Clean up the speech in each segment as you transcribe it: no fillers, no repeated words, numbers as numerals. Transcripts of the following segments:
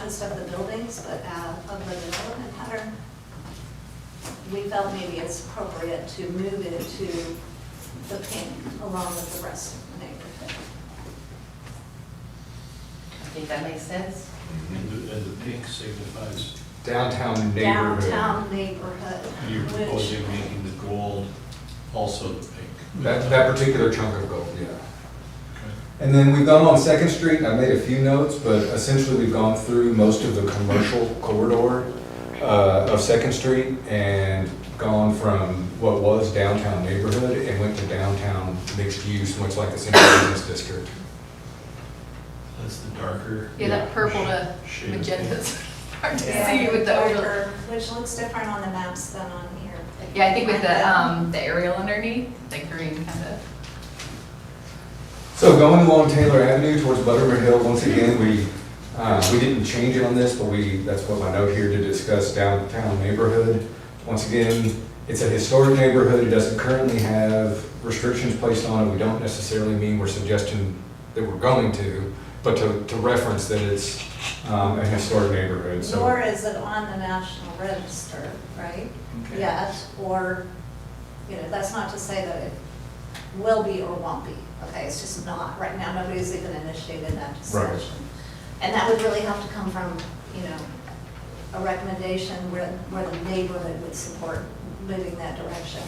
just of the buildings, but of the development pattern, we felt maybe it's appropriate to move it to the pink along with the rest of the neighborhood. I think that makes sense. And the pink signifies Downtown neighborhood. Downtown neighborhood. you're which- proposing making the gold also the pink. That particular chunk of gold, yeah. Okay. And then we've gone on Second Street, I made a few notes, but essentially we've gone through most of the commercial corridor of Second Street and gone from what was downtown neighborhood and went to downtown mixed use, much like the central business district. That's the darker. Yeah, that purple to shade of magenta's hard to Yeah, see with the overlay. darker, which looks different on the maps than on here. Yeah, I think with the aerial underneath, the green kind of. So going along Taylor Avenue towards Buttermere Hill, once again, we didn't change it on this, but that's what my note here to discuss downtown neighborhood. Once again, it's a historic neighborhood, it doesn't currently have restrictions placed on it. We don't necessarily mean we're suggesting that we're going to, but to reference that it's a historic neighborhood, so. Nor is it on the National Register, right? Okay. Yet, or, that's not to say that it will be or won't be, okay? It's just not, right now, nobody's even initiated that Right. discussion. And that would really have to come from, a recommendation where the neighborhood would support moving that direction.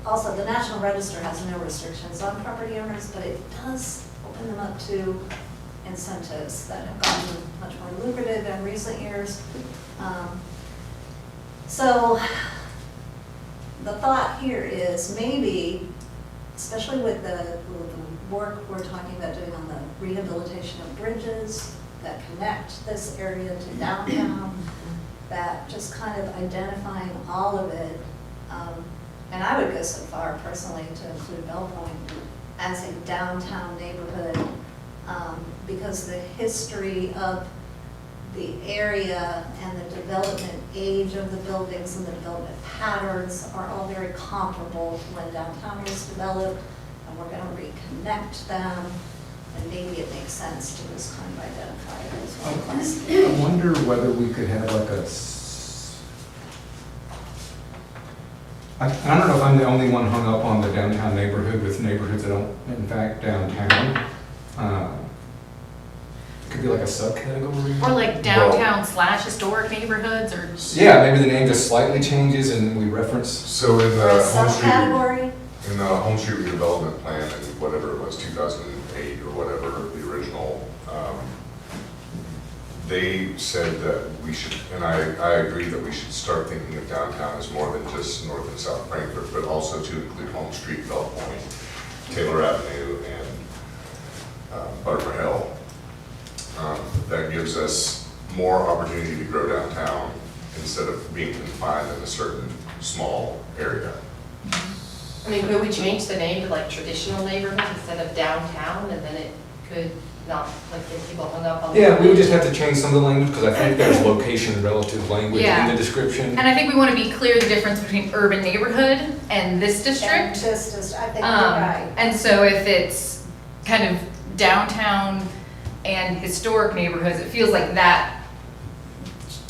Also, the National Register has no restrictions on property owners, but it does open them up to incentives that have gotten much more lucrative in recent years. So the thought here is maybe, especially with the work we're talking about doing on the rehabilitation of bridges that connect this area to downtown, that just kind of identifying all of it. And I would go so far personally to include Bell Point as a downtown neighborhood, because the history of the area and the development age of the buildings and the development patterns are all very comparable to when downtown was developed, and we're going to reconnect them, and maybe it makes sense to just kind of identify it as one cluster. I wonder whether we could have like I don't know if I'm the only one hung up on the downtown neighborhood with neighborhoods that don't, in fact, downtown. It could be like a subcategory. Or like downtown / historic neighborhoods or. Yeah, maybe the name just slightly changes and we reference. So in Or a the Home Street, subcategory, in the Home Street redevelopment plan, and whatever it was, 2008 or whatever, the original, they said that we should, and I agree that we should start thinking of downtown as more than just North and South Frankfurt, but also to include Home Street, Bell Point, Taylor Avenue, and Buttermere Hill. That gives us more opportunity to grow downtown instead of being confined in a certain small area. I mean, could we change the name to like traditional neighborhood instead of downtown, and then it could not like get people hung up on? Yeah, we would just have to change some of the language because I think there's location relative language in Yeah. the description. And I think we want to be clear the difference between urban neighborhood and this and district. this is, I think you're right. And so if it's kind of downtown and historic neighborhoods, it feels like that.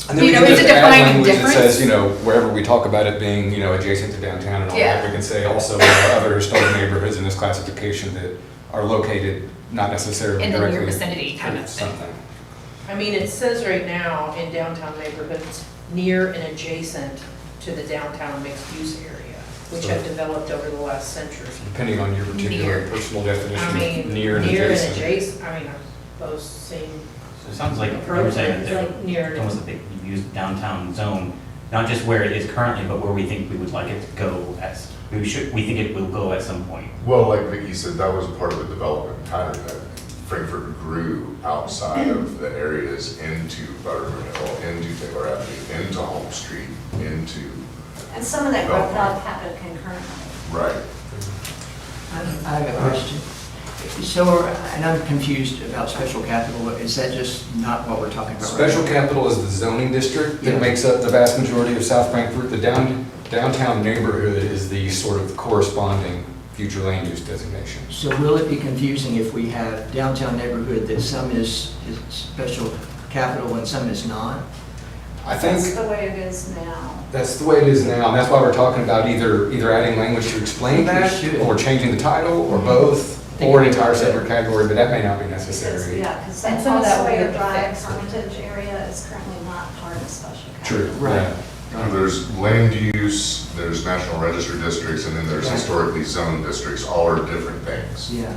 And then we You can know, it's just a add defining language that difference. says, wherever we talk about it being, adjacent to downtown and all Yeah. that, we can say also there are other historic neighborhoods in this classification that are located not necessarily In the near directly vicinity kind of thing. something. I mean, it says right now in downtown neighborhoods, near and adjacent to the downtown mixed-use area, which have developed over the last century. Depending on your particular Near. personal I definition, mean, near and adjacent. I mean, both same So it sounds like approach, you're saying that like near. it's almost like you use downtown zone, not just where it is currently, but where we think we would like it to go we think it will go at some point. Well, like Vicki said, that was part of the development pattern that Frankfurt grew outside of the areas into Buttermere Hill, into Taylor Avenue, into Home Street, into, And some of that growth happened concurrently. right. I have a question. So, and I'm confused about special capital, is that just not what we're talking about right now? Special capital is the zoning district that Yeah. makes up the vast majority of South Frankfurt. The downtown neighborhood is the sort of corresponding future land use designation. So will it be confusing if we have downtown neighborhood that some is special capital and some is not? I That's think the way it is now. that's the way it is now, and that's why we're talking about either adding language to explain Maybe we that, should. or changing the title, or both, or an entire separate category, but that may not be necessary. Yeah, because And that some of that Fosway would Drive affect- frontage area is currently not part of special category. True, Right. yeah. There's land use, there's National Register districts, and then there's Right. historically zoned districts, all are different things. Yeah. And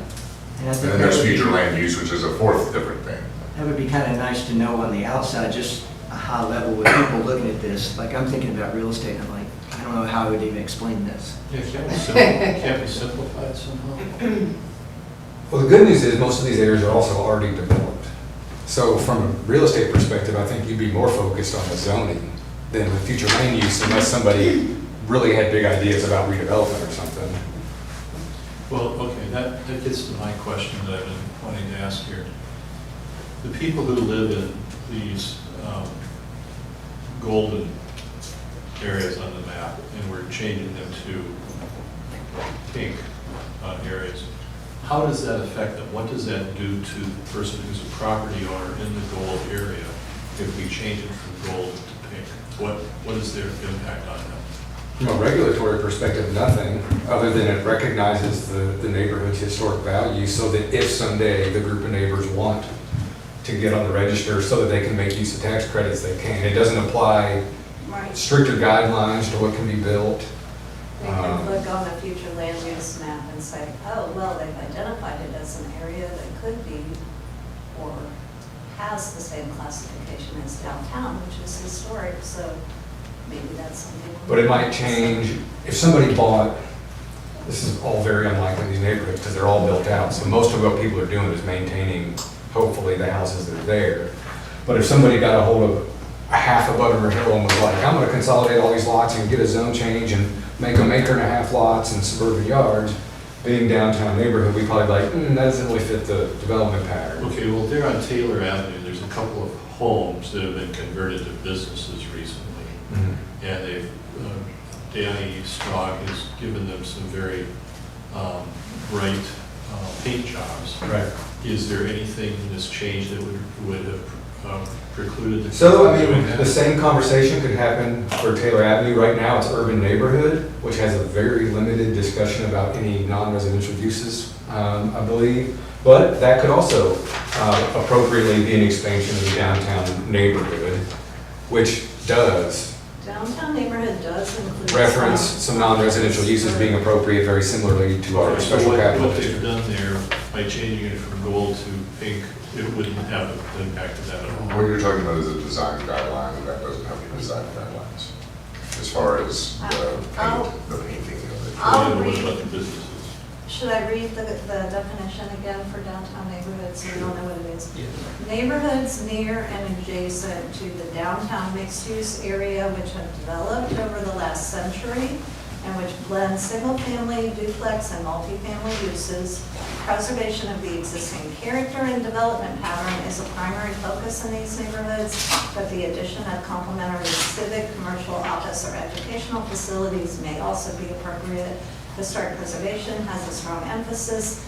I And think then that there's would be- future land use, which is a fourth different thing. That would be kind of nice to know on the outside, just a high level with people looking at this. Like, I'm thinking about real estate, and I'm like, I don't know how I would even explain this. Yeah, can't we simplify it somehow? Well, the good news is most of these areas are also already developed. So from a real estate perspective, I think you'd be more focused on the zoning than the future land use unless somebody really had big ideas about redevelopment or something. Well, okay, that gets to my question that I've been wanting to ask here. The people who live in these golden areas on the map, and we're changing them to pink areas, how does that affect them? What does that do to the person who's a property owner in the gold area if we change it from gold to pink? What is their impact on them? From a regulatory perspective, nothing, other than it recognizes the neighborhood's historic value so that if someday the group of neighbors want to get on the register so that they can make use of tax credits, they can. It doesn't apply Right. stricter guidelines to what can be built. They can look on a future land use map and say, oh, well, they've identified it as an area that could be or has the same classification as downtown, which is historic, so maybe that's something. But it might change, if somebody bought, this is all very unlikely in these neighborhoods because they're all built out. So most of what people are doing is maintaining, hopefully, the houses that are there. But if somebody got a hold of a half of Buttermere Hill and was like, I'm gonna consolidate all these lots and get a zone change and make them acre and a half lots and suburban yards, being downtown neighborhood, we probably like, that doesn't really fit the development pattern. Okay, well, there on Taylor Avenue, there's a couple of homes that have been converted to businesses recently. Mhm. And they've, Danny Strong has given them some very bright paint jobs. Right. Is there anything in this change that would have precluded the? So, I doing mean, that? the same conversation could happen for Taylor Avenue. Right now, it's urban neighborhood, which has a very limited discussion about any non-residential uses, I believe. But that could also appropriately be an expansion of the downtown neighborhood, which does Downtown neighborhood does include. reference some non-residential uses being appropriate very similarly to our Okay, so special capital what they've district. done there, by changing it from gold to pink, it wouldn't have an impact of that at all. What you're talking about is a design guideline, and that doesn't have any design guidelines. As far as I'll- the painting of it. I'll And what read- about the businesses? Should I read the definition again for downtown neighborhoods so you all know what it is? Neighborhoods near and adjacent to the downtown mixed-use area which have developed over the last century and which blend single-family, duplex, and multifamily uses. Preservation of the existing character and development pattern is a primary focus in these neighborhoods, but the addition of complementary civic, commercial, office, or educational facilities may also be appropriate. Historic preservation has a strong emphasis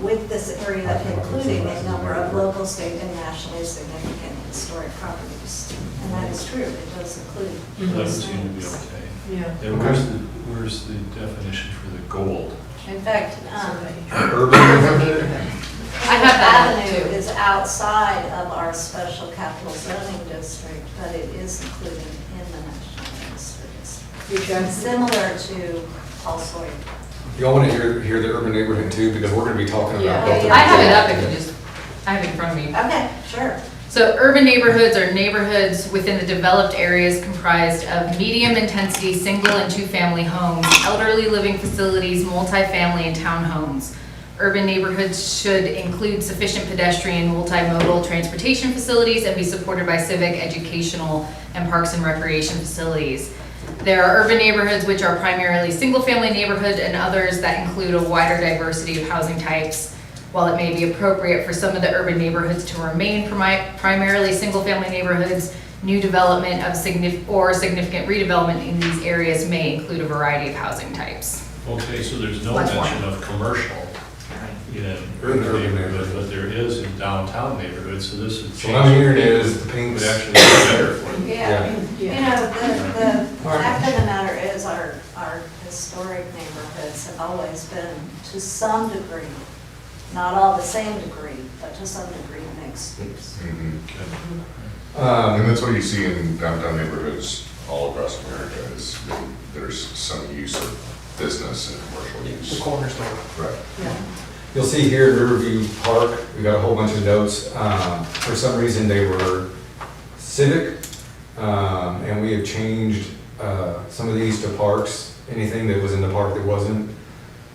with this area, including a number of local, state, and nationally significant historic properties. And that is true, it does include So that would those seem to be things. okay. Yeah. And where's the definition for the gold? In fact, Urban neighborhood? I have that up, Avenue too. is outside of our special capital zoning district, but it is included in the national district. Similar to Paul Sawyer. Y'all want to hear the urban neighborhood too, because we're going to be talking Yeah, about both. of them. I have it up if you just, I have it in front of me. Okay, sure. So urban neighborhoods are neighborhoods within the developed areas comprised of medium-intensity single and two-family homes, elderly living facilities, multifamily, and townhomes. Urban neighborhoods should include sufficient pedestrian, multimodal transportation facilities and be supported by civic, educational, and parks and recreation facilities. There are urban neighborhoods which are primarily single-family neighborhood and others that include a wider diversity of housing types. While it may be appropriate for some of the urban neighborhoods to remain primarily single-family neighborhoods, new development of significant redevelopment in these areas may include a variety of housing types. Okay, so there's no Much more. mention of commercial in an Urban urban neighborhood, neighborhood. but there is in downtown neighborhoods, so this would change. So what I'm hearing is the Would pinks. actually be better for them. Yeah, you know, the All right. fact of the matter is our historic neighborhoods have always been, to some degree, not all the same degree, but to some degree mixed use. And that's what you see in downtown neighborhoods all across America is there's some use of business and commercial use. The corner store. Right. Yeah. You'll see here at Riverview Park, we got a whole bunch of notes. For some reason, they were civic, and we have changed some of these to parks, anything that was in the park that wasn't.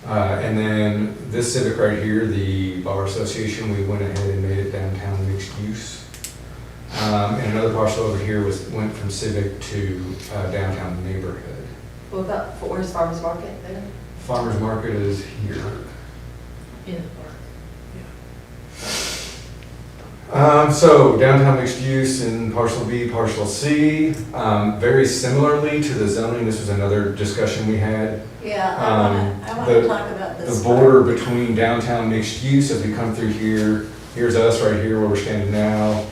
And then this civic right here, the Bar Association, we went ahead and made it downtown mixed use. And another parcel over here went from civic to downtown neighborhood. What about, where's Farmers Market there? Farmers Market is here. In the park. So downtown mixed use in parcel B, parcel C, very similarly to the zoning, this was another discussion we had. Yeah, I want the- to talk about this. The border between downtown mixed use, as we come through here, here's us right here where we're standing now,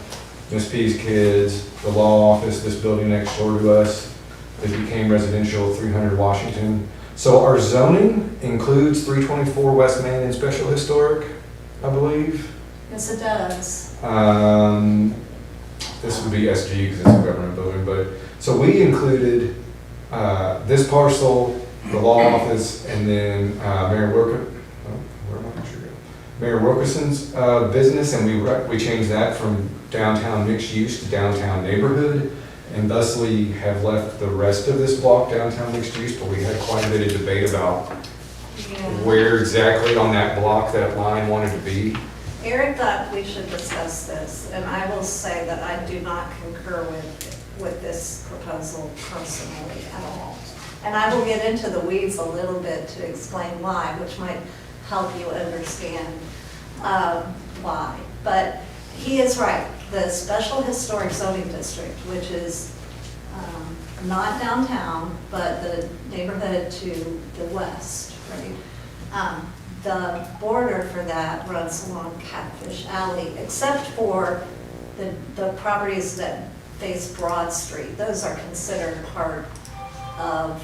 Miss P's kids, the law office, this building next door to us, that became residential, 300 Washington. So our zoning includes 324 West Main and Special Historic, I believe. Yes, it does. This would be SG because it's a government building, but, so we included this parcel, the law office, and then Mayor Wilkerson's business, and we changed that from downtown mixed use to downtown neighborhood, and thusly have left the rest of this block downtown mixed use, but we had quite a bit of debate about Yeah. where exactly on that block that line wanted to be. Eric thought we should discuss this, and I will say that I do not concur with this proposal personally at all. And I will get into the weeds a little bit to explain why, which might help you understand why. But he is right. The Special Historic Zoning District, which is not downtown, but the neighborhood to the west, right? The border for that runs along Catfish Alley, except for the properties that face Broad Street. Those are considered part of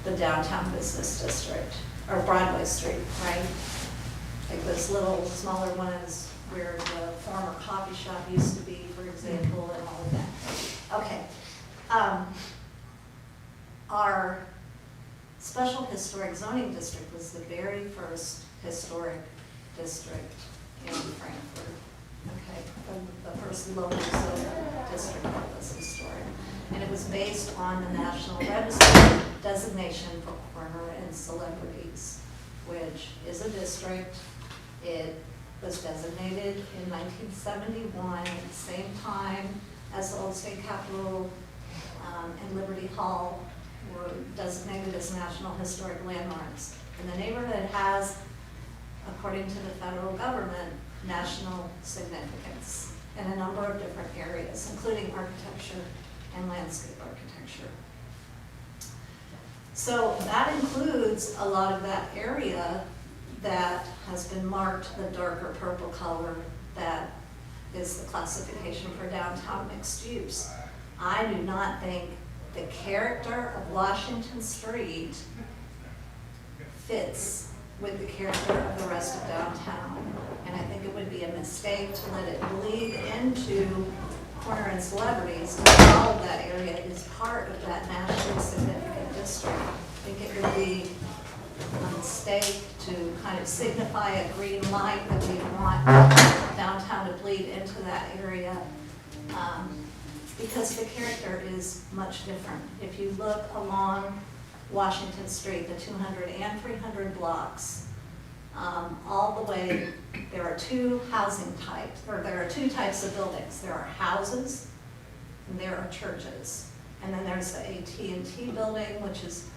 the downtown business district, or Broadway Street, right? Like those little smaller ones where the former coffee shop used to be, for example, and all of that. Okay. Our Special Historic Zoning District was the very first historic district in Frankfurt. Okay, the first local zoning district that was historic. And it was based on the National Register designation for corner and celebrities, which is a district. It was designated in 1971 at the same time as the Old State Capitol and Liberty Hall were designated as National Historic Landmarks. And the neighborhood has, according to the federal government, national significance in a number of different areas, including architecture and landscape architecture. So that includes a lot of that area that has been marked the darker purple color that is the classification for downtown mixed use. I do not think the character of Washington Street fits with the character of the rest of downtown. And I think it would be a mistake to let it bleed into corner and celebrities, because all of that area is part of that nationally significant district. I think it would be a mistake to kind of signify a green light that we want downtown to bleed into that area, because the character is much different. If you look along Washington Street, the 200 and 300 blocks, all the way, there are two housing types, or there are two types of buildings. There are houses and there are churches. And then there's the AT&T building, which is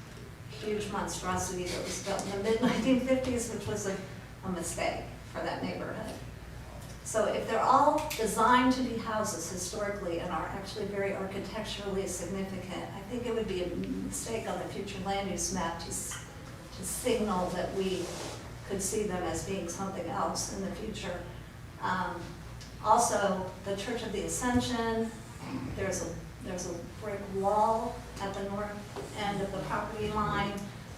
a huge monstrosity that was built in the mid-1950s, which was a mistake for that neighborhood. So if they're all designed to be houses historically and are actually very architecturally significant, I think it would be a mistake on the future land use map to signal that we could see them as being something else in the future. Also, the Church of the Ascension, there's a brick wall at the north end of the property line.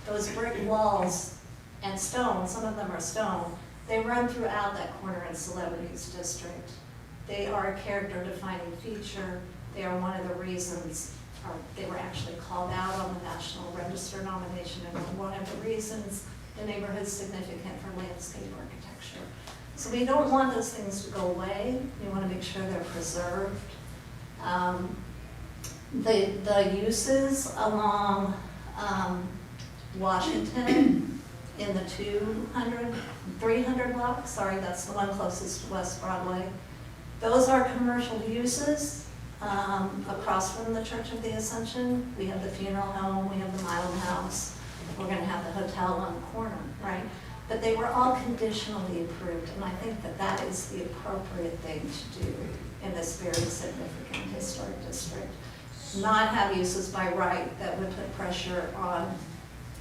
Those brick walls and stone, some of them are stone, they run throughout that corner in Celebrities District. They are a character defining feature. They are one of the reasons, or they were actually called out on the National Register nomination, and one of the reasons the neighborhood's significant for landscape architecture. So we don't want those things to go away. We want to make sure they're preserved. The uses along Washington in the 300 block, sorry, that's the one closest to West Broadway. Those are commercial uses. Across from the Church of the Ascension, we have the funeral home, we have the Milam House, we're going to have the hotel on the corner, right? But they were all conditionally approved, and I think that that is the appropriate thing to do in this very significant historic district. Not have uses by right that would put pressure on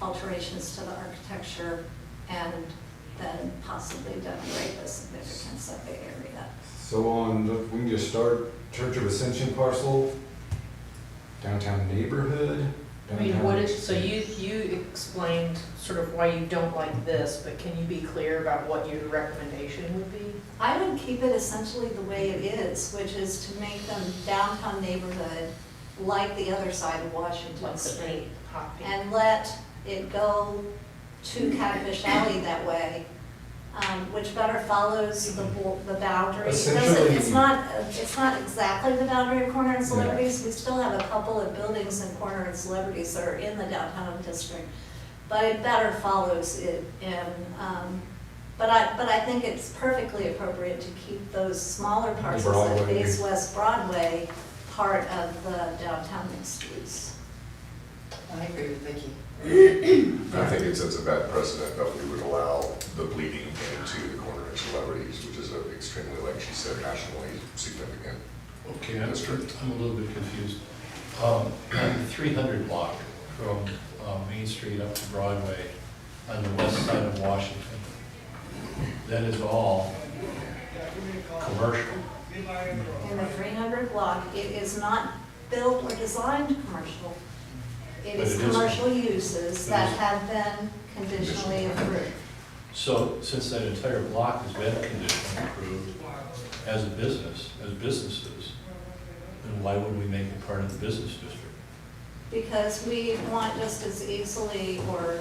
alterations to the architecture and then possibly denigrate the significance of the area. So on, we can just start Church of Ascension parcel, downtown neighborhood. I mean, downtown what mixed is, so you explained sort of why you don't like this, but can you be clear about what your recommendation would be? I would keep it essentially the way it is, which is to make them downtown neighborhood like the other side of Washington Like the Street. pink, hot pink? And let it go to Catfish Alley that way, which better follows the boundary. It doesn't- Essentially- It's not exactly the boundary of Corner and Celebrities. We still have a couple of buildings in Corner and Celebrities that are in the downtown district. But it better follows it, and, but I think it's perfectly appropriate to keep those smaller parcels that Broadway. face West Broadway part of the downtown mixed use. I agree with Vicki. I think it sets a bad precedent that we would allow the bleeding into the Corner and Celebrities, which is an extremely, like she said, nationally significant. Okay, I'm District. a little bit confused. On the 300 block from Main Street up to Broadway on the west side of Washington, that is all commercial. In the 300 block, it is not built or designed commercial. It But is it is- commercial uses It that is- have been conditionally approved. So since that entire block has been conditionally approved as a business, as businesses, then why would we make it part of the business district? Because we want just as easily, or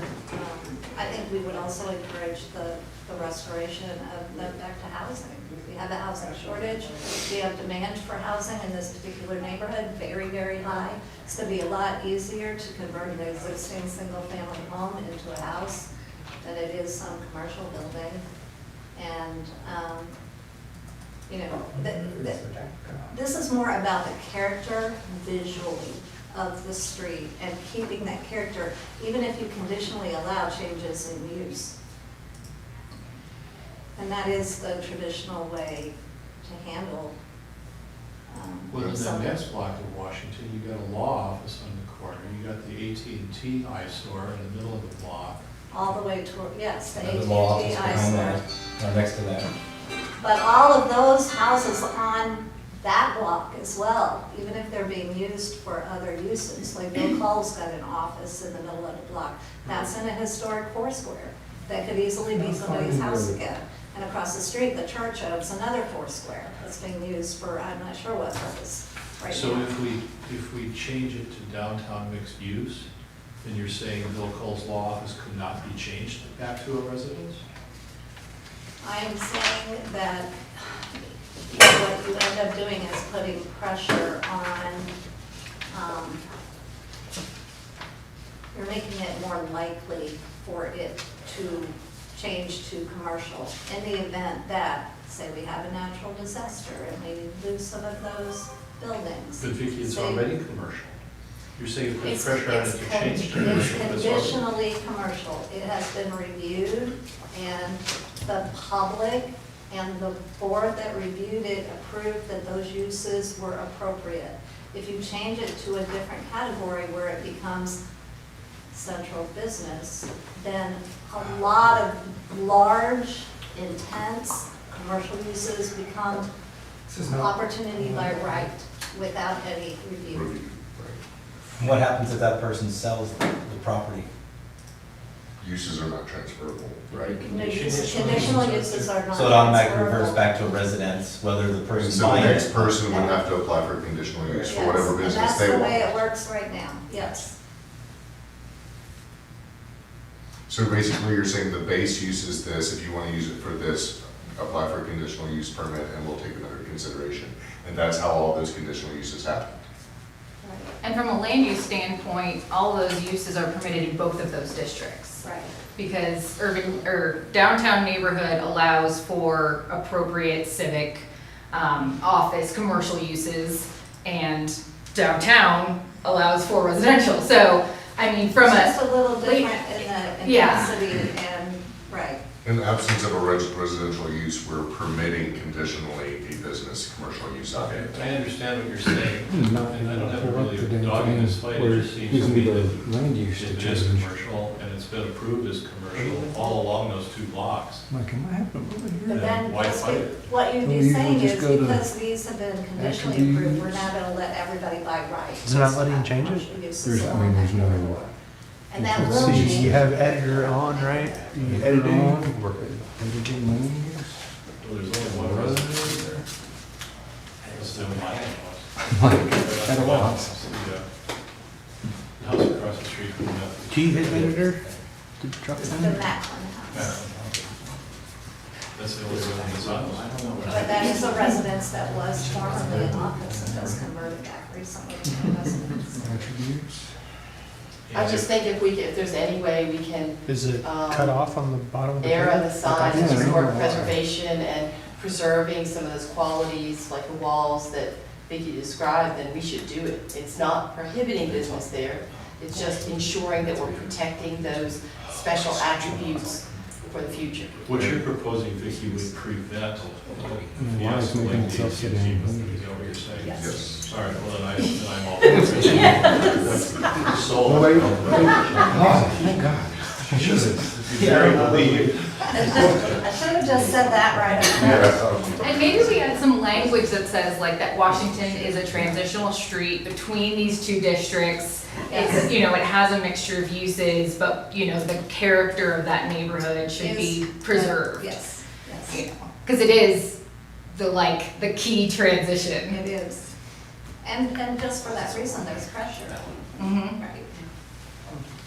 I think we would also encourage the restoration of them back to housing. We have a housing shortage, we have demand for housing in this particular neighborhood, very, very high. It's gonna be a lot easier to convert an existing single-family home into a house than it is some commercial building. And, you know, this is more about the character visually of the street and keeping that character, even if you conditionally allow changes in use. And that is the traditional way to handle Well, in that something. next block of Washington, you got a law office on the corner, you got the AT&T eyesore in the middle of the block. All the way toward, yes, the And the law AT&T office behind eyesore. that, next to that. But all of those houses on that block as well, even if they're being used for other uses, like Bill Cole's got an office in the middle of the block, that's in a historic foursquare. That could easily be somebody's house again. And across the street, the church owns another foursquare that's being used for, I'm not sure what purpose right So now. if we change it to downtown mixed use, then you're saying Bill Cole's law office could not be changed back to a residence? I am saying that what you end up doing is putting pressure on, you're making it more likely for it to change to commercial in the event that, say, we have a natural disaster and we lose some of those buildings. But Vicki, it's Say- already commercial. You're saying put It's- pressure on it it's to con- change to It's commercial, but it's already. conditionally commercial. It has been reviewed, and the public and the board that reviewed it approved that those uses were appropriate. If you change it to a different category where it becomes central business, then a lot of large, intense commercial uses become This is not, opportunity by right without any review. Review, right. What happens if that person sells the property? Uses are not transferable. Right. Conditional uses are not. So it automatically transferable. reverts back to a residence, whether the person So the buying next it. person would have to apply for conditional use for Yes, whatever and business they that's the way it want. works right now, yes. So basically, you're saying the base use is this, if you want to use it for this, apply for a conditional use permit and we'll take it under consideration. And that's how all those conditional uses happen. And from a land use standpoint, all of those uses are permitted in both of those districts. Right. Because downtown neighborhood allows for appropriate civic, office, commercial uses, and downtown allows for residential. So, I mean, from It's just a, a little different in the Yeah. intensity and, right. In the absence of a residential use, we're permitting conditionally a business commercial use on Okay, it. I understand what you're saying, not and I don't have a pull up really the damn dog in this thing fight, where it it just seems gives to me me the that land use if to it is change. commercial and it's been approved as commercial all along those 2 blocks, Like, am I having a moment But here? then, why just fight be- it? what you'd So be you saying would just is go to because these have been conditionally attributes. approved, we're now gonna let everybody by right. Isn't that letting you change it? Commercial uses There's, I along mean, that there's no. corridor. And that Let's will So see, change. you have editor on, right? You editing? Editing land use? well, there's only one resident there. That's the only house. Like, at a loss. The house across the street from that. Do you hit editor? Did you drop it The down? Macklin House. That's the only resident that's on it. But that is a residence that was formerly an office and just converted back recently to a residence. Attributes? I just think if there's any way we can Is it Um, cut off on the bottom of the err on page? the side Yeah, of I don't know historic why. preservation and preserving some of those qualities, like the walls that Vicki described, then we should do it. It's not prohibiting business there, it's just ensuring that we're protecting those special attributes for the future. What you're proposing, Vicki, would prevent Why is making itself sit in? Is that what you're saying? Yes. Yes. Sorry, well, then I'm all for it. So. Oh, wait, oh, thank God. Jesus. Very believed. I should have just said that right up front. Yeah. and maybe we add some language that says like that Washington is a transitional street between these 2 districts. It's, you know, it has a mixture of uses, but, you know, the character of that neighborhood should be Is- preserved. Yes, yes, You know, because it is the key transition. it is. And just for that reason, there's pressure, Mhm. right?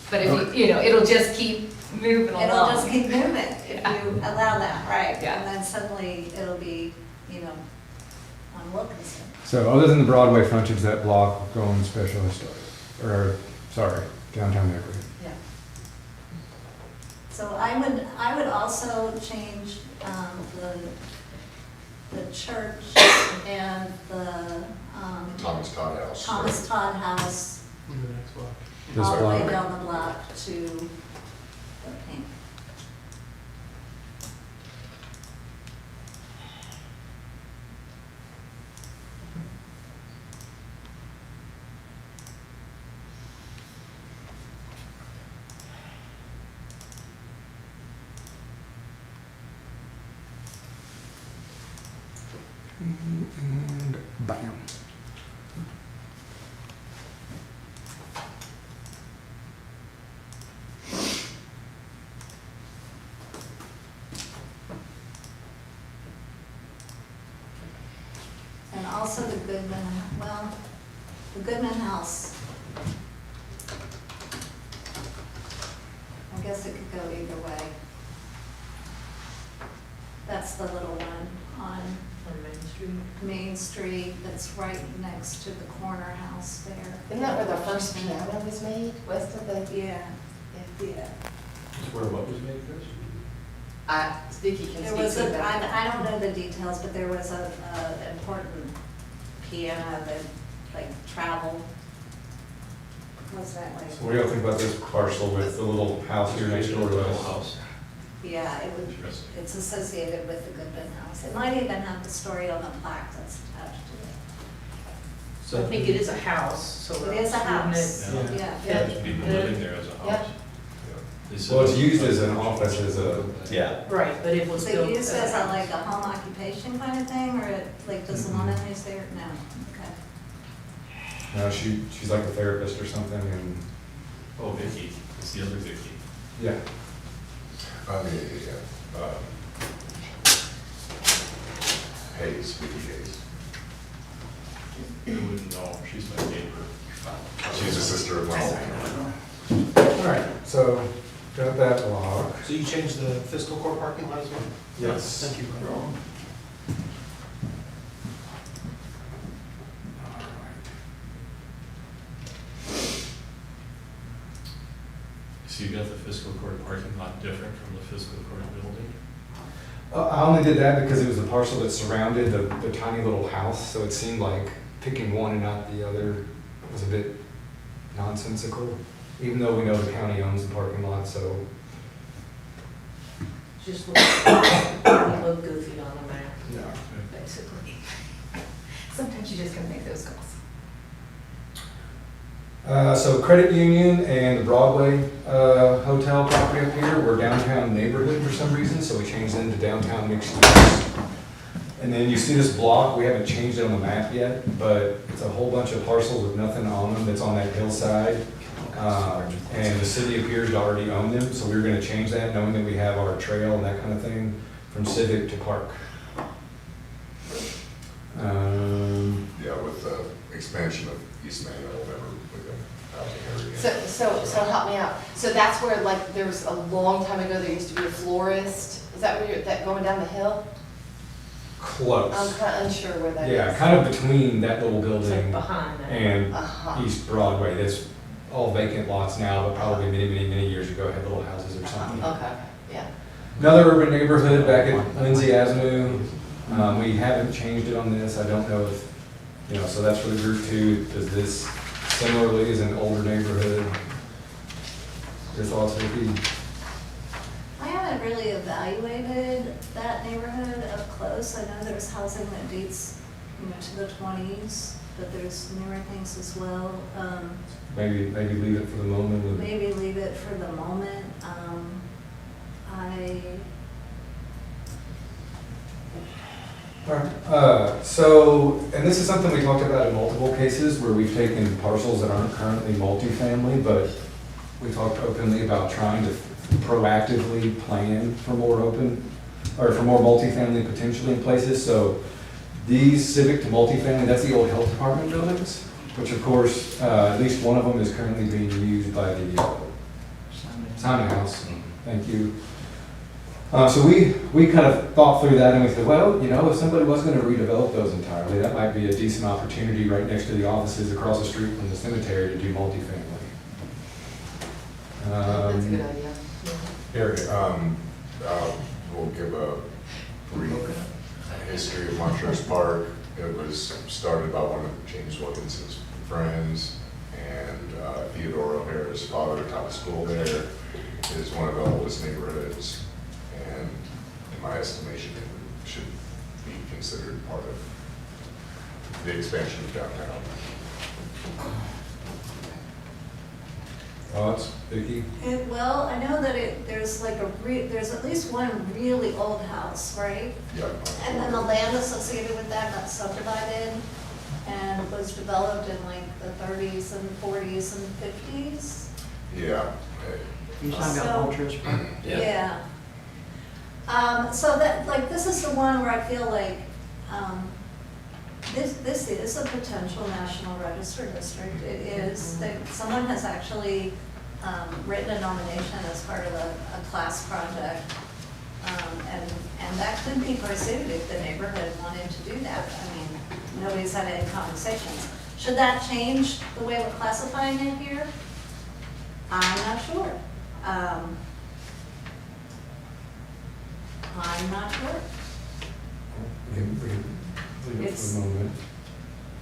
But if you know, it'll just keep moving along. It'll just keep moving if Yeah. you allow that, right? Yeah. And then suddenly it'll be, you know, on Wilkinson. So other than the Broadway frontage, that block going special historic, or, sorry, downtown neighborhood. Yeah. So I would also change the church and the Thomas Todd House. Thomas Todd House In the next block. This all the way block. down the block to the pink. And bam. And also the Goodman, well, the Goodman House. I guess it could go either way. That's the little one on On Main Street. Main Street that's right next to the corner house there. Isn't that where the first piano was made, west of the? Yeah, yeah. It's where what was made, Chris? Vicki can There speak was to a, that. I don't know the details, but there was a important piano that like traveled. What's that like? So what do y'all think about this parcel with the little house here next door to us? House. Yeah, it would, Interesting. it's associated with the Goodman House. It might even have the story on the plaque that's attached to it. So I think it is a house, so. It is a wouldn't house, Yeah. yeah. There's people living there as a Yeah. house. They said- Well, it's used as an office, as a, Yeah. Right, but it was So built. you use as as a, like a home occupation kind of thing, or it, like, does the woman who's there? No, okay. she's like a therapist or something, and, Oh, Vicky, it's the other Vicky. yeah. Hayes, Vicky Hayes. You wouldn't know, she's my neighbor. She's a sister of mine. All right, so, got that block. So you changed the fiscal court parking lot as well? Yes. Thank you. So you got the fiscal court parking lot different from the fiscal court building? I only did that because it was the parcel that surrounded the tiny little house, so it seemed like picking one and not the other was a bit nonsensical, even though we know the county owns the parking lot, so. Just look goofy on the map, Yeah. basically. Sometimes you just gotta make those calls. So Credit Union and the Broadway Hotel property up here were downtown neighborhood for some reason, so we changed them to downtown mixed use. And then you see this block, we haven't changed it on the map yet, but it's a whole bunch of parcels with nothing on them that's on that hillside. And the city appears to already own them, so we're gonna change that, knowing that we have our trail and that kind of thing, from civic to park. Yeah, with the expansion of East Main, I remember with the housing area. So help me out. So that's where, like, there was a long time ago, there used to be a florist. Is that where you're, that going down the hill? I'm Close. kind of unsure where that is. Yeah, kind of between that little It's like building behind that. and Uh-huh. East Broadway. That's all vacant lots now, but probably many, many, many years ago had little houses or something. Okay, yeah. Another urban neighborhood back at Lindsay Avenue. We haven't changed it on this. I don't know if, so that's for the group two. Does this similarly is an older neighborhood? Your thoughts, Vicki? I haven't really evaluated that neighborhood up close. I know there's housing that dates, to the 20s, but there's newer things as well. Maybe leave it for the moment. with- Maybe leave it for the moment. And this is something we talked about in multiple cases where we've taken parcels that aren't currently multifamily, but we talked openly about trying to proactively plan for more multifamily potentially in places. So these civic to multifamily, that's the old health department buildings, which of course, at least one of them is currently being used by the Simon House. Thank you. So we kind of thought through that and we said, well, if somebody was going to redevelop those entirely, that might be a decent opportunity right next to the offices across the street from the cemetery to do multifamily. That's a good idea. Eric, We'll give a brief history of Montrose Park. It was started by one of James Wilkinson's friends, and Theodore O'Hara's father taught school there. It is one of the oldest neighborhoods, and in my estimation, it should be considered part of the expansion of downtown. thoughts, Vicki? Well, I know that there's like there's at least one really old house, right? Yep. And then the land associated with that got subdivided and was developed in like the 30s and 40s and 50s. Yeah. You talking So- about Montrose Park? Yeah. So that, like, this is the one where I feel like, this is a potential National Register district. It is, that someone has actually, written a nomination as part of a class project. And that could be pursued if the neighborhood wanted to do that. I mean, nobody's had any conversations. Should that change the way we're classifying it here? I'm not sure. I'm not sure. We can leave it It's- for the moment.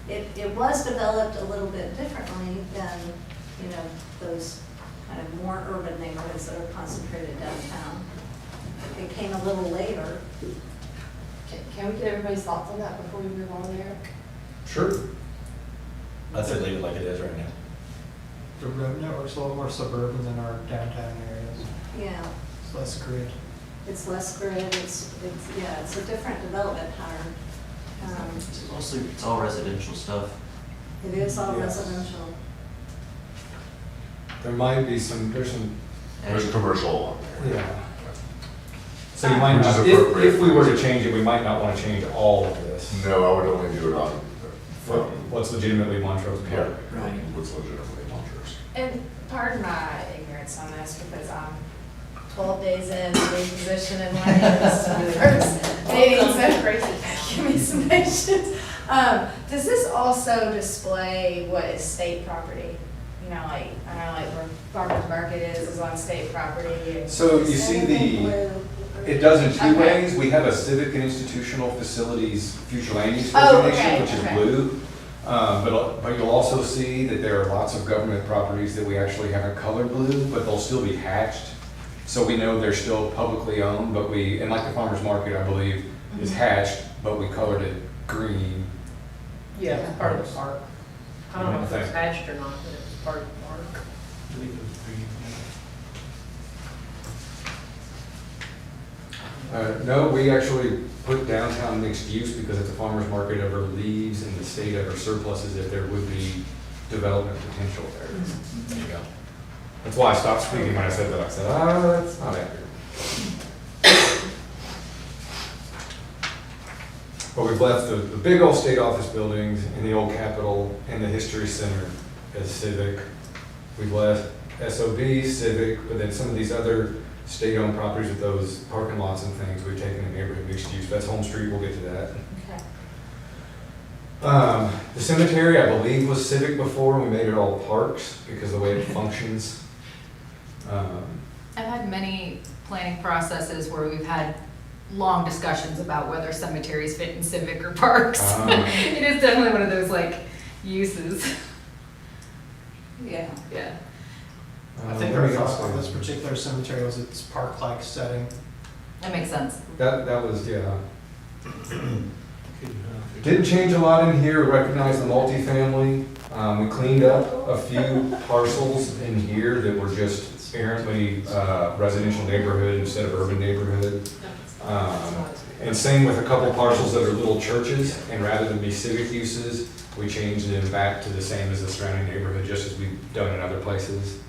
It was developed a little bit differently than, those kind of more urban neighborhoods that are concentrated downtown. It came a little later. Can we get everybody's thoughts on that before we move on there? Sure. I'd say leave it like it is right now. The road network's a little more suburban than our downtown areas. Yeah, It's less grid. it's less grid, yeah, it's a different development pattern. Mostly, it's all residential stuff. It is all Yes. residential. There might be some, There's commercial on there. yeah. So you might Which not, is appropriate. if we were to change it, we might not want to change all of this. No, I would only do it on, from, What's legitimately Montrose yeah, Park. Right. what's legitimately Montrose. And pardon my ignorance on this, because I'm 12 days in, new position in life, this is my first meeting, so crazy. Give me some patience. Does this also display what is state property? You know, like, I know like where Farmers Market is on state property. And So you see it does in two Okay. ways. We have a civic and institutional facilities future land use Oh, designation, okay, which is okay. blue. But you'll also see that there are lots of government properties that we actually haven't colored blue, but they'll still be hatched. So we know they're still publicly owned, but and like the farmer's market, I believe, is hatched, but we colored it green. Yeah, it's part of the park. I don't know if it's Okay. hatched or not, but it was part of the park. Leave it green. No, we actually put downtown mixed use because if the farmer's market ever leaves and the state ever surpluses it, there would be development potential there. There you go. That's why I stopped speaking when I said that. I said, that's not accurate. But we've left the big old state office buildings and the old Capitol and the History Center as civic. We've left SOB civic, but then some of these other state-owned properties with those parking lots and things, we've taken a neighborhood mixed use. That's Home Street, we'll get to that. Okay. The cemetery, I believe, was civic before, and we made it all parks because of the way it functions. I've had many planning processes where we've had long discussions about whether cemeteries fit in civic or parks. It is definitely one of those like uses. Yeah. Yeah. I think our thought on this particular cemetery was its park-like setting. That makes sense. That was, yeah. Didn't change a lot in here, recognize the multifamily. We cleaned up a few parcels in here that were just errantly residential neighborhood instead of urban neighborhood. And same with a couple parcels that are little churches, and rather than be civic uses, we changed them back to the same as the surrounding neighborhood, just as we've done in other places.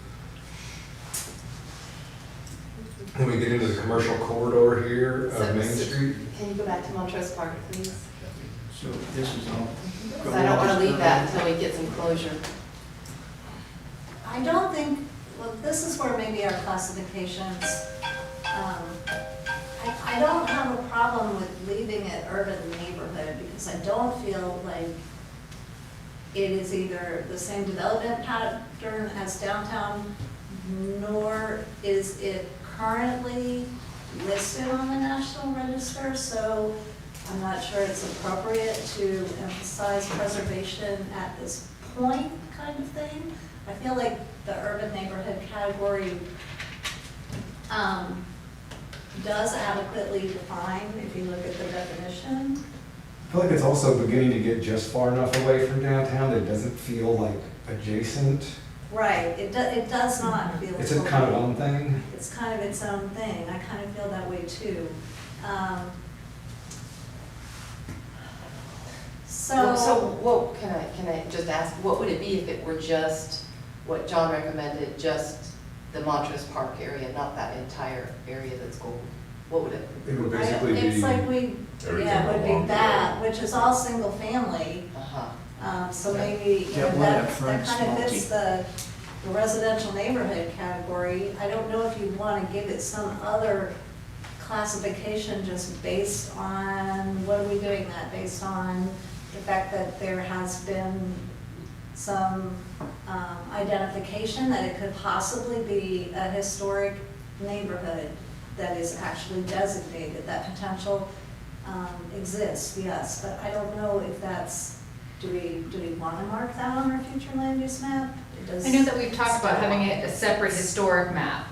Then we get into the commercial corridor here of Main Street. Can you go back to Montrose Park, please? So this is all. Because I don't want to leave that until we get some closure. I don't think, well, this is where maybe our classifications, I don't have a problem with leaving it urban neighborhood because I don't feel like it is either the same development pattern as downtown, nor is it currently listed on the National Register, so I'm not sure it's appropriate to emphasize preservation at this point kind of thing. I feel like the urban neighborhood category does adequately define if you look at the definition. I feel like it's also beginning to get just far enough away from downtown that it doesn't feel like adjacent. Right, it does not feel. It's a kind of own thing. It's kind of its own thing. I kind of feel that way too. So, can I just ask, what would it be if it were just what John recommended, just the Montrose Park area, not that entire area that's gold? What would it? It would basically be. It's like Everything yeah, it would along be the that, which is all single family. Uh-huh. So maybe, you know, That one that up front, kind of small fits T. the residential neighborhood category. I don't know if you want to give it some other classification just based on, what are we doing that, based on the fact that there has been some identification that it could possibly be a historic neighborhood that is actually designated, that potential exists, yes, but I don't know if that's, do we want to mark that on our future land use map? I know that we've talked about having it a separate historic map.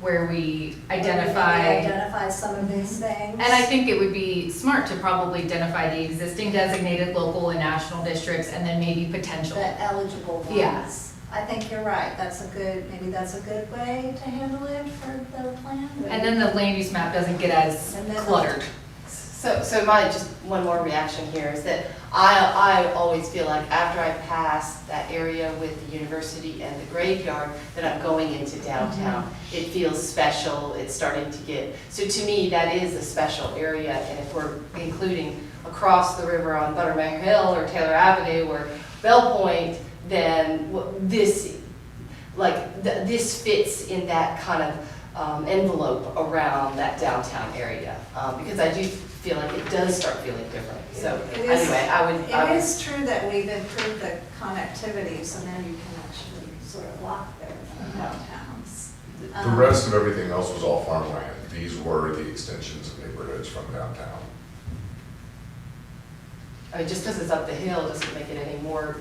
where we Maybe identify. Identify some of these things. And I think it would be smart to probably identify the existing designated local and national districts and then maybe potential. The eligible ones. Yeah. I think you're right, maybe that's a good way to handle it for the plan. And then the land use map doesn't get as And then the- cluttered. So my, just one more reaction here is that I always feel like after I pass that area with the university and the graveyard, that I'm going into downtown. It feels special, it's starting to get, so to me, that is a special area, and if we're including across the river on Buttermere Hill or Taylor Avenue or Bell Point, then this, this fits in that kind of envelope around that downtown area, because I do feel like it does start feeling different. So It is- anyway, I would. It is true that we've improved the connectivity, so now you can actually sort of walk there from downtowns. The rest of everything else was all farmland. These were the extensions of neighborhoods from downtown. I mean, just because it's up the hill doesn't make it any more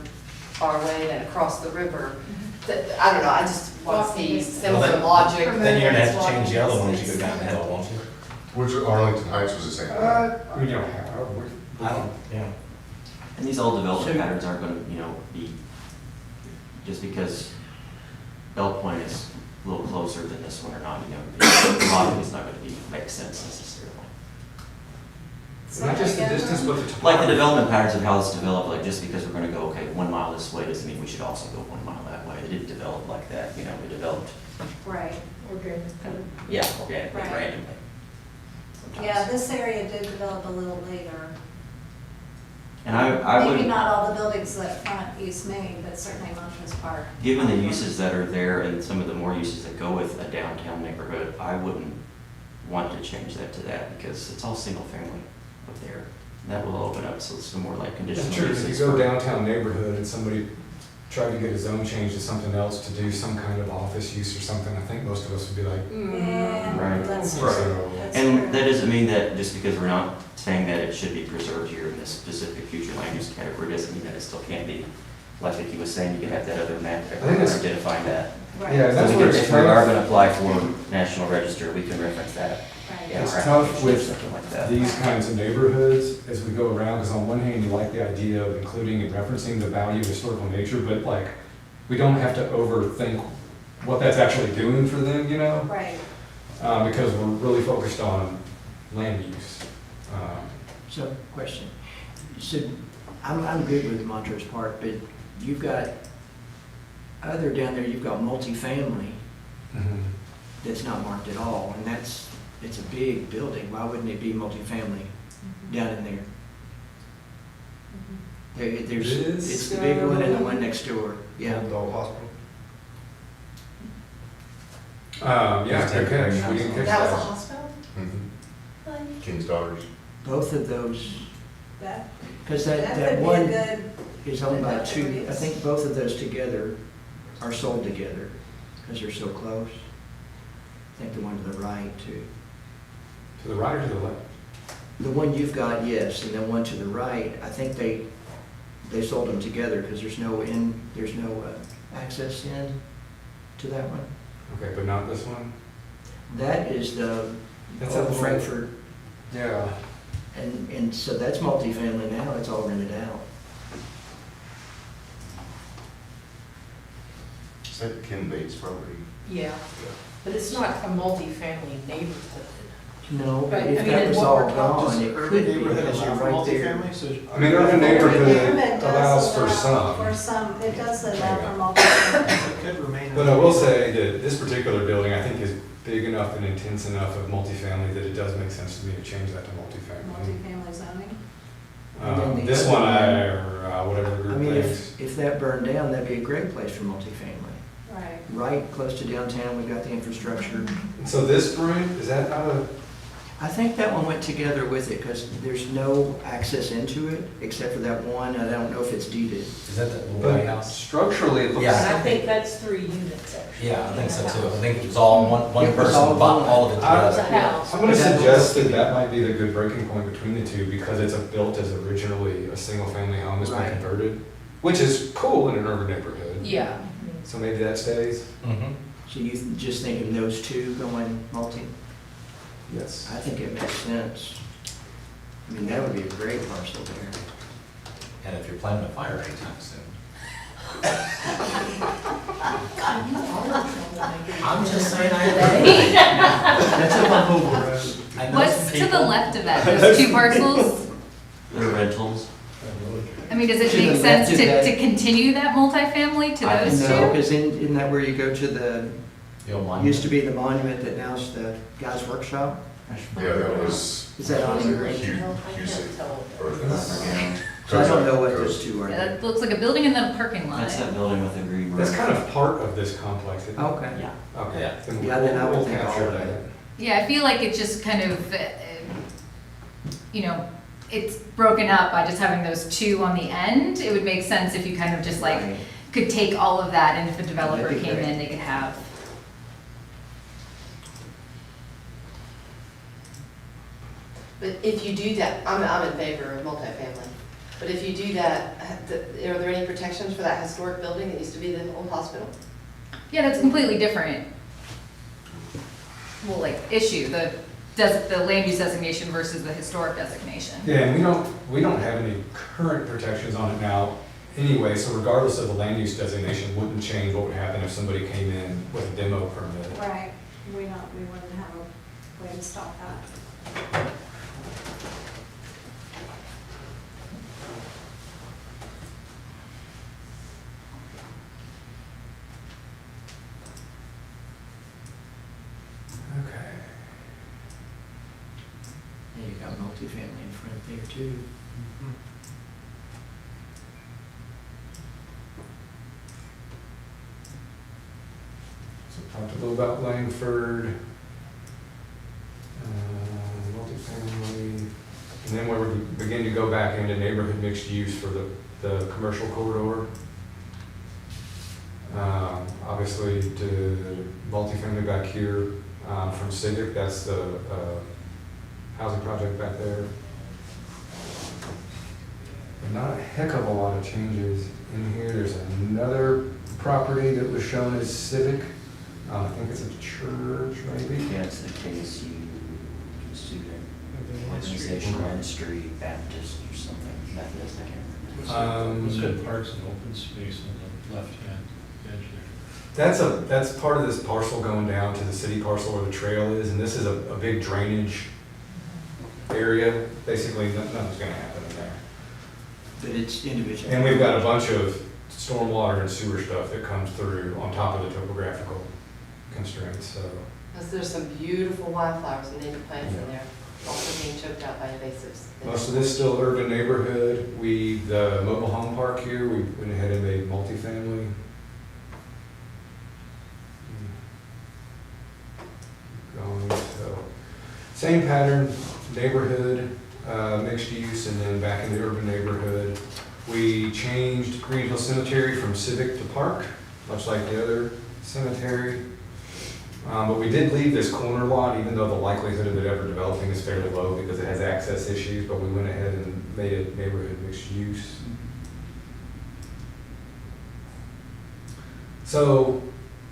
far away than across the river. I don't know, I just want to see similar logic. Then you're gonna have to change the other ones you go down the hill, won't you? Which Arlington Heights was the same thing. We don't have, I don't, yeah. And these all development patterns aren't gonna, be, just because Bell Point is a little closer than this one or not, the logic is not gonna make sense necessarily. not just the distance, but the Like the topography. development patterns of how it's developed, like just because we're gonna go, okay, 1 mile this way doesn't mean we should also go 1 mile that way. It didn't develop like that, it developed, Right. yeah, organically, Right. randomly. sometimes. Yeah, this area did develop a little later. And I would. Maybe not all the buildings that front East Main, but certainly Montrose Park. Given the uses that are there and some of the more uses that go with a downtown neighborhood, I wouldn't want to change that to that because it's all single family up there. That will open up some more like conditional That's true, uses. if you go for- downtown neighborhood and somebody tried to get a zone change to something else to do some kind of office use or something, I think most of us would be like, Yeah, Right. that's true. so. That's And true. that doesn't mean that just because we're not saying that it should be preserved here in this specific future land use category, doesn't mean that it still can't be. Like Vicky was saying, you can have that other map I think it's- identifying that. Right. Yeah, that's So where if it's we are tough. gonna apply for National Register, we can reference that. Right. in It's our tough application or with something like that. these kinds of neighborhoods as we go around, because on one hand, you like the idea of including and referencing the value of historical nature, but like, we don't have to overthink what that's actually doing for them, Right. because we're really focused on land use. So, question. So, I'm good with Montrose Park, but you've got, other down there, you've got multifamily that's not marked at all, and it's a big building. Why wouldn't it be multifamily down in there? There's, It is. it's the big one and the one next door, yeah. The old hospital. Yeah, good catch, we didn't catch That was a that. hospital? Mhm. King's Daughters. Both of those, That, because that that could be a one good, is owned by two, I Areas. think both of those together are sold together, because they're so close. I think the one to the right too. To the right or to the left? The one you've got, yes, and then one to the right, I think they sold them together because there's no access in to that one. Okay, but not this one? That is the That's a old little- Frankfurt, Yeah. and so that's multifamily now, it's all rented out. Is that Ken Bates' property? Yeah, but it's not a multifamily neighborhood. No, But, if I mean, that in was what all we're talking- gone, it could be, because you're right there. I mean, urban neighborhood Pyramid allows does for allow some. for some, it does allow for multiple. It could remain. But I will say that this particular building, I think, is big enough and intense enough of multifamily that it does make sense to me to change that to multifamily. Multifamily zoning. And then the This other one, one- or whatever the I group mean, thinks. if that burned down, that'd be a great place for multifamily. Right. Right close to downtown, we've got the infrastructure. So this group, is that out of, I think that one went together with it, because there's no access into it, except for that one, and I don't know if it's deeded. Is that the little but White House? structurally it looks. Yeah. And I think that's 3 units actually. Yeah, I think so too. I think it was all one It was person all bought one. all of it It was a together. house. I'm gonna But that- suggest that that might be the good breaking point between the two, because it's built as originally a single-family home that's been Right. converted, which is cool in an urban neighborhood. Yeah. So maybe that stays. Mhm. So you just thinking those two going multi? Yes. I think it makes sense. I mean, that would be a great parcel there. And if you're planning a fire anytime soon. I'm just saying I agree. That's up on Hoover Road. I know What's some to the people- left of that, those two parcels? The rentals. I mean, does it To the make sense left of that- to continue that multifamily to I those No, two? because isn't that where you go to the, The old monument. used to be the monument that now's the guy's workshop? Yeah, that was. Is that on your range? So I don't know what those two are. Yeah, that looks like a building and then a parking lot. That's that building with the green roof. That's kind of part of this complex. isn't it? Okay. Yeah. Okay. Yeah. Yeah, then I would we'll think all capture of that. it. Yeah, I feel like it just kind of, you know, it's broken up by just having those two on the end. It would make sense if you kind of just like Right. could take all of that, and if a developer That'd be came great. in, they could have. But if you do that, I'm in favor of multifamily. But if you do that, are there any protections for that historic building that used to be the old hospital? Yeah, that's completely different. Well, like issue, the land use designation versus the historic designation. Yeah, and we don't have any current protections on it now anyway, so regardless of the land use designation, wouldn't change what would happen if somebody came in with a demo permit. Right, we wouldn't have a way to stop that. Okay. And you got multifamily in front there too. So talked a little about Langford, multifamily, and then where we begin to go back into neighborhood mixed use for the commercial corridor. Obviously, to multifamily back here from Civic, that's the housing project back there. But not a heck of a lot of changes in here. There's another property that was shown as Civic. I think it's a church, maybe? Yeah, it's the KSU student organization, Ministry Baptist or something, Methodist, I can't remember. It's got parks and open space on the left-hand edge there. That's part of this parcel going down to the city parcel where the trail is, and this is a big drainage area. Basically, nothing's gonna happen in there. But it's individual. And we've got a bunch of stormwater and sewer stuff that comes through on top of the topographical constraints, so. Because there's some beautiful wildflowers and native plants in there, also being choked out by invasives. Most of this still urban neighborhood. The mobile home park here, we went ahead and made multifamily. Going, so, same pattern, neighborhood, mixed use, and then back in the urban neighborhood. We changed Green Hill Cemetery from civic to park, much like the other cemetery. But we did leave this corner lot, even though the likelihood of it ever developing is fairly low because it has access issues, but we went ahead and made it neighborhood mixed use. So,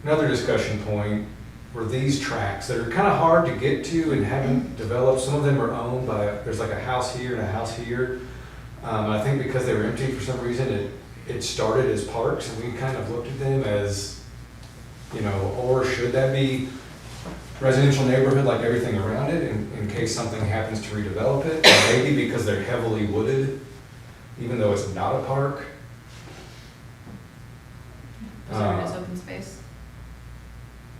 another discussion point were these tracks that are kind of hard to get to and haven't developed. Some of them are owned by, there's like a house here and a house here. I think because they were empty for some reason, it started as parks, and we kind of looked at them as, you know, or should that be residential neighborhood like everything around it in case something happens to redevelop it? Or maybe because they're heavily wooded, even though it's not a park. Preserve it as open space.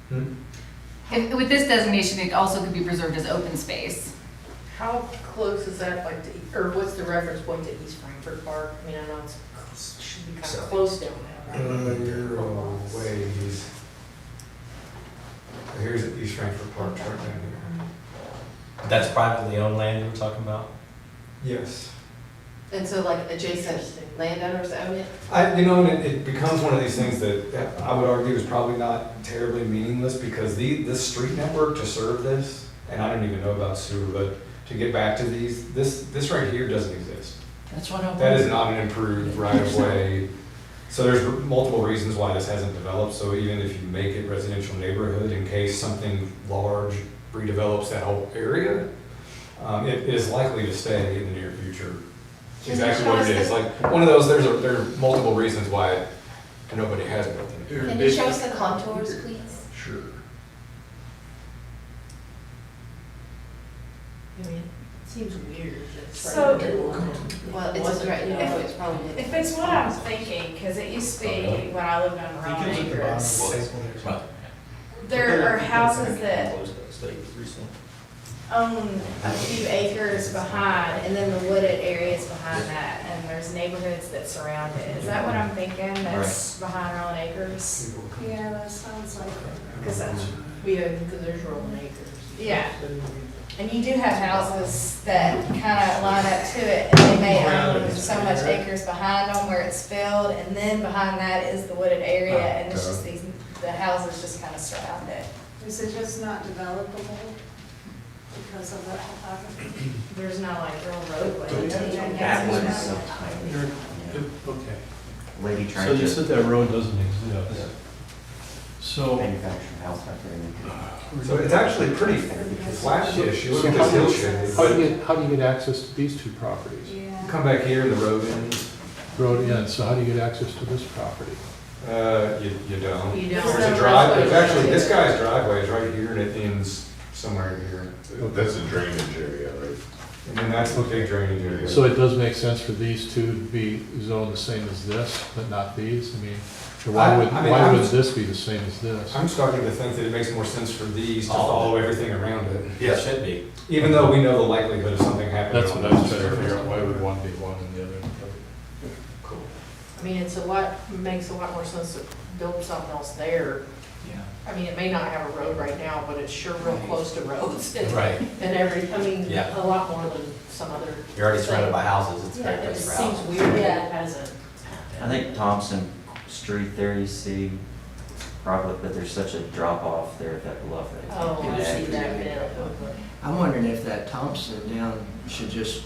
Hmm? With this designation, it also could be preserved as open space. How close is that, like, or what's the reference point to East Frankfurt Park? I mean, I know it should be kind of close down there, right? You're a ways. Here's East Frankfurt Park, right down here. That's privately owned land you were talking about? Yes. And so like adjacent landowners own it? And it becomes one of these things that I would argue is probably not terribly meaningless because this street network to serve this, and I don't even know about sewer, but to get back to these, this right here doesn't exist. That's what I want. That is not an improved right of way. So there's multiple reasons why this hasn't developed, so even if you make it residential neighborhood, in case something large redevelops that whole area, it is likely to stay in the near future. Can you Exactly show what us it is, the- like, one of those, there are multiple reasons why nobody has built it. Can you show us the contours, please? Sure. I mean, it seems weird that it's So- right in the middle. Well, it's right now, it's probably. If it's what I'm thinking, because it used to be when I lived on Rowan It gives it the bottom of Acres, the table there. Well, there are houses that close to the state recently. own a few acres behind, and then the wooded areas behind that, and there's neighborhoods that surround it. Is that what I'm thinking, that's behind Rowan Acres? Yeah, that sounds like it. Because that's, Yeah, because there's rolling acres. yeah. And you do have houses that kind of line up to it, and they may own so much acres behind them where it's filled, and then behind that is the wooded area, and it's just these, the houses just kind of surround it. Is it just not developable because of that topography? There's not like real roadway. That was so tiny. Okay. Lady trying So you to said that road doesn't exist. So, manufacture a house out there and So it's actually pretty flat-ish, you look So at this hill shape, how but do you get access to these two properties? Yeah. come back here and the road ends, Road in, so how do you get access to this property? you don't. You don't. There's a drive, it's actually, this guy's driveway is right here and it ends somewhere here. That's a drainage area, right? And then that's the big drainage area. So it does make sense for these two to be zoned the same as this, but not these? I mean, I mean, why I'm- would this be the same as this? I'm starting to think that it makes more sense for these to All of follow everything around it. Yeah, it should be. Even though we know the likelihood of something happening. That's on what I was this trying to figure out, surface. why would one be one and the other? Cool. I mean, it's a lot, makes a lot more sense to build something else there. Yeah. I mean, it may not have a road right now, but it's sure real close to roads and, Right. and I mean, Yeah. a lot more than some other. You're already surrounded by houses, it's a Yeah, great it place just for seems houses. weird that Yeah. it hasn't. I think Thompson Street there, you see, probably, but there's such a drop off there at that bluff that. Oh, I Yeah. see that bit. I'm wondering if that Thompson down should just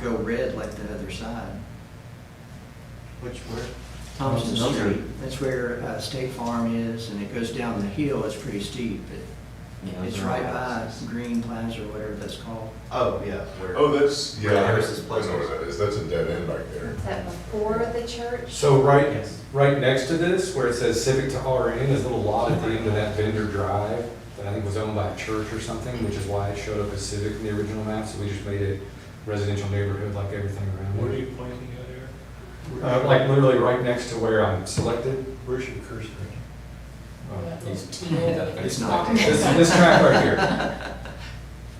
go red like the other side. Which, where? Thompson Those are- Street, that's where State Farm is, and it goes down the hill, it's pretty steep, but Yeah, those it's are all right by houses. Green Plaza or whatever that's called. Oh, yeah, where? Oh, that's, yeah, Where I Harris's know place where that is, that's a dead end back there. Is that before the church? So Yes. right next to this, where it says Civic to RN, is a little lot at the end of that vendor drive that I think was owned by a church or something, which is why it showed up as Civic in the original map, so we just made it residential neighborhood like everything what around are it. you pointing at here? Like literally right next to where I'm selected. Where's your cursor? Oh, Those east. teal. It's not. This track right here,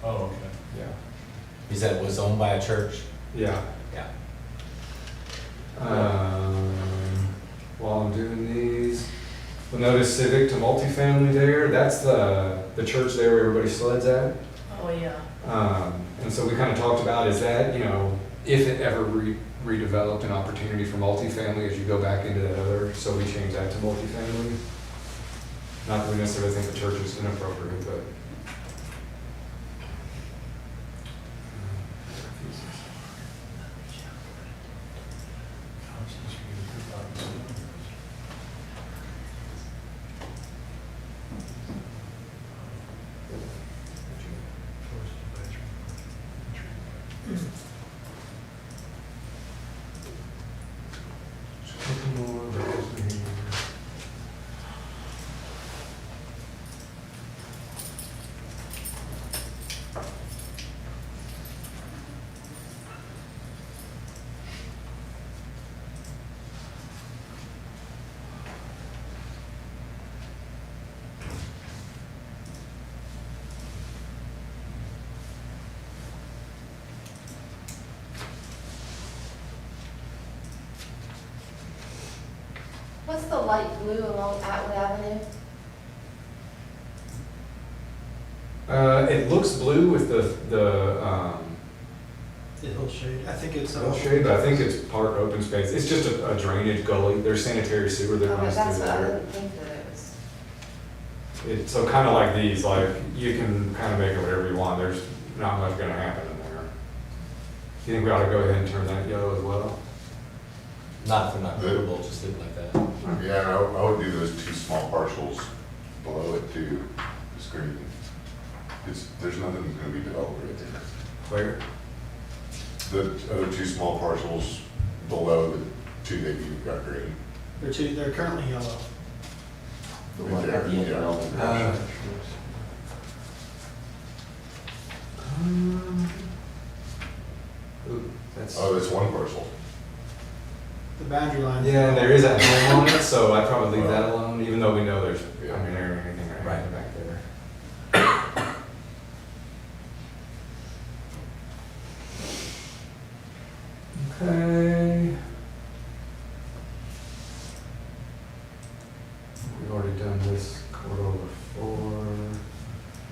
Oh, okay. yeah, You said it was owned by a church? yeah. Yeah. While I'm doing these, you'll notice Civic to multifamily there, that's the church there where everybody sleds at. Oh, yeah. And so we kind of talked about, is that, you know, if it ever redeveloped an opportunity for multifamily as you go back into that other, so we changed that to multifamily. Not that we necessarily think the church is inappropriate, but. Just a couple more rows in here. What's the light blue along Atwood Avenue? It looks blue with the The hill shade, I think it's. little shade, but I think it's park open space. It's just a drainage gully. There's sanitary sewer that Okay, runs that's through what I there. didn't think that it was. It's so kind of like these, like you can kind of make it whatever you want. There's not much gonna happen in there. You think we ought to go ahead and turn that yellow as well? Not if they're not buildable, just leave it like that. Yeah, and I would do those two small parcels below it too, just green. There's nothing gonna be developed right there. Where? The other two small parcels below the two that you've got green. They're currently yellow. The one at the end of Elton. Ooh, that's. Oh, that's one parcel. The boundary line. Yeah, there is a home on it, so I'd probably leave that alone, even though we know there's, I mean, there ain't anything right back there. Okay. We've already done this corridor before.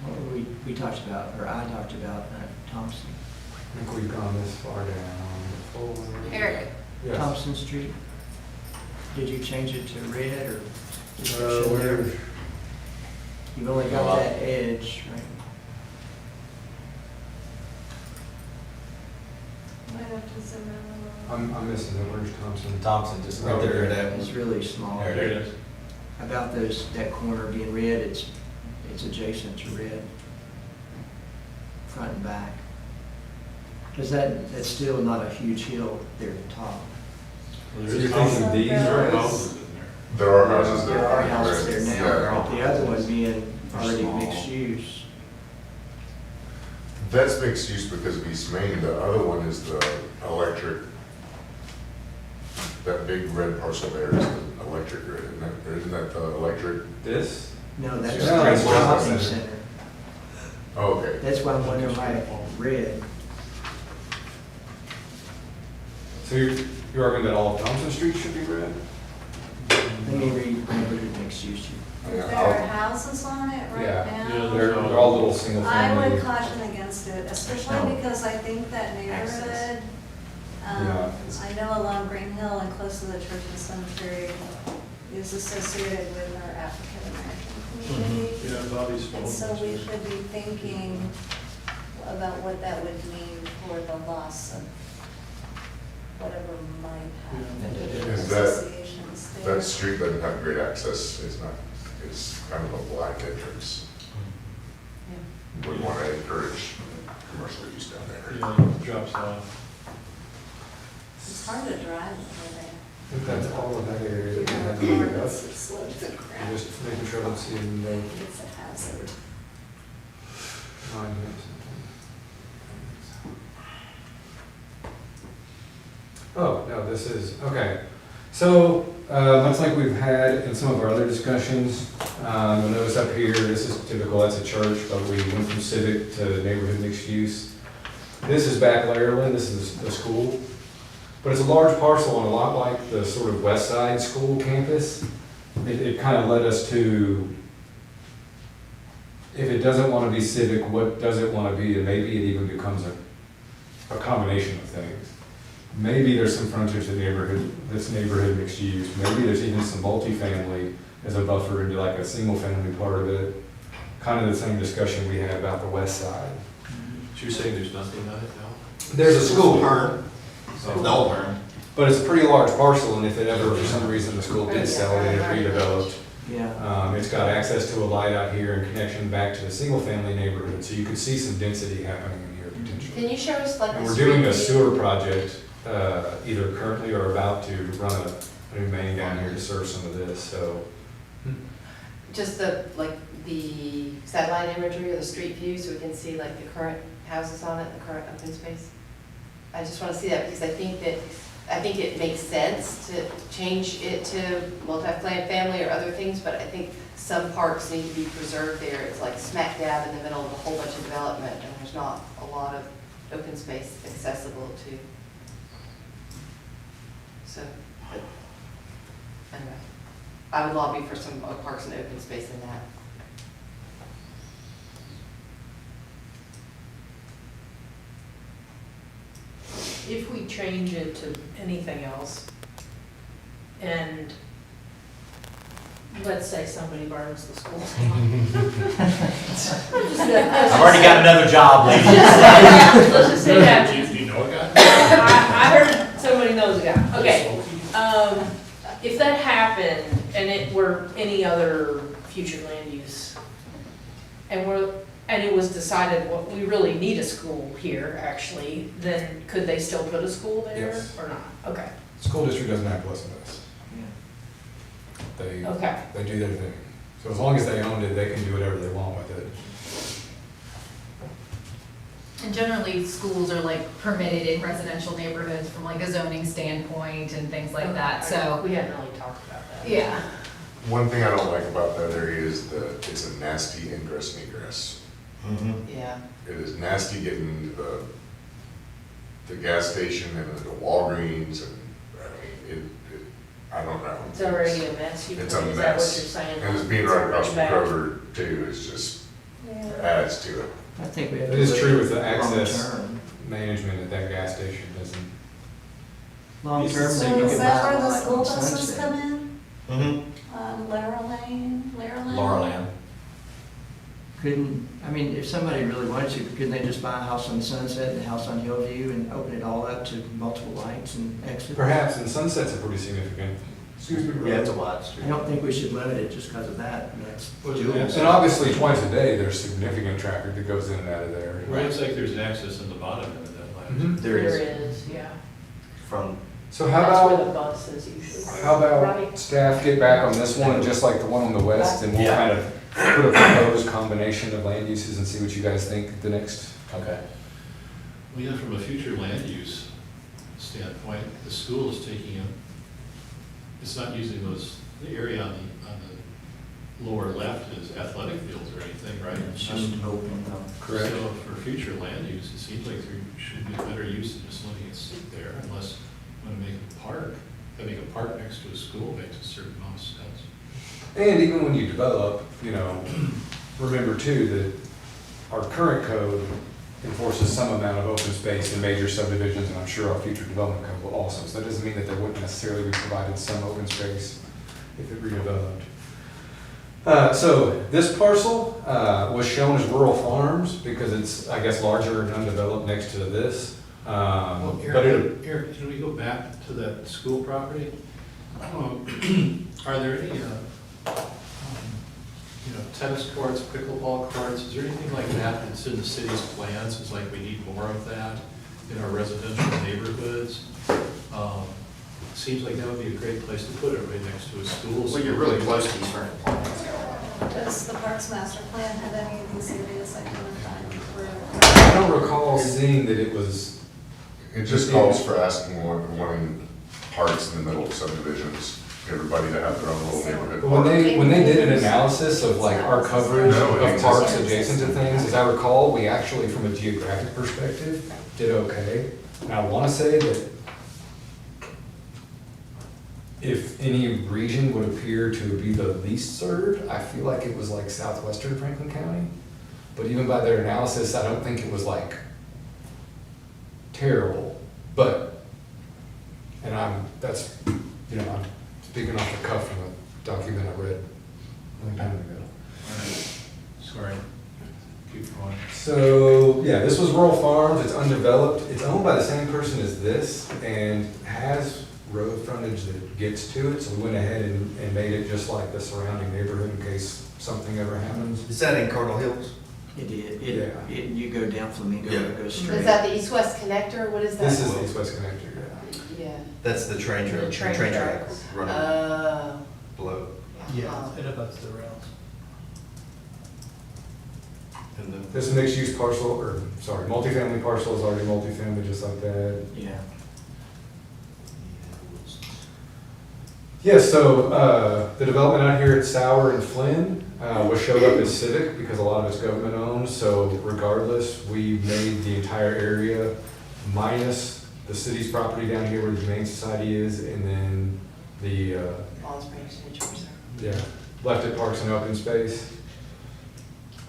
Well, we talked about, or I talked about Thompson. I think we've gone this far down before. Eric, Yes. Thompson Street. Did you change it to red or? just Uh, show there? where- You've only got that edge, right? Might have to zoom in a little. I'm missing it, where's Thompson? Thompson, just Oh, right there, there. that It's really small. There it is. About that corner being red, it's adjacent to red. Front and back. Because that's still not a huge hill there at the top. Well, So there you're is thinking houses- these there are roads? houses in there. There are houses there. There are houses there now, Yeah. but the other one being already Small. mixed use. That's mixed use because of East Main. The other one is the electric. That big red parcel there is the electric grid, isn't that the electric? This? No, that's Yeah, the that's shopping shopping center. Oh, okay. That's why I'm wondering why red. So you're arguing that all of Thompson Street should be red? Let me read neighborhood mixed use here. Yeah, There are houses on it right Yeah. now. They're all little single I family. would caution against it, especially because I think that neighborhood, Yeah. I know along Green Hill and close to the church and cemetery is associated with our African American community. Yeah, Bobby's phone. And so we should be thinking about what that would mean for the loss of whatever might have Is that- associations there. That street doesn't have great access. It's kind of a blind entrance. We want to encourage commercial use down there. Yeah, it drops off. It's hard to drive over there. I think that's all of that area that we had to look up. Just making sure I don't see any no It's a hazard. line here. Oh, no, this is, okay. So, much like we've had in some of our other discussions, you'll notice up here, this is typical, that's a church, but we went from civic to neighborhood mixed use. This is back Lairland, this is the school. But it's a large parcel and a lot like the sort of west side school campus. It kind of led us to, if it doesn't want to be civic, what does it want to be? And maybe it even becomes a combination of things. Maybe there's some frontage in neighborhood, that's neighborhood mixed use. Maybe there's even some multifamily as a buffer into like a single family part of it. Kind of the same discussion we had about the west side. So you're saying there's nothing on it now? There's a school. No, Vern. But it's a pretty large parcel, and if it ever, for some reason, the school did sell it and it redeveloped, Yeah. it's got access to a light out here and connection back to the single-family neighborhood, so you could see some density happening in here potentially. Can you show us like And the we're street doing a view? sewer project, either currently or about to run a new main down here to serve some of this, so. Just the, like, the satellite imagery or the street view, so we can see like the current houses on it, the current open space? I just want to see that because I think it makes sense to change it to multi-family or other things, but I think some parks need to be preserved there. It's like smack dab in the middle of a whole bunch of development, and there's not a lot of open space accessible to. So, but, anyway, I would lobby for some parks and open space in that. If we change it to anything else, and let's say somebody burns the school down. I've already got another job, lady. Let's just say that. Do you know a guy? I heard somebody knows a guy. Okay. if that happened and it were any other future land use, and it was decided, well, we really need a school here, actually, then could they still put a school there Yes. or not? Okay, School district doesn't have to listen to us. okay. They do their thing. So as long as they owned it, they can do whatever they want with it. And generally, schools are like permitted in residential neighborhoods from like a zoning standpoint and things like that, so, We hadn't really talked about that. yeah. One thing I don't like about that area is it's a nasty ingress and egress. Yeah. It is nasty getting to the gas station and the Walgreens and, I mean, I don't know. It's already a mess, you, is It's that a what you're mess. saying? And it's being right across from Bad. Kroger too, is just adds to it. I think we have to. It is true with the look access long-term. management at that gas station doesn't. Long-term, So then you is could that buy where the like school on buses Sunset. come in? Lara Lane? Laura Land. Couldn't, I mean, if somebody really wanted to, couldn't they just buy a house on Sunset and a house on Hillview and open it all up to multiple lights and exit? Perhaps, and Sunset's a pretty significant. Yeah, it's a wide I street. don't think we should limit it just because of that. I mean, that's doable. And obviously, twice a day, there's significant traffic that goes in and out of there. It looks like there's an access in the bottom end of that line. Mhm. There There is, is, yeah. from, So how That's where about, the bus is usually. how about Right. staff get back on this one, just like the one on the west, and we'll Yeah. kind of put a proposed combination of land uses and see what you guys think the next. okay. Well, yeah, from a future land use standpoint, the school is taking it, it's not using the area on the lower left as athletic fields or anything, right? It's just open, Correct. So for future land use, it seems like there should be a better use than just letting it sit there, unless you want to make a park. Having a park next to a school makes a certain amount of sense. And even when you develop, remember too that our current code enforces some amount of open space in major subdivisions, and I'm sure our future development code will also. So that doesn't mean that there wouldn't necessarily be provided some open space if it redeveloped. So this parcel was shown as rural farms because it's, I guess, larger and undeveloped next to this. Well, But it, Eric, can we go back to that school property? Are there any, tennis courts, pickleball courts, is there anything like that that's in the city's plans? It's like we need more of that in our residential neighborhoods. Seems like that would be a great place to put it, right next to a school. Well, you're really close to these current plans. Does the Parks Master Plan have any of these areas identified for? I don't recall seeing that it was. It just calls for asking wanting parks in the middle of subdivisions, everybody to have their own little neighborhood When park. they did an analysis of like our coverage No, it of parks exists. adjacent to things, as I recall, we actually, from a geographic perspective, did okay. And I want to say that if any region would appear to be the least served, I feel like it was like southwestern Franklin County. But even by their analysis, I don't think it was like terrible. But, and I'm speaking off the cuff from a document I read a long time ago. All right. Sorry. Keep going. So, yeah, this was rural farms, it's undeveloped, it's owned by the same person as this, and has road frontage that gets to it, so we went ahead and made it just like the surrounding neighborhood in case something ever happens. Is that in Cardinal Hills? It did, Yeah. you go down Flamingo, Yeah. it goes straight. Is that the east-west connector? What is that? This is the east-west connector, yeah. Yeah. That's the train track, The train track tracks. running Oh. below. Yeah, it abuts the rails. And then, This mixed-use parcel, or, sorry, multifamily parcel is already multifamily, just like that. Yeah. Yeah, so the development out here at Sauer and Flynn was showed up as civic because a lot of it's government owned. So regardless, we made the entire area minus the city's property down here where the Humane Society is, and then the Palm Springs Nature Reserve. yeah, left it parks and open space.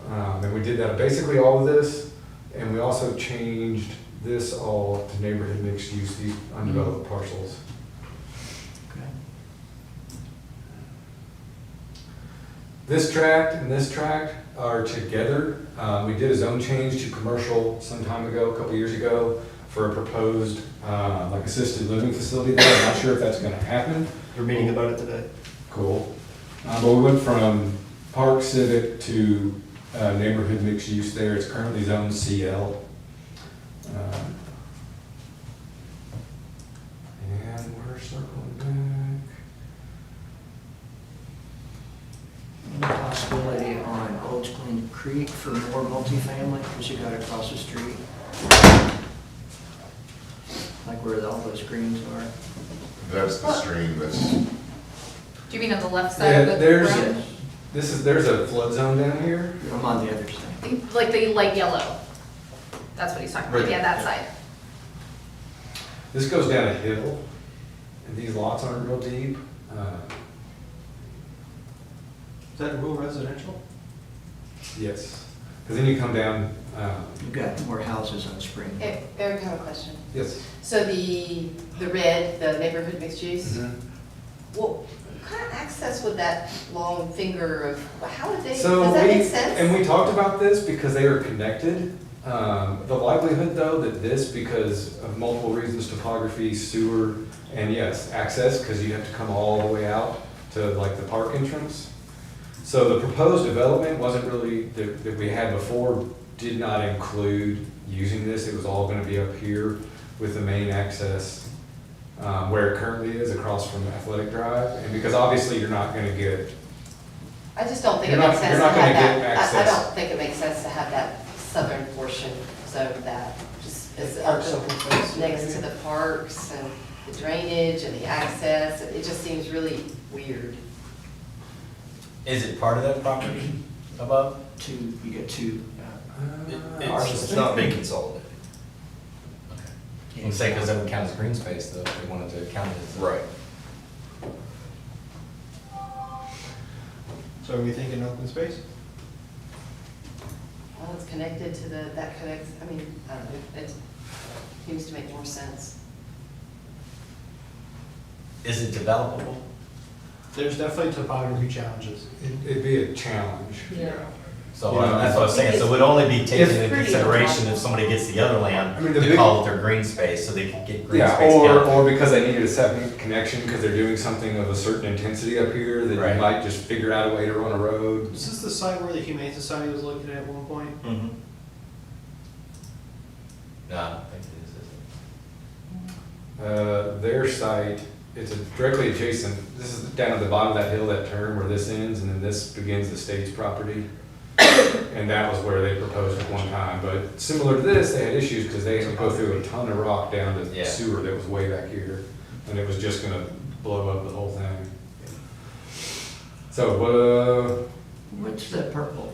And we did that basically all of this, and we also changed this all to neighborhood mixed use, these undeveloped parcels. Okay. This tract and this tract are together. We did a zone change to commercial some time ago, a couple years ago, for a proposed like assisted living facility there. I'm not sure if that's gonna happen, They're meeting about it today. Cool. But we went from Park Civic to neighborhood mixed use there. It's currently zoned CL. And we're circling back. Any possibility on Old Spring Creek for more multifamily, because you got it across the street? Like where all those greens are? That's the stream that's, Do you mean on the left side Yeah, of the there's, road? there's a flood zone down here. I'm on the other side. Like the light yellow. That's what he's talking about. Right. Yeah, that side. This goes down a hill, and these lots aren't real deep. Is that rural residential? Yes, because then you come down, You've got more houses on Spring. Eric, I have a question. yes. So the red, the neighborhood mixed use, Mhm. what kind of access would that long finger of, how would they, So does that we, make sense? and we talked about this because they are connected. The likelihood though that this, because of multiple reasons, topography, sewer, and yes, access, because you have to come all the way out to like the park entrance. So the proposed development wasn't really, that we had before, did not include using this. It was all gonna be up here with the main access, where it currently is across from Athletic Drive. And because obviously you're not gonna get, I just don't think it You're not- makes sense you're to not gonna have get that, I access. don't think it makes sense to have that southern portion zoned that, just as Parks open space, next to maybe? the parks and the drainage and the access, it just seems really weird. Is it part of that property above? Two, you get two. It's not being consolidated. I'm saying because that would count as green space though, if they wanted to count it as. Right. So are we thinking open space? Well, it's connected to the, that connects, I mean, I don't know, it seems to make more sense. Is it developable? There's definitely topography challenges. it'd be a challenge. So Yeah. that's what I'm saying, so it would only be taken If- into consideration if somebody gets the other land I mean, the to big- call it their green space, so they can get green Yeah, space counted. or because they needed a second connection, because they're doing something of a certain intensity up here, that Right. you might just figure out a way to run a road. Is this the site where the Humane Society was looking at one point? Mhm. No, I don't think it is. Their site, it's directly adjacent, this is down at the bottom of that hill, that turn where this ends, and then this begins the state's property. And that was where they proposed at one time, but similar to this, they had issues because they had to go through a ton of rock down to Yeah. sewer that was way back here, and it was just gonna blow up the whole thing. So, What's that purple?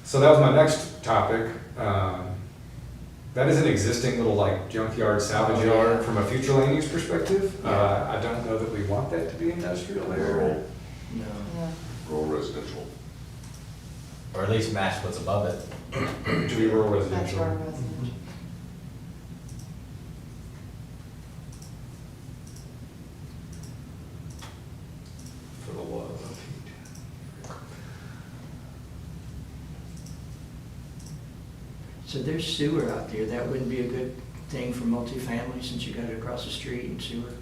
so that was my next topic. That is an existing little like junkyard salvage Oh, yard yeah. from a future land use perspective. Yeah. I don't know that we want that to be industrial there. rural, No. Yeah. rural residential. Or at least match what's above it. To be rural That's residential. our residential. For the love of heat. So there's sewer out there. That wouldn't be a good thing for multifamily since you got it across the street and sewer.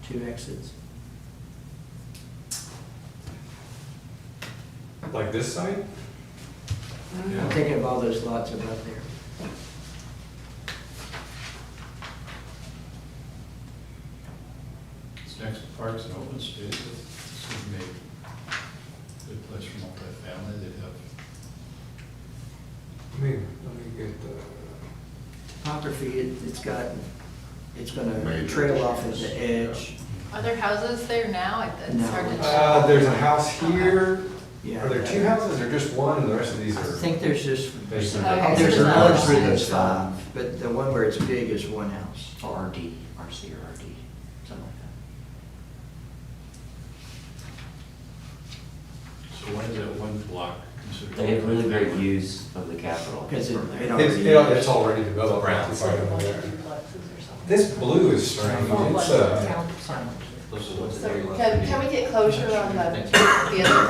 Two exits. Like this site? I'm thinking of all those lots above there. It's next to parks and open space, this would make a good place for multifamily, they'd have. Let me get the. Topography, it's gonna Major trail off at issues, the edge. Are there houses there now? It's No. hard to tell. There's a house here. Yeah. Are there two houses or just one and the rest of these I are? think there's just, Basement. Okay, there's so another there's three not- that's five, but the one where it's big is one house. Or RD, RC or RD, something like that. So when is that one block considered? They have really great views of the Capitol. Because it from there. It's already developed. Brown. It's already there. This blue is strange. It's Those are the ones So that they can we get closure on the other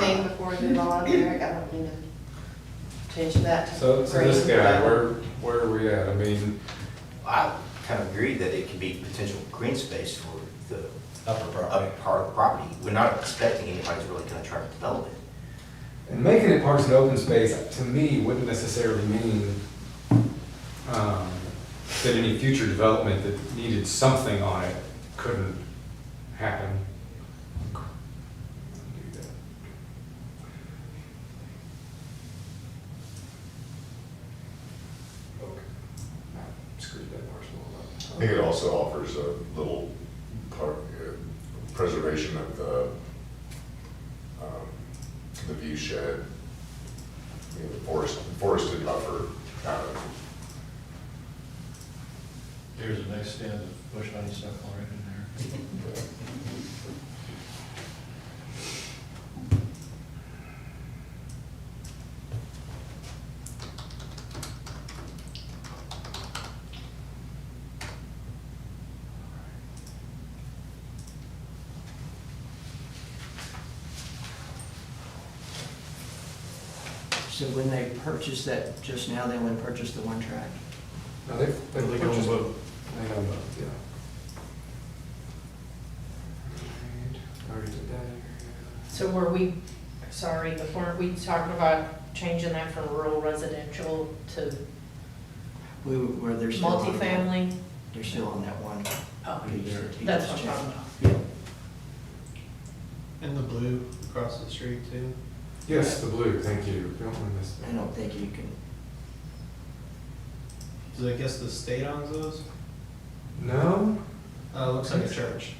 thing before we move on, Eric? I don't mean to change that to so this green, guy, but- where are we at? I mean, I kind of agree that it can be potential green space for the property. We're not expecting anybody's really gonna try to develop it. And making it parks and open space, to me, wouldn't necessarily mean that any future development that needed something on it couldn't happen. Okay. Screwed that parcel up. I think it also offers a little part, preservation of the view shed, you know, the forested buffer, kind of. Here's a nice stand of bush honeysuckle right in there. So when they purchased that just now, they only purchased the one track? No, they They go purchased, both. they own both, yeah. Right, already did that area. So were we, sorry, but weren't we talking about changing that from rural residential to Where they're still on that- multifamily? They're still on that one Oh, piece that he that's just what I'm checked. talking about. Yeah. And the blue across the street too. Yes, the blue, thank you. Don't want to miss I that. don't think you can, So I guess the state owns those? No? Looks like a church.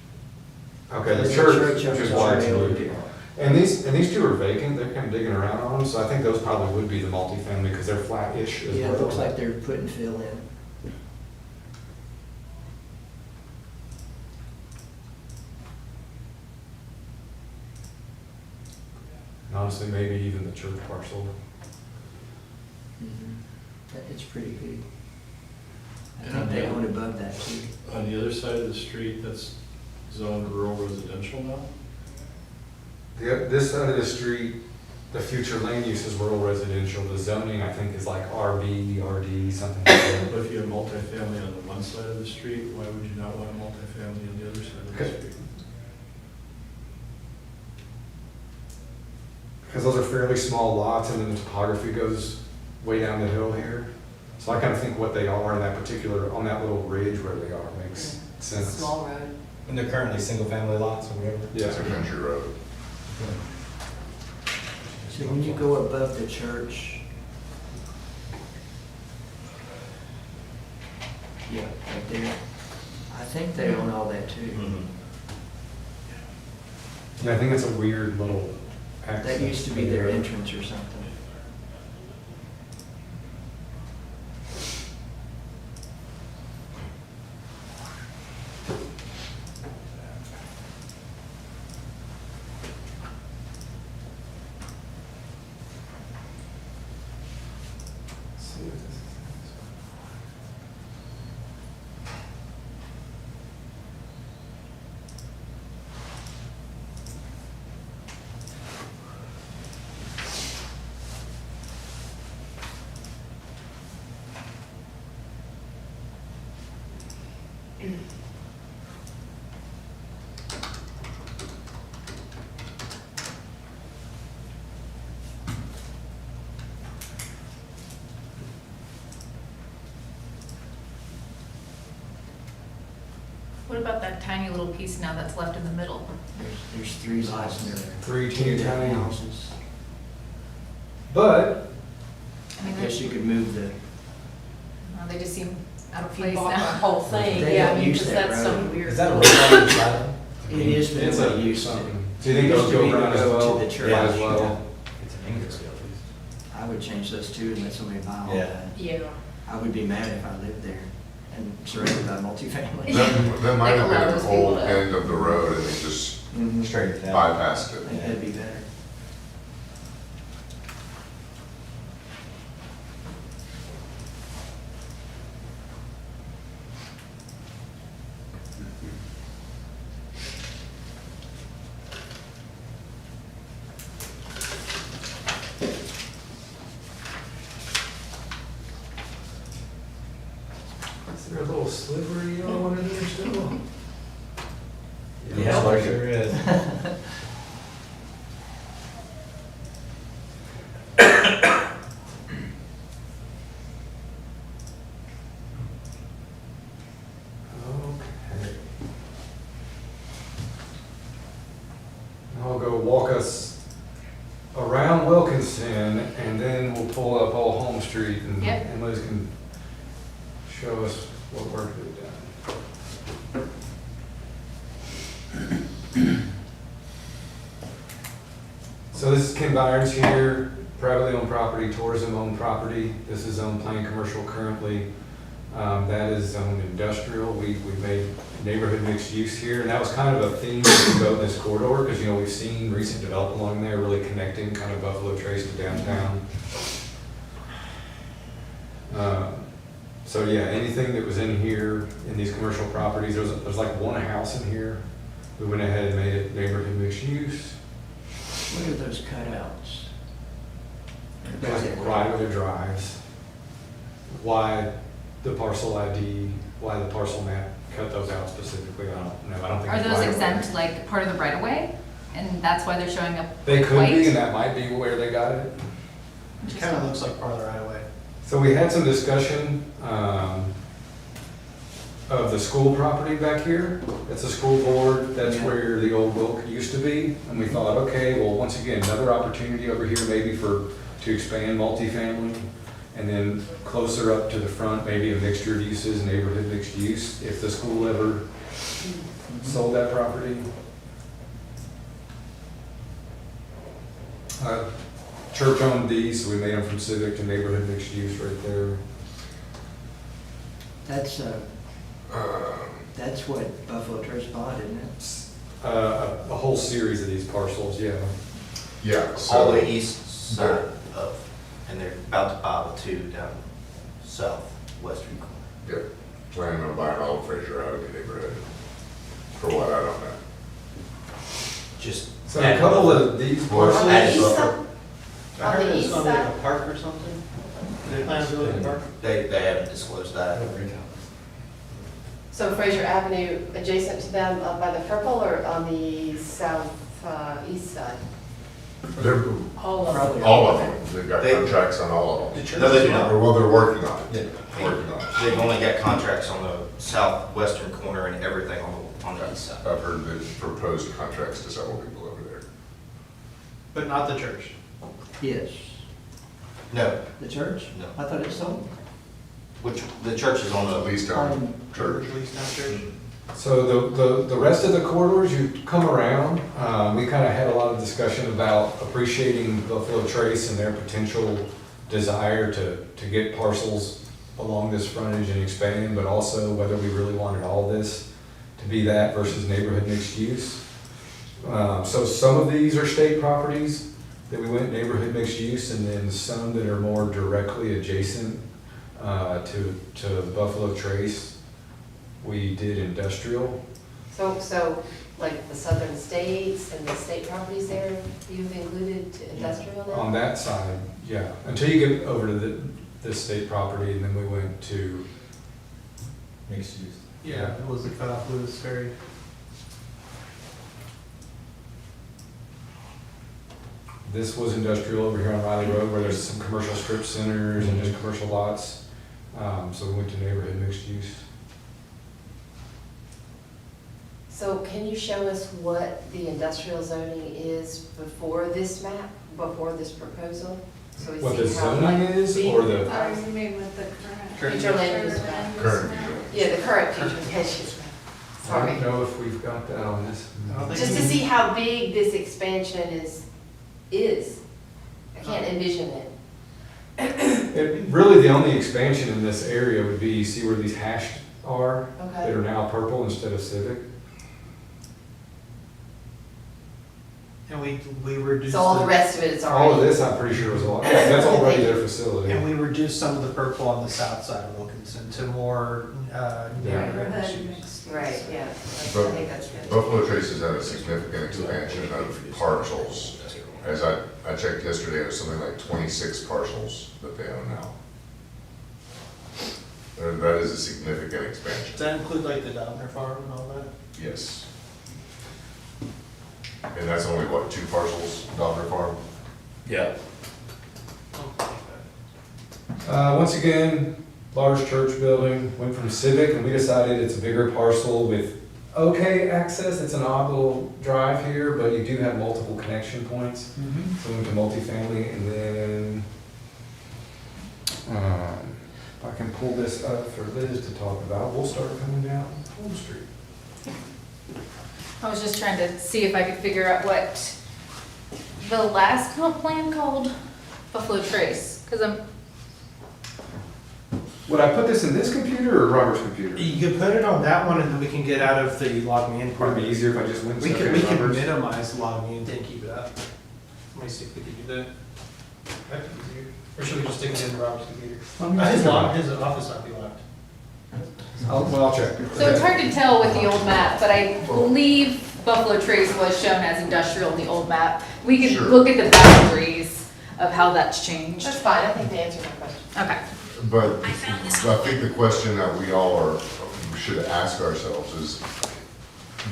Okay, the There's a church, church which up is the why it's trail. blue. And these two are vacant, they're kind of digging around on them, so I think those probably would be the multifamily because they're flat-ish as well. yeah, it looks like they're putting fill in. And honestly, maybe even the church parcel. It's pretty big. I And think they the- own above that too. On the other side of the street, that's zoned rural residential now? This side of the street, the future land use is rural residential. The zoning, I think, is like RB, RD, something like that. But if you have multifamily on the one side of the street, why would you not want a multifamily on the other side of the Okay. street? Because those are fairly small lots and then the topography goes way down the hill here. So I kind of think what they are in that particular, on that little ridge where they are makes sense. Small road. And they're currently single-family lots or whatever? It's a Yeah. country road. So when you go above the church, yeah, right there, I think they own all that too. Mm-hmm. And I think it's a weird little access. That used to be their there. entrance or something. Let's see what this is. What about that tiny little piece now that's left in the middle? There's three lots in there. Three teeny tiny houses. But I mean, I guess you could move the, they just seem out of If you place bought the now. whole thing, They yeah, don't I mean, use because that that's road. some weird. Is that a little- road on the side? it is, but it's it's a used to. something. Do you think Used those to go be the around as road to well? the church. Yeah, as well. It's an English at least. I would change those too and let somebody buy all Yeah. that. Yeah. I would be mad if I lived there and surrounded by multifamily. That might Like have a lot of been those an people old that- end of the road and they just Mhm. Straight it down. bypassed I it. think that'd be better. Is there a little sliver of yellow on it there still? Yeah. go walk us around Wilkinson, and then we'll pull up Old Home Street, and Yep. and Liz can show us what work we've done. So this is Ken Byron's here, privately owned property, tourism owned property. This is zone plain commercial currently. That is zoned industrial. We've made neighborhood mixed use here, and that was kind of a theme to go in this corridor, because, you know, we've seen recent development along there, really connecting kind of Buffalo Trace to downtown. So yeah, anything that was in here, in these commercial properties, there's like one house in here. We went ahead and made it neighborhood mixed use. What are those cutouts? There's right where the drives. Why the parcel ID, why the parcel map cut those out specifically, I don't know. I don't think Are it's those right away. exempt, like part of the right of way? And that's why they're showing up They like could white? be, and that might be where they got it. It kind of looks like part of the right of way. So we had some discussion of the school property back here. It's a school board, that's Yeah. where the old Wilk used to be. And we thought, okay, well, once again, another opportunity over here maybe to expand multifamily. And then closer up to the front, maybe a mixture of uses, neighborhood mixed use, if the school ever sold that property. Church owned these, so we made them from civic to neighborhood mixed use right there. That's what Buffalo Trace bought, isn't it? A whole series of these parcels, yeah. Yeah, so. All the east side of, and they're about to buy the two down southwestern corner. Yep, planning on buying all of Fraser Avenue neighborhood. For what, I don't know. Just. So a couple of these Well, On Add the east buffer. side? I On heard the it's east gonna be like side? a park or something. Do they plan on building a park? They haven't disclosed that. So Fraser Avenue adjacent to them up by the purple or on the east side? They're, All of Probably. them. all of them, they've got They- contracts on all of them. No, they do not. Or, well, they're working on it. Yeah. Working on it. They've only got contracts on the southwestern corner and everything on the east side. I've heard the proposed contracts to several people over there. But not the church. Yes. No, The church? No. I thought it sold. which, the church is on At the, least on church. At least not church. So the rest of the corridors, you come around, we kind of had a lot of discussion about appreciating Buffalo Trace and their potential desire to get parcels along this frontage and expand, but also whether we really wanted all this to be that versus neighborhood mixed use. So some of these are state properties that we went neighborhood mixed use, and then some that are more directly adjacent to Buffalo Trace, we did industrial. So like the southern states and the state properties there, you've included industrial now? On that side, yeah, until you get over to this state property, and then we went to, mixed use. Yeah, it was the cutoff Lewis Ferry. this was industrial over here on Riley Road, where there's some commercial strip centers and just commercial lots. So we went to neighborhood mixed use. So can you show us what the industrial zoning is before this map, before this proposal? So we What see the how, zoning like, is, big- or the, you mean with the current? Future land use map. Current. Yeah, the current future land use map. I Sorry. don't know if we've got that on this. I don't think Just to see how big this expansion is. I can't envision it. Really, the only expansion in this area would be, you see where these hashed are, that Okay. are now purple instead of civic? And we reduced. So all the rest of it is All already. of this, I'm pretty sure was a lot, that's already their facility. And we reduced some of the purple on the south side of Wilkinson to more, neighborhood Neighborhood issues. mixed use. Right, yeah. I But think that's good. Buffalo Trace has had a significant expansion of parcels. As I checked yesterday, it was something like 26 parcels that they own now. That is a significant expansion. Does that include like the Dobner Farm and all that? Yes. And that's only, what, 2 parcels, Dobner Farm? Yeah. Once again, large church building, went from civic, and we decided it's a bigger parcel with okay access. It's an odd little drive here, but you do have multiple connection points. So into multifamily, and then, if I can pull this up for Liz to talk about, we'll start coming down Home Street. I was just trying to see if I could figure out what the last comp plan called Buffalo Trace, because I'm, Would I put this in this computer or Robert's computer? You could put it on that one and then we can get out of the log me in part. Would it be easier if I just went and We stuck it can, in we can Robert's? minimize log me and then keep it up. Let me see if we can do that. That'd be easier. Or should we just stick it in Robert's computer? His office might be locked. I'll check. so it's hard to tell with the old map, but I believe Buffalo Trace was shown as industrial in the old map. We could Sure. look at the boundaries of how that's changed. That's fine, I think they answered my question. Okay. But I think the question that we should ask ourselves is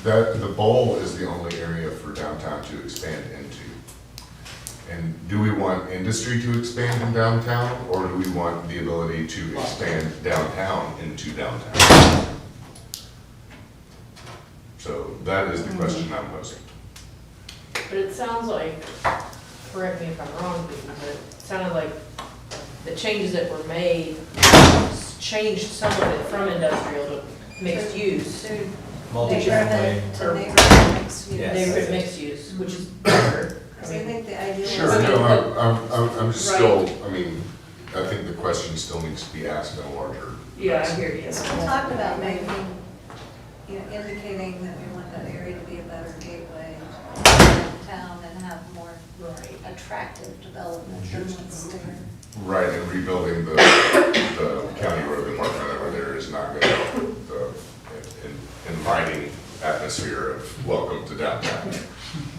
that the bowl is the only area for downtown to expand into. And do we want industry to expand in downtown, or do we want the ability to expand downtown into downtown? So that is the question I'm posing. But it sounds like, correct me if I'm wrong, Vicky, but it sounded like the changes that were made changed some of it from industrial to mixed use. Neighborhood to neighborhood mixed use. Yes. Neighborhood mixed use, which is better. So I think the idea is. Sure, no, I'm still, I mean, I think the question still needs to be asked in a larger. Yeah, I hear you. We talked about making, indicating that we want that area to be a better gateway to town and have more attractive development than what's there. Right, and rebuilding the county road department over there is not going to, the inviting atmosphere of welcome to downtown.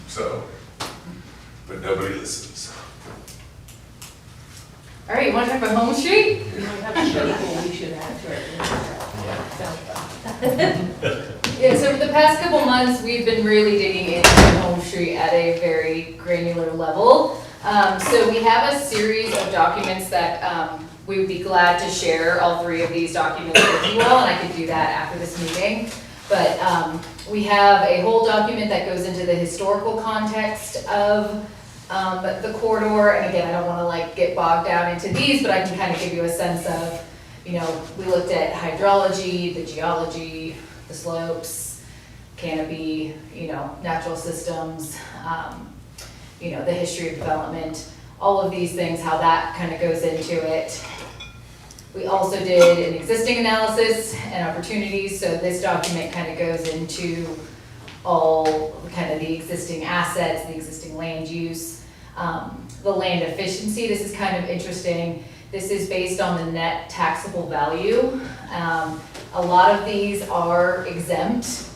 So, but nobody listens. All right, you want to talk about Home Street? We might have people we should add to it. Yeah, so for the past couple months, we've been really digging into Home Street at a very granular level. So we have a series of documents that we would be glad to share, all three of these documents with you all, and I could do that after this meeting. But we have a whole document that goes into the historical context of the corridor, and again, I don't want to get bogged down into these, but I can kind of give you a sense of, we looked at hydrology, the geology, the slopes, canopy, natural systems, the history of development, all of these things, how that kind of goes into it. We also did an existing analysis and opportunities, so this document kind of goes into all kind of the existing assets, the existing land use, the land efficiency. This is kind of interesting. This is based on the net taxable value. A lot of these are exempt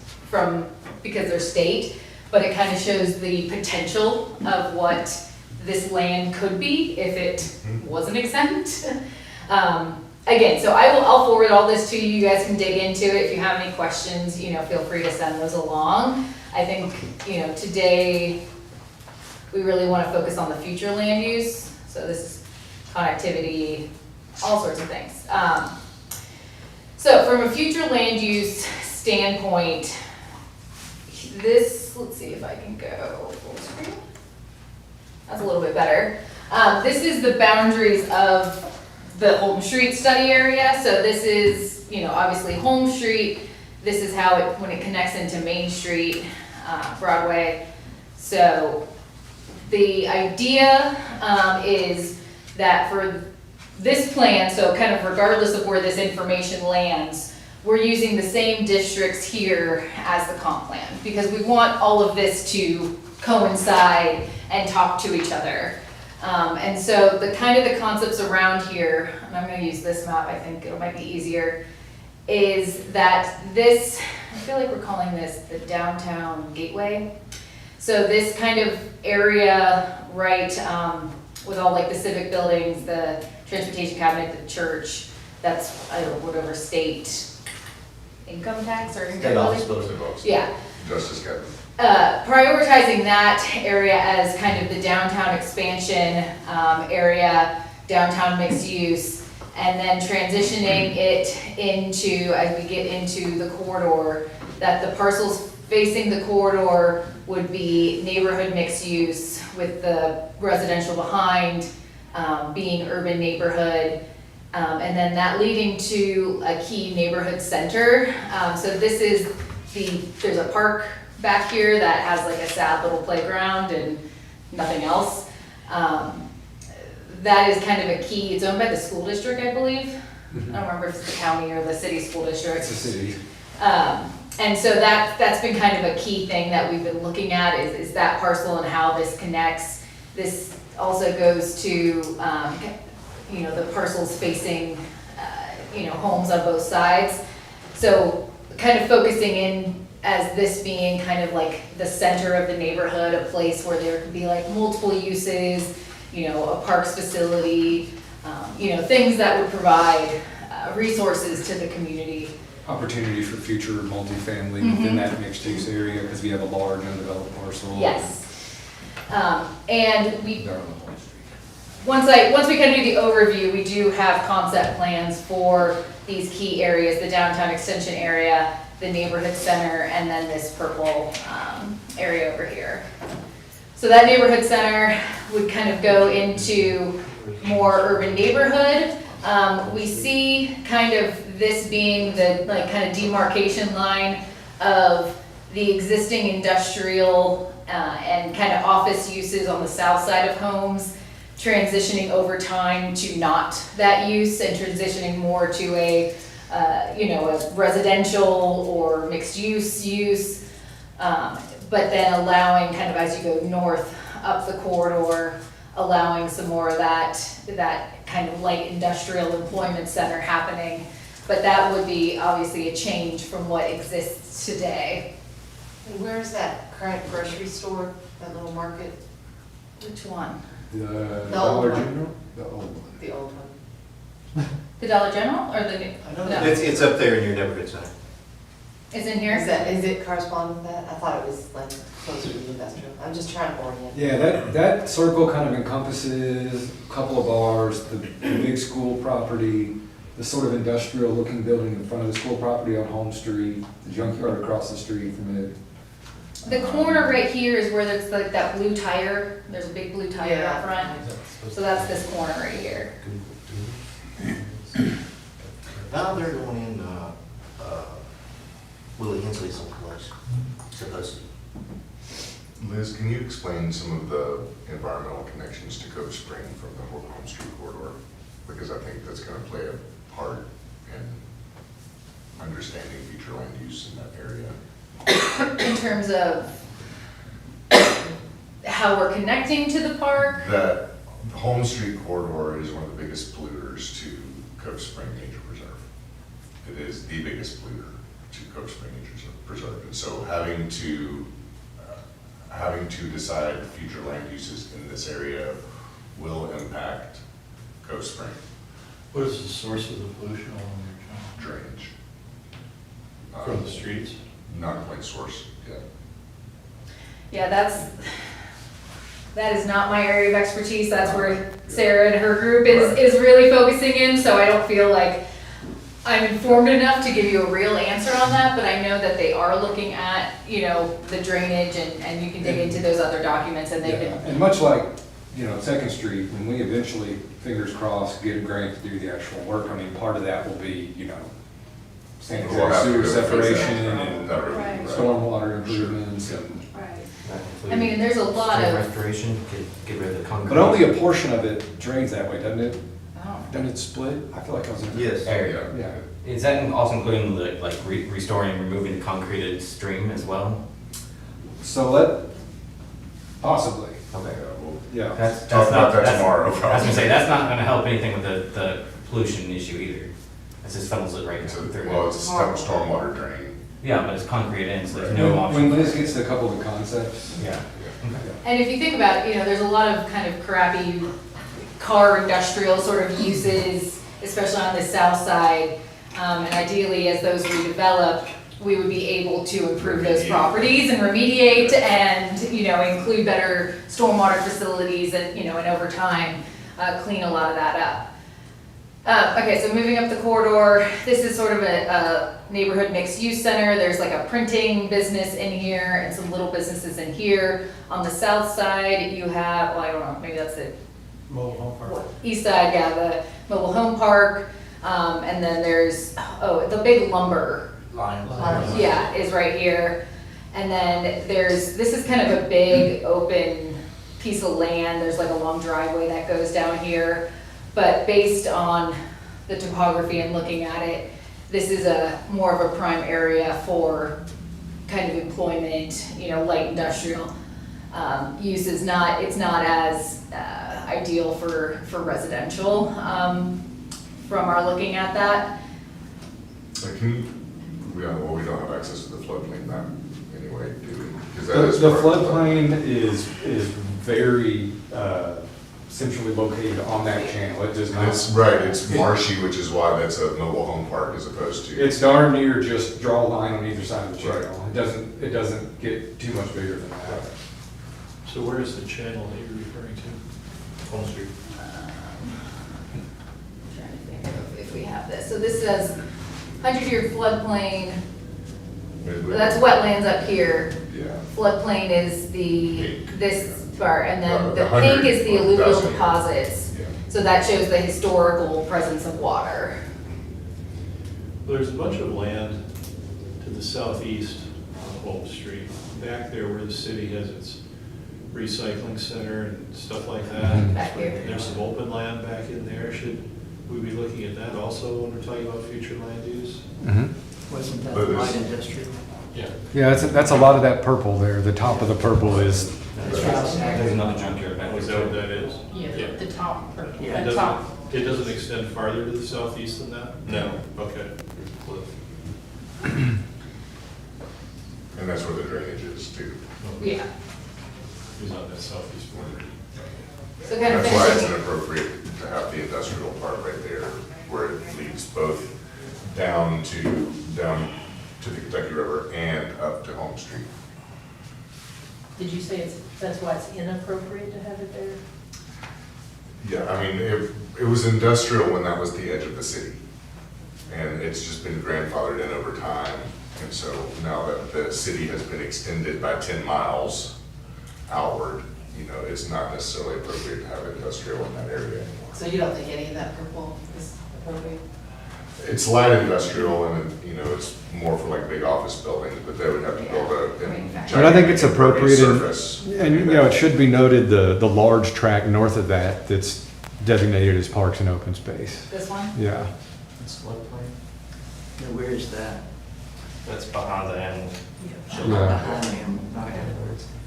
because they're state, but it kind of shows the potential of what this land could be if it wasn't exempt. Again, so I'll forward all this to you. You guys can dig into it. If you have any questions, feel free to send those along. I think, today we really want to focus on the future land use. So this is connectivity, all sorts of things. So from a future land use standpoint, let's see if I can go full screen. That's a little bit better. This is the boundaries of the Holton Street study area. So this is, obviously Holton Street. This is how when it connects into Main Street, Broadway. So the idea is that for this plan, so kind of regardless of where this information lands, we're using the same districts here as the comp plan because we want all of this to coincide and talk to each other. And so the concepts around here, and I'm going to use this map, I think it might be easier, is that this, I feel like we're calling this the downtown gateway. So this kind of area, right, with all the civic buildings, the transportation cabinet, the church, that's, I don't know, whatever state income tax or income State office building. Yeah. Justice Cabinet. Prioritizing that area as kind of the downtown expansion area, downtown mixed use, and then transitioning it into, as we get into the corridor, that the parcels facing the corridor would be neighborhood mixed use with the residential behind being urban neighborhood. And then that leading to a key neighborhood center. So this is there's a park back here that has like a sad little playground and nothing else. That is kind of a key, it's owned by the school district, I believe. I don't remember if it's the county or the city school district. It's a city. And so that's been kind of a key thing that we've been looking at is that parcel and how this connects. This also goes to, you know, the parcels facing, you know, homes on both sides. So kind of focusing in as this being kind of like the center of the neighborhood, a place where there could be like multiple uses, you know, a parks facility, you know, things that would provide resources to the community. Opportunity for future multifamily within that mixed use area, because we have a large undeveloped parcel. Yes. And we, They're on the whole street. once we kind of do the overview, we do have concept plans for these key areas, the downtown extension area, the neighborhood center, and then this purple area over here. So that neighborhood center would kind of go into more urban neighborhood. We see kind of this being the like kind of demarcation line of the existing industrial and kind of office uses on the south side of homes, transitioning over time to not that use and transitioning more to a you know, a residential or mixed use, but then allowing kind of as you go north up the corridor, allowing some more of that kind of light industrial employment center happening. But that would be obviously a change from what exists today. And where's that current grocery store, that little market? Which one? The Dollar Dollar General? General? The old one. The old one. The Dollar General or the new? I don't No. know, it's up there in your neighborhood center. It's in here? Is it correspond with that? I thought it was like closer to the industrial. I'm just trying to orient. Yeah, that circle kind of encompasses a couple of bars, the big school property, the sort of industrial looking building in front of the school property on Home Street, the junkyard across the street from it. The corner right here is where there's like that blue tire, there's a big blue tire out front. So that's this corner right here. Now they're going in, Willie Hensley's someplace, supposed to. Liz, can you explain some of the environmental connections to Cove Spring from the Home Street corridor? Because I think that's gonna play a part in understanding future land use in that area. In terms of how we're connecting to the park. That Home Street corridor is one of the biggest polluters to Cove Spring Nature Preserve. It is the biggest polluter to Cove Spring Nature Preserve. And so having to decide future land uses in this area will impact Cove Spring. What is the source of the pollution along your Drainage. From the streets? Not a point source yet. Yeah, that is not my area of expertise. That's where Sarah and her group is really focusing in, so I don't feel like I'm informed enough to give you a real answer on that, but I know that they are looking at, you know, the drainage and you can dig into those other documents and they've Yeah, been. and much like, you know, Second Street, when we eventually, fingers crossed, get a grant to do the actual work, I mean, part of that will be, you know, We'll sanitary have to sewer go fix separation that. and That would be Right. right. stormwater improvements and, I mean, there's a lot Stream of. restoration, get rid of the concrete. but only a portion of it drains that way, doesn't it? Oh. Doesn't it split? I feel like I was in. Yes. Area. Yeah. Is that also including the, like, restoring and removing the concreted stream as well? So possibly, Okay. yeah. That's Talk about not, that that's, tomorrow, I was gonna say, that's not gonna help anything with the pollution issue either. It just funnels it right It's a, through. well, it's a stormwater drain. Yeah, but it's concrete in, so there's no When option. Liz gets to a couple of the concepts. Yeah. And if you think about it, you know, there's a lot of kind of crappy car industrial sort of uses, especially on the south side. And ideally, as those redevelop, we would be able to improve those properties and remediate and, you know, include better stormwater facilities and, you know, and over time, clean a lot of that up. Okay, so moving up the corridor, this is sort of a neighborhood mixed-use center. There's like a printing business in here and some little businesses in here. On the south side, you have, well, I don't know, maybe that's the Mobile home park. east side, yeah, the mobile home park. And then there's, oh, the big lumber, Lions. yeah, is right here. And then this is kind of a big open piece of land. There's like a long driveway that goes down here. But based on the topography and looking at it, this is more of a prime area for kind of employment, light industrial use. It's not as ideal for residential from our looking at that. We don't have access to the floodplain map anyway, do we? 'Cause that The is part of floodplain is very centrally located on that channel. It does not. It's right, it's marshy, which is why that's a mobile home park as opposed to. It's darn near just draw a line on either side of the Right. channel. It doesn't get too much bigger than that. So where is the channel that you're referring to? Home Street. Trying to think of if we have this. So this says 100-year floodplain. That's wetlands up here. Yeah. Floodplain is Pink. this part, and then The the pink is the 100 alluvial dozen. deposits. Yeah. So that shows the historical presence of water. There's a bunch of land to the southeast on Holmes Street, back there where the city has its recycling center and stuff like that. Back here. There's some open land back in there. Should we be looking at that also when we're talking about future land use? Wasn't that But light it's- industrial? Yeah. Yeah, that's a lot of that purple there. The top of the purple is. There's another junkyard back there. Is that what that is? Yeah, the top, Yeah. It top. doesn't, it doesn't extend farther to the southeast than that? No. Okay. And that's where the drainage is too. Yeah. Who's on that southeast border? So kind of That's why it's finishing, inappropriate to have the industrial part right there, where it leads both down to the Kentucky River and up to Home Street. Did you say that's why it's inappropriate to have it there? Yeah, I mean, it was industrial when that was the edge of the city. And it's just been grandfathered in over time. And so now that the city has been extended by 10 miles outward, it's not necessarily appropriate to have industrial in that area anymore. So you don't think any of that purple is appropriate? It's light industrial and, it's more for like big office buildings, but they would have to build But I think it's appropriate and, surface. it should be noted the large tract north of that that's designated as parks and open space. this one? Yeah. It's floodplain. Now, where is that? That's behind the animal. So Yeah. behind him, not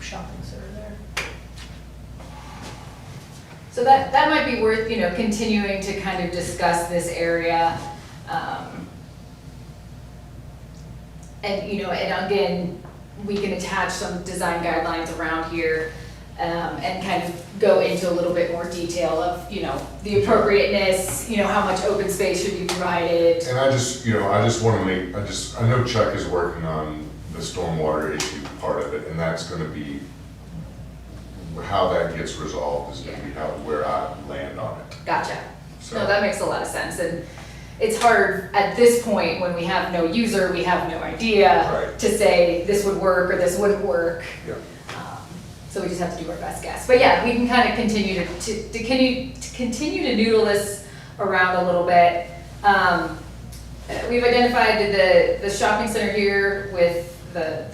Shopping center there. So that might be worth, continuing to kind of discuss this area. And again, we can attach some design guidelines around here, and kind of go into a little bit more detail of, the appropriateness, how much open space should be provided. And I just want to I know Chuck is working on the stormwater issue part of it, and that's going to be, how that gets resolved is going to be where I land on it. Gotcha. So- No, that makes a lot of sense, and it's hard at this point, when we have no user, we have no idea Right. to say this would work or this wouldn't work. Yeah. So we just have to do our best guess. But yeah, we can kind of continue to continue to noodle this around a little bit. We've identified the shopping center here with the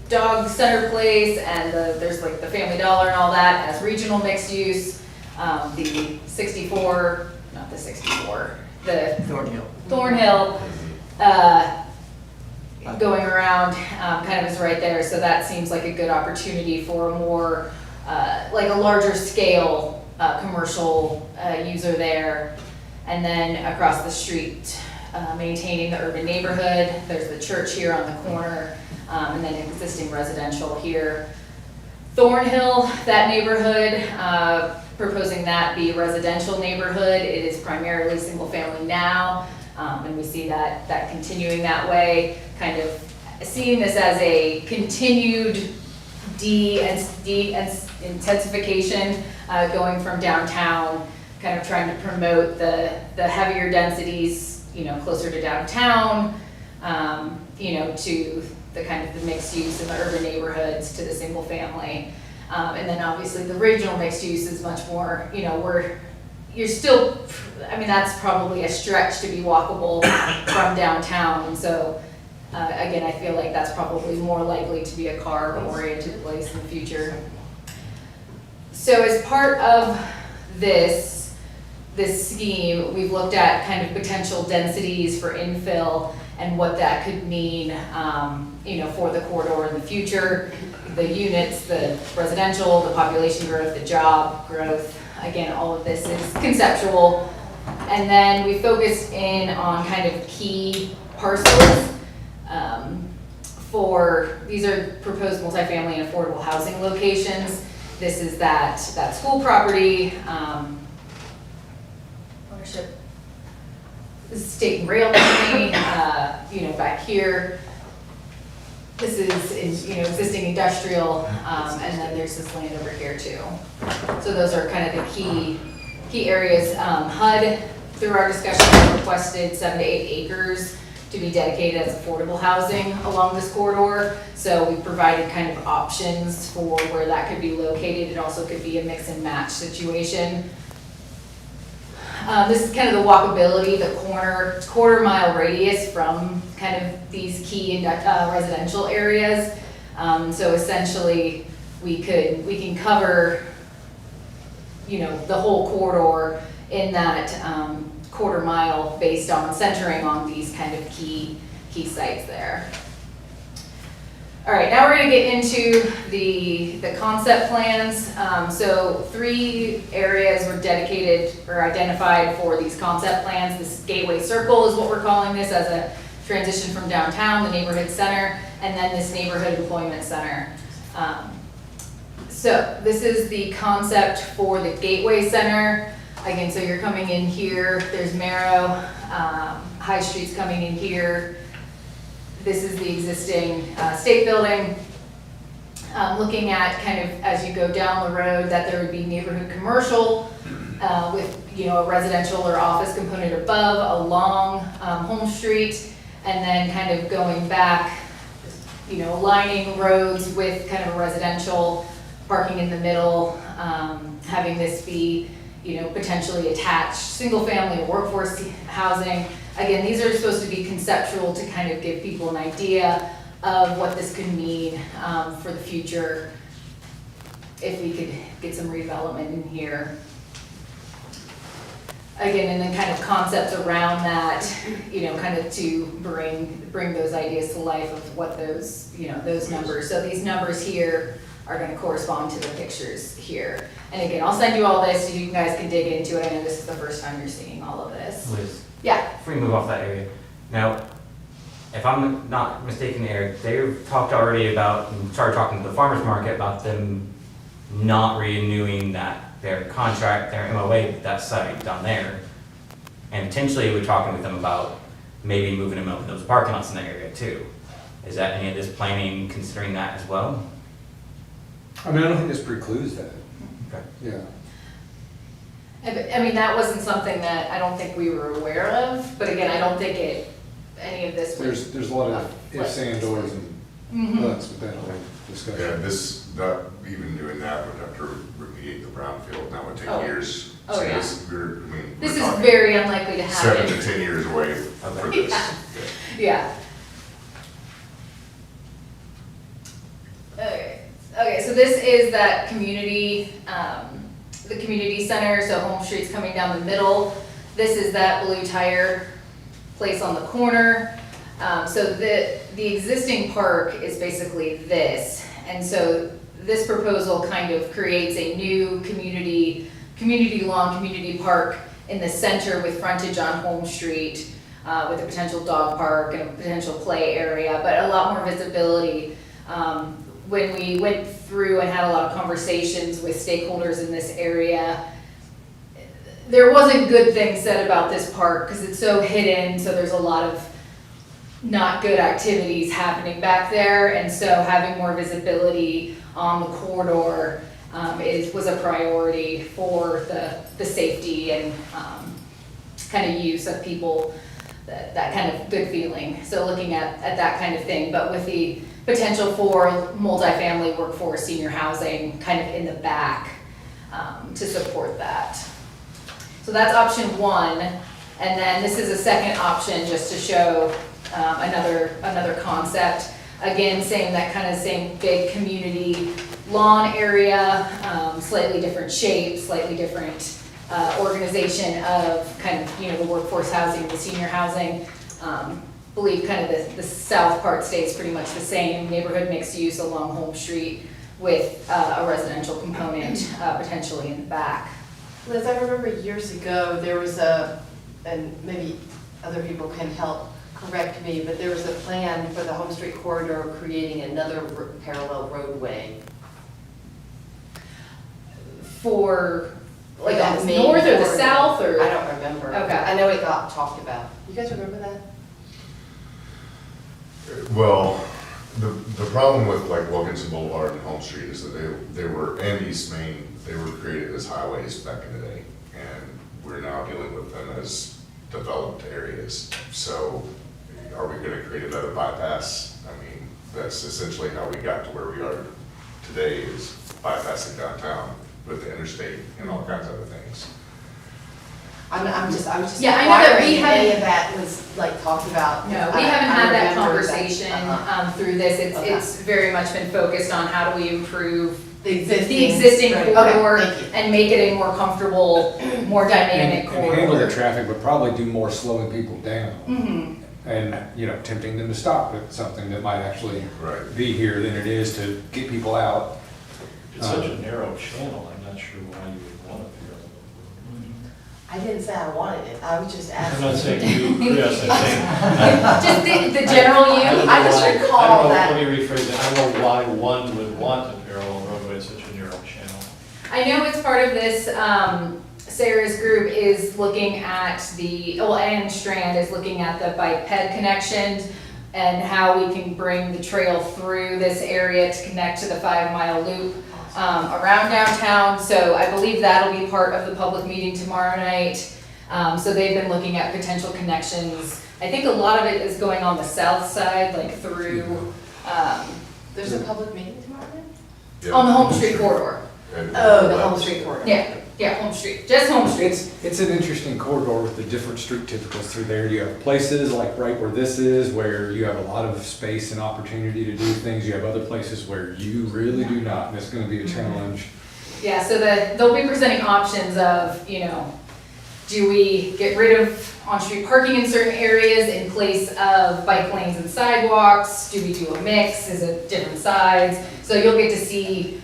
dog center place, and there's like the Family Dollar and all that as regional mixed use. The 64, not the 64, the Thornhill. Thornhill, going around, kind of is right there, so that seems like a good opportunity for a more, like a larger scale, commercial, user there. And then across the street, maintaining the urban neighborhood, there's the church here on the corner, and then existing residential here. Thornhill, that neighborhood, proposing that be a residential neighborhood. It is primarily single family now, and we see that continuing that way, kind of seeing this as a continued intensification, going from downtown kind of trying to promote the heavier densities, you know, closer to downtown, you know, to the kind of the mixed use in the urban neighborhoods, to the single family. And then obviously the regional mixed use is much more, you know, you're still, I mean, that's probably a stretch to be walkable from downtown. And so, again, I feel like that's probably more likely to be a car-oriented place in the future. So as part of this scheme, we've looked at kind of potential densities for infill and what that could mean, you know, for the corridor in the future. The units, the residential, the population growth, the job growth. Again, all of this is conceptual. And then we focused in on kind of key parcels. These are proposed multifamily and affordable housing locations. This is that school property, ownership. This is State and Rail Company, you know, back here. This is, you know, existing industrial, and then there's this land over here too. So those are kind of the key areas. HUD, through our discussion, requested 7 to 8 acres to be dedicated as affordable housing along this corridor. So we provided kind of options for where that could be located. It also could be a mix and match situation. This is kind of the walkability, the quarter mile radius from kind of these key residential areas. So essentially we can cover, you know, the whole corridor in that quarter mile based on centering on these kind of key sites there. All right, now we're going to get into the concept plans. So 3 areas were dedicated or identified for these concept plans. This Gateway Circle is what we're calling this, as a transition from downtown, the neighborhood center, and then this neighborhood employment center. So this is the concept for the Gateway Center. Again, so you're coming in here, there's Marrow, High Street's coming in here. This is the existing state building. Looking at kind of as you go down the road that there would be neighborhood commercial with, you know, a residential or office component above, along Home Street, and then kind of going back, you know, lining roads with kind of a residential, parking in the middle, having this be, you know, potentially attached single family workforce housing. Again, these are supposed to be conceptual to kind of give people an idea of what this could mean for the future if we could get some redevelopment in here. Again, and then kind of concepts around that, you know, kind of to bring those ideas to life of what those, you know, those numbers. So these numbers here are going to correspond to the pictures here. And again, I'll send you all this so you guys can dig into it. I know this is the first time you're seeing all of this. Liz, Yeah. before we move off that area, now, if I'm not mistaken, Eric, they've talked already about, and started talking to the farmer's market about them not renewing their contract, their MOA with that site down there. And potentially we're talking with them about maybe moving them over those parking lots in that area too. Is that any of this planning considering that as well? I mean, I don't think this precludes that. Okay. Yeah. I mean, that wasn't something that I don't think we were aware of, but again, I don't think any of this was. There's a lot of ifs and ors and buts with that whole discussion. Yeah, even doing that would have to remediate the brownfield, and that would take Oh. years. Oh, So yeah. This is talking very unlikely to happen. 7 to 10 years away for this. Yeah. Okay, so this is that community, the community center, so Home Street's coming down the middle. This is that Blue Tire place on the corner. So the existing park is basically this. And so this proposal kind of creates a new community lawn, community park in the center with frontage on Home Street, with a potential dog park and a potential play area, but a lot more visibility. When we went through and had a lot of conversations with stakeholders in this area, there wasn't good things said about this park because it's so hidden, so there's a lot of not good activities happening back there, and so having more visibility on the corridor was a priority for the safety and kind of use of people, that kind of good feeling. So looking at that kind of thing, but with the potential for multifamily workforce senior housing kind of in the back to support that. So that's option one. And then this is a second option just to show another concept. Again, same big community lawn area, slightly different shape, slightly different organization of kind of, the workforce housing, the senior housing. Believe kind of the south part stays pretty much the same, neighborhood mixed use along Home Street with a residential component potentially in the back. Liz, I remember years ago, there was and maybe other people can help correct me, but there was a plan for the Home Street corridor creating another parallel roadway. For like That on the main north or the corridor. south or? I don't remember. Okay. I know it got talked about. You guys remember that? Well, the problem with like Wilkinson Boulevard and Home Street is that they were, and East Main, they were created as highways back in the day. And we're now dealing with them as developed areas. So are we gonna create another bypass? I mean, that's essentially how we got to where we are today, is bypassing downtown with the interstate and all kinds of other things. I was just Yeah, I know that wondering we if haven't- any of that was like talked about. No, we I haven't had that remember conversation Uh-huh. Through this. Okay. It's very much been focused on how do we improve The the existing right. corridor Okay, thank you. and make it a more comfortable, more dynamic And handle the corridor. traffic, but probably do more slowing people down. Mhm. And, tempting them to stop at something that might actually Right. be here than it is to get people out. It's such a narrow channel, I'm not sure why you would want to parallel. I didn't say I wanted it, I was just I'm asking. not saying you, Chris, I'm saying. Just the general I don't you. know I just why- recall I don't know, that- let me rephrase it, I don't know why one would want a parallel roadway at such a narrow channel. I know it's part of this, Sarah's group is looking at Ann Strand is looking at the bike ped connections and how we can bring the trail through this area to connect to the 5-mile loop around downtown. So I believe that'll be part of the public meeting tomorrow night. So they've been looking at potential connections. I think a lot of it is going on the south side, like through, There's a public meeting tomorrow night? Yeah. on the Home Street corridor. And- Oh, the Home Street corridor. Yeah, Home Street, just Home Street. It's an interesting corridor with the different street typicals through there. You have places like right where this is, where you have a lot of space and opportunity to do things. You have other places where you really do not, and it's gonna be a challenge. Yeah, so they'll be presenting options of, do we get rid of on-street parking in certain areas in place of bike lanes and sidewalks? Do we do a mix? Is it different sides? So you'll get to see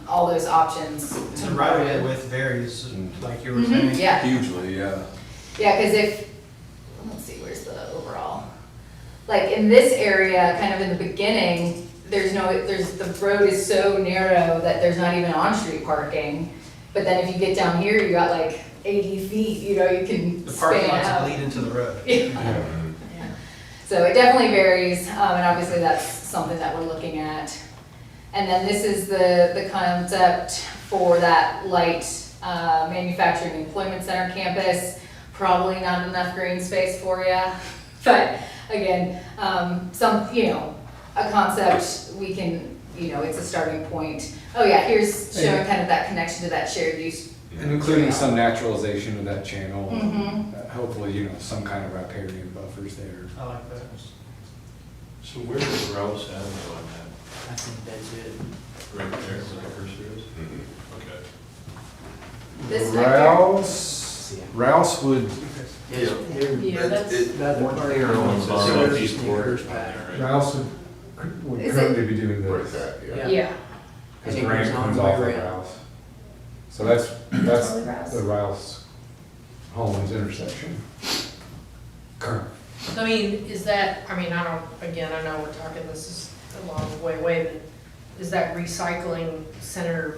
all those options. The right of way width varies, like you were Mhm, saying. yeah. Hugely, yeah. Yeah, because let's see, where's the overall? Like in this area, kind of in the beginning, the road is so narrow that there's not even on-street parking. But then if you get down here, you got like 80 feet, you can The parking span lots out. bleed into the road. So it definitely varies, and obviously that's something that we're looking at. And then this is the concept for that light manufacturing employment center campus. Probably not enough green space for you, but again, a concept we can, it's a starting point. Oh yeah, here's showing kind of that connection to that shared use. And including some naturalization of that channel. Mhm. Hopefully, some kind of riparian buffers there. I like that. So where does Rouse end on that? I think that's it. Right there, where the cursor is? Mhm. Okay. This neck Rouse would, Yeah, that's. Another part clear on the bottom. Southeast corner Sneakers on pack. there, right? Rouse would Is currently be doing Where this. it's at, yeah. Yeah. Yeah. Because And it Grant goes on comes the way off of around. Rouse. So that's Totally Rouse. the Rouse Holmes intersection. Current. I mean, is that, I know we're talking, this is a long way away, but is that recycling center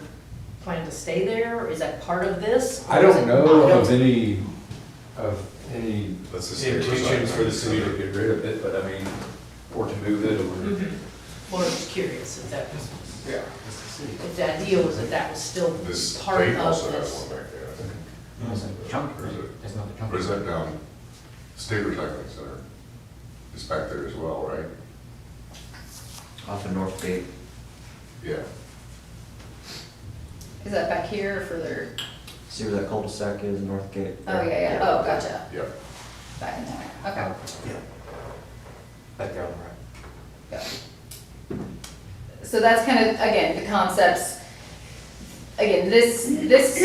plan to stay there? Is that part of this? I Or is don't it know not? of any That's the same intentions for the city to recycling. get rid of it, but or to move it, or. Well, I'm just curious if that was Yeah. The idea was that that was still This part lake of also has this. one back there, I think. It's a junk, Or is right? it? That's not the junk. Or is that down, State Recycling Center? It's back there as well, right? Off of North Gate. Yeah. Is that back here or further? See where that cul-de-sac is, North Gate? Oh, yeah, oh, gotcha, Yep. back in there, okay. Yeah. Back there on the right. Yeah. So that's kind of, again, the concepts. Again, this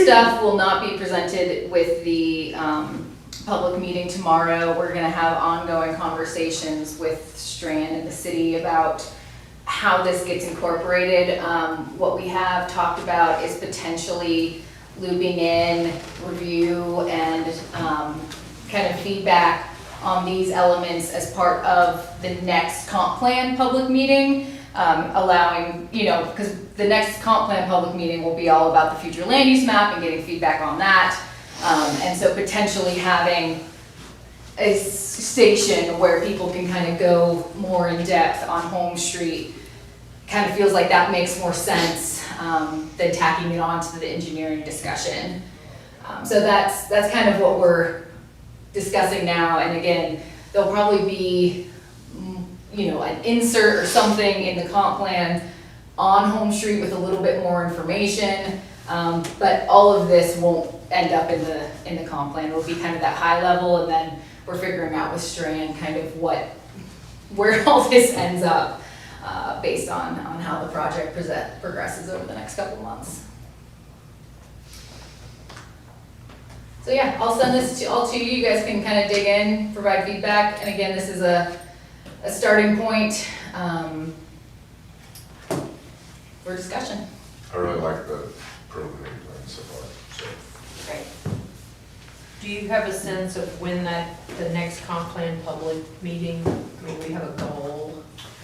stuff will not be presented with the public meeting tomorrow. We're gonna have ongoing conversations with Strand and the city about how this gets incorporated. What we have talked about is potentially looping in review and kind of feedback on these elements as part of the next comp plan public meeting, allowing, because the next comp plan public meeting will be all about the future land use map and getting feedback on that. And so potentially having a station where people can kind of go more in depth on Home Street kind of feels like that makes more sense than tacking it on to the engineering discussion. So that's kind of what we're discussing now. And again, there'll probably be, an insert or something in the comp plan on Home Street with a little bit more information. But all of this won't end up in the comp plan. It'll be kind of that high level, and then we're figuring out with Strand kind of where all this ends up based on how the project progresses over the next couple months. So yeah, I'll send this to all to you. You guys can kind of dig in, provide feedback, and again, this is a starting point for discussion. I really like the preliminary plan so far, so. Great. Do you have a sense of when the next comp plan public meeting, I mean, we have a goal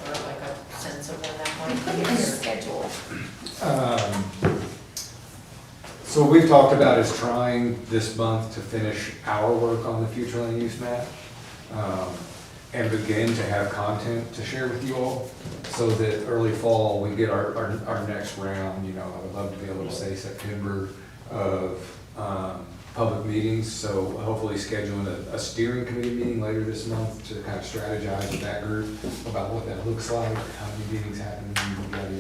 or like a sense of when that might be? Put it in your schedule. So what we've talked about is trying this month to finish our work on the future land use map, and begin to have content to share with you all, so that early fall, we get our next round. I would love to be able to say September of public meetings, so hopefully scheduling a steering committee meeting later this month to kind of strategize with that group about what that looks like, how many meetings happen, yada,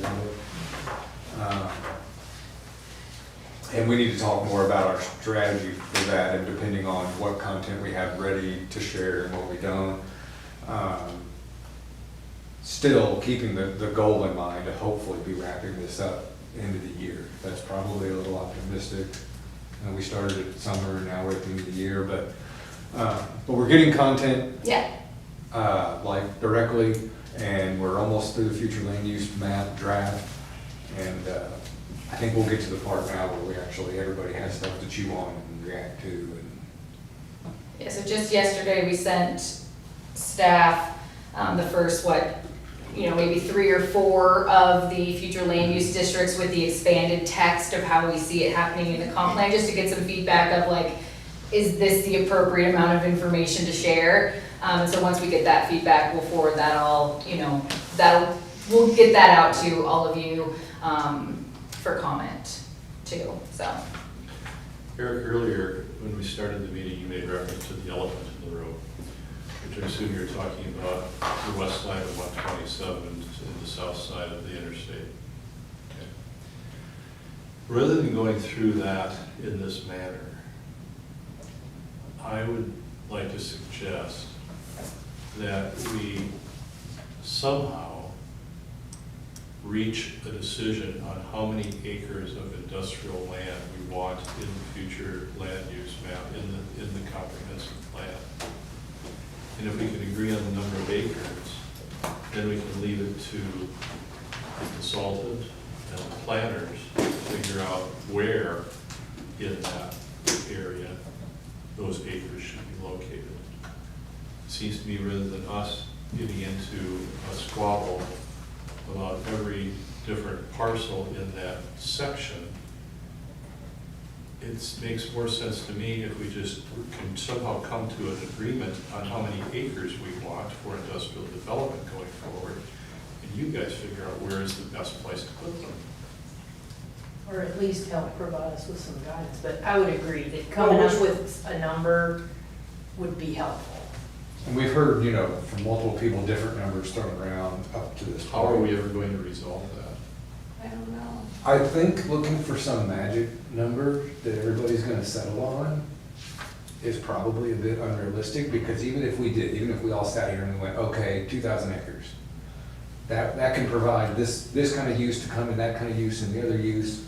yada. And we need to talk more about our strategy for that, and depending on what content we have ready to share and what we don't. Still keeping the goal in mind to hopefully be wrapping this up end of the year. That's probably a little optimistic. We started it summer, now we're at the end of the year, but we're getting content. Yeah. Like directly, and we're almost through the future land use map draft, and I think we'll get to the part now where everybody has stuff to chew on and react to. And Yeah, so just yesterday, we sent staff the first, maybe 3 or 4 of the future land use districts with the expanded text of how we see it happening in the comp plan, just to get some feedback of is this the appropriate amount of information to share? And so once we get that feedback, we'll forward that all, we'll get that out to all of you for comment too, so. Eric, earlier, when we started the meeting, you made reference to the elephant in the room, which I assume you're talking about the west side of 127 and the south side of the interstate. Okay. Rather than going through that in this manner, I would like to suggest that we somehow reach a decision on how many acres of industrial land we want in the future land use map, in the comprehensive plan. And if we can agree on the number of acres, then we can leave it to the consultant and the planners to figure out where in that area those acres should be located. It seems to me, rather than us getting into a squabble about every different parcel in that section, it makes more sense to me if we just can somehow come to an agreement on how many acres we want for industrial development going forward, and you guys figure out where is the best place to put them. Or at least help provide us with some guidance, but I would agree that coming up with a number would be helpful. And we've heard, you know, from multiple people, different numbers thrown around up to this point. How are we ever going to resolve that? I don't know. I think looking for some magic number that everybody's gonna settle on is probably a bit unrealistic, because even if we all sat here and we went, okay, 2,000 acres, that can provide this kind of use to come and that kind of use and the other use,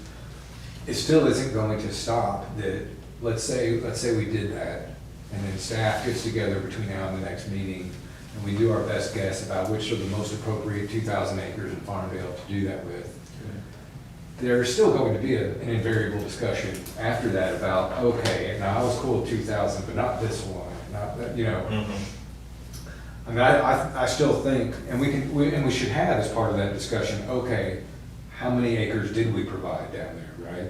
it still isn't going to stop that, let's say we did that, and then staff gets together between now and the next meeting, and we do our best guess about which are the most appropriate 2,000 acres in Farmville to do that with. There's still going to be an invariable discussion after that about, okay, now I was cool with 2,000, but not this one, not that, you know. I mean, I still think, and we should have as part of that discussion, okay, how many acres did we provide down there, right?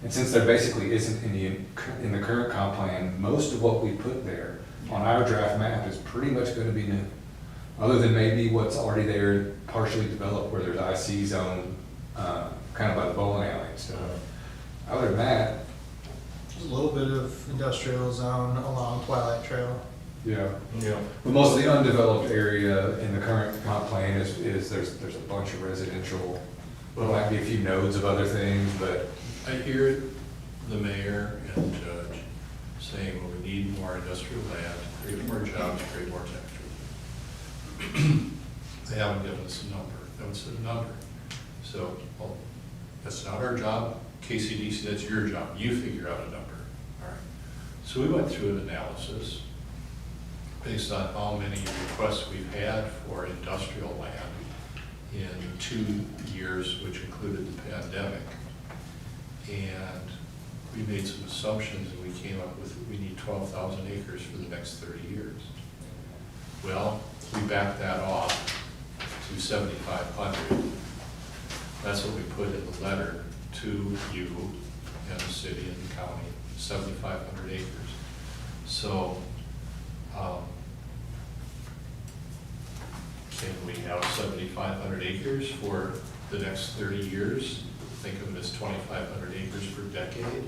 And since there basically isn't in the current comp plan, most of what we put there on our draft map is pretty much gonna be new. Other than maybe what's already there, partially developed, where there's IC zone, kind of by the bowling alley and stuff. Other than that, There's a little bit of industrial zone along Twilight Trail. yeah. Yeah. But most of the undeveloped area in the current comp plan is there's a bunch of residential, there might be a few nodes of other things, but I hear the mayor and judge saying, well, we need more industrial land, create more jobs, create more tax revenue. They haven't given us a number, they haven't said a number. So, well, that's not our job, KCDC, that's your job, you figure out a number, all right? So we went through an analysis based on how many requests we've had for industrial land in 2 years, which included the pandemic. And we made some assumptions, and we came up with, we need 12,000 acres for the next 30 years. Well, we backed that off to 7,500. That's what we put in the letter to you and the city and the county, 7,500 acres. So, can we have 7,500 acres for the next 30 years? Think of it as 2,500 acres per decade.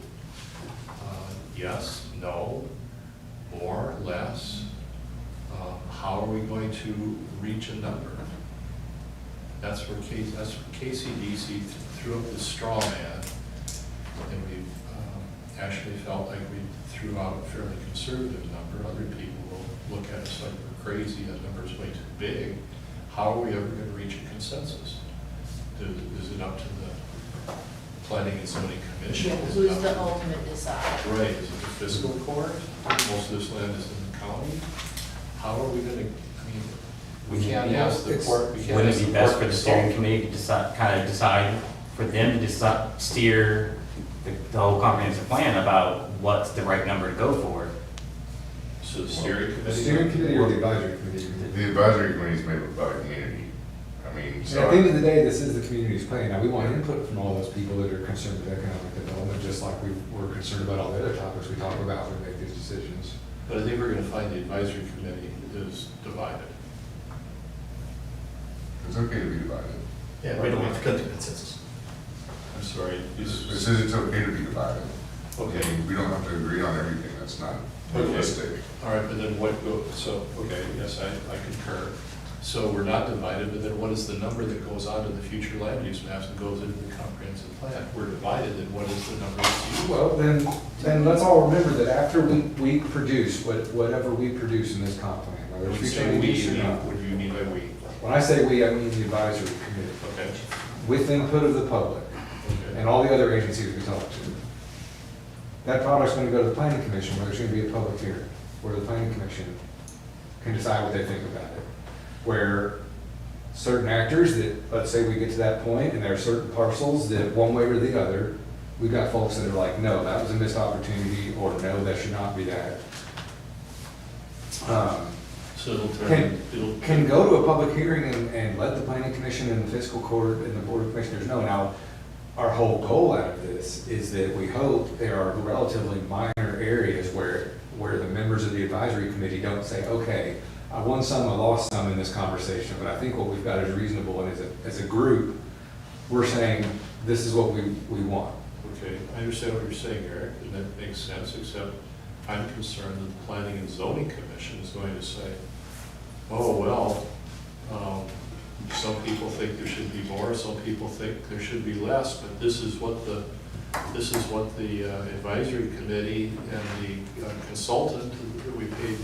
Yes, no, more, less. How are we going to reach a number? That's where KCDC threw up this straw man, and we actually felt like we threw out a fairly conservative number. Other people will look at us like we're crazy, that number's way too big. How are we ever going to reach a consensus? Is it up to the Planning and Zoning Commission? Is it Who's up the to- ultimate decider? Right, is it the fiscal court? Most of this land is in the county. How are we gonna, I mean, we can't ask the court, we can't Wouldn't ask it the be best court for the to steering solve. committee to decide, kind of decide, for them to decide, steer the whole comprehensive plan about what's the right number to go for? So the steering the committee? steering committee or the advisory committee? The advisory committee is made up by the community. I mean, And so. at the end of the day, this is the community's plan. Now, we want input from all those people that are concerned with economic development, just like we're concerned about all the other topics we talk about when we make these decisions. But I think we're gonna find the advisory committee is divided. It's okay to be divided. Yeah, we don't have to come to consensus. I'm sorry, This is, is, it's okay to be divided. okay, I mean, we don't have to agree on everything, that's not realistic. all right, but then what go, so, okay, yes, I concur. So we're not divided, but then what is the number that goes on to the future land use maps and goes into the comprehensive plan? We're divided, then what is the number that's used? Well, then let's all remember that after we produce, whatever we produce in this comp plan, whether When it's you future say land we, use or not. what do you mean by we? When I say we, I mean the advisory committee, Okay, with input of the public okay. and all the other agencies we talk to. That product's gonna go to the planning commission, where there's gonna be a public hearing, where the planning commission can decide what they think about it. Where certain actors that, let's say we get to that point, and there are certain parcels that, one way or the other, we've got folks that are like, no, that was a missed opportunity, or no, that should not be that. So it'll turn, it'll. Can go to a public hearing and let the planning commission and the fiscal court and the board of commissioners know. Now, our whole goal out of this is that we hope there are relatively minor areas where the members of the advisory committee don't say, okay, I won some, I lost some in this conversation, but I think what we've got is reasonable, and as a group, we're saying, this is what we want. Okay, I understand what you're saying, Eric, and that makes sense, except I'm concerned that the Planning and Zoning Commission is going to say, oh, well, some people think there should be more, some people think there should be less, but this is what the advisory committee and the consultant that we paid,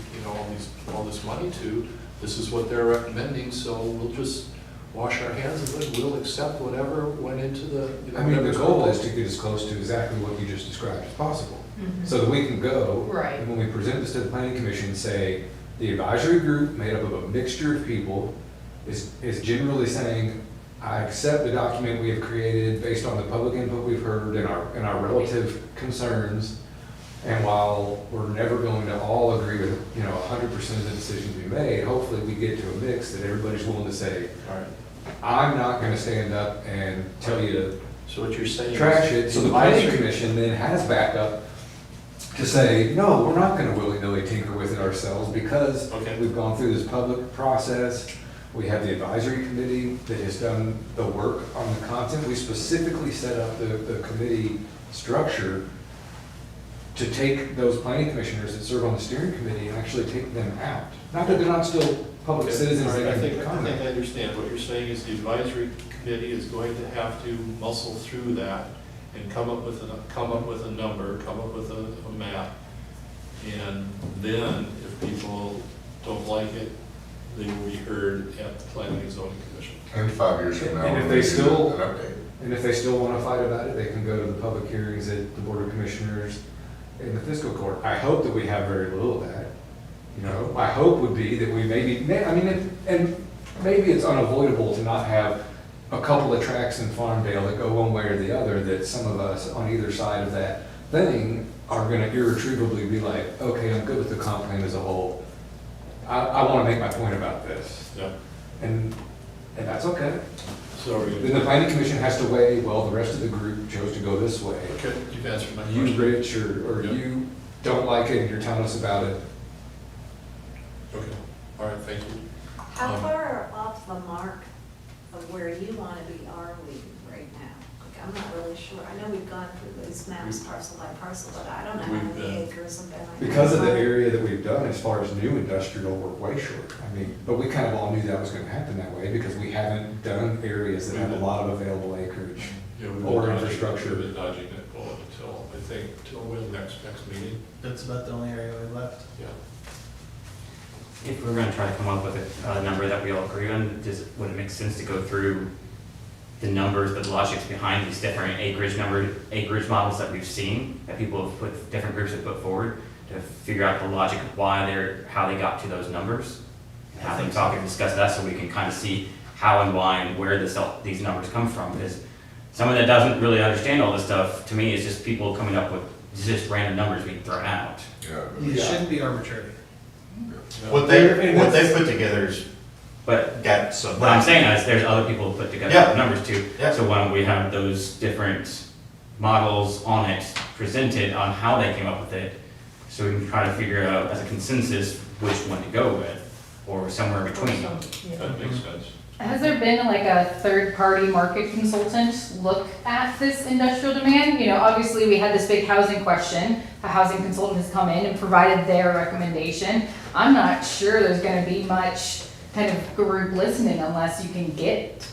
all this money to, this is what they're recommending, so we'll just wash our hands of it, we'll accept whatever went into the, I mean, the goal is to get as close to exactly what you just described as possible, so that we can go. Right. And when we present this to the planning commission, say, the advisory group made up of a mixture of people is generally saying, I accept the document we have created based on the public input we've heard and our relative concerns. And while we're never going to all agree with, 100% of the decisions we made, hopefully we get to a mix that everybody's willing to say, all right. I'm not gonna stand up and tell you to So what you're saying is. trash it. So the planning advisory- commission then has backup to say, no, we're not gonna willy-nilly tinker with it ourselves because Okay. we've gone through this public process. We have the advisory committee that has done the work on the content. We specifically set up the committee structure to take those planning commissioners that serve on the steering committee and actually take them out. Not that they're not still public Okay. citizens All right, that I can think comment. I understand. What you're saying is the advisory committee is going to have to muscle through that and come up with a number, come up with a map. And then if people don't like it, they will be heard at the Planning and Zoning Commission. And 5 years from now, And if when they we do still- an update. And if they still want to fight about it, they can go to the public hearings at the Board of Commissioners in the fiscal court. I hope that we have very little of that. My hope would be that we and maybe it's unavoidable to not have a couple of tracks in Farmdale that go one way or the other, that some of us on either side of that thing are going to irretrievably be like, okay, I'm good with the comp plan as a whole. I want to make my point about this. Yeah. And that's okay. So are we Then the gonna, planning commission has to weigh, well, the rest of the group chose to go this way. okay, you've answered my You, question. Rich, or Yeah. you don't like it and you're telling us about it. Okay, all right, thank you. How far off the mark of where you want to be are we right now? Like, I'm not really sure. I know we've gone through these maps parcel by parcel, but I don't know how We've many been- acres have been. Because of the identified. area that we've done as far as new industrial, we're way short. But we kind of all knew that was gonna happen that way because we haven't done areas that have a lot of available acreage. Yeah, we've been Or dodging- infrastructure. We've been dodging that bullet until next meeting, That's about the only area we left. yeah. If we're gonna try to come up with a number that we all agree on, would it make sense to go through the numbers, the logics behind these different acreage models that we've seen, that different groups have put forward, to figure out the logic of how they got to those numbers? And have them talk and discuss that so we can kind of see how and why and where these numbers come from. Because someone that doesn't really understand all this stuff, to me, is just people coming up with just random numbers being thrown out. Yeah. It shouldn't be arbitrary. What they put together is But got some. what I'm saying is, there's other people who put together Yeah. numbers too. Yeah. So why don't we have those different models on it, presented on how they came up with it, so we can try to figure out as a consensus which one to go with, or somewhere in between. That makes sense. Has there been like a third-party market consultant look at this industrial demand? Obviously, we had this big housing question. A housing consultant has come in and provided their recommendation. I'm not sure there's gonna be much kind of group listening unless you can get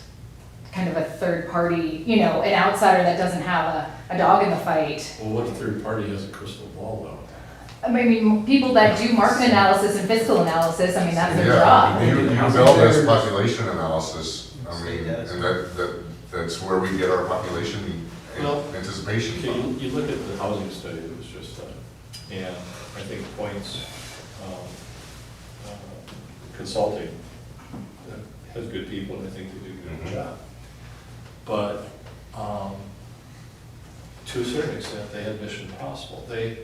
kind of a third party, an outsider that doesn't have a dog in the fight. Well, what third party has a crystal ball though? People that do market analysis and fiscal analysis, that's their job. Yeah, you build this population analysis, State does. and that's where we get our population Well, anticipation Okay, from. you look at the housing study that was just done, and I think Points Consulting has good people, and I think they do a good Mhm. job. But to a certain extent, they had Mission Impossible. They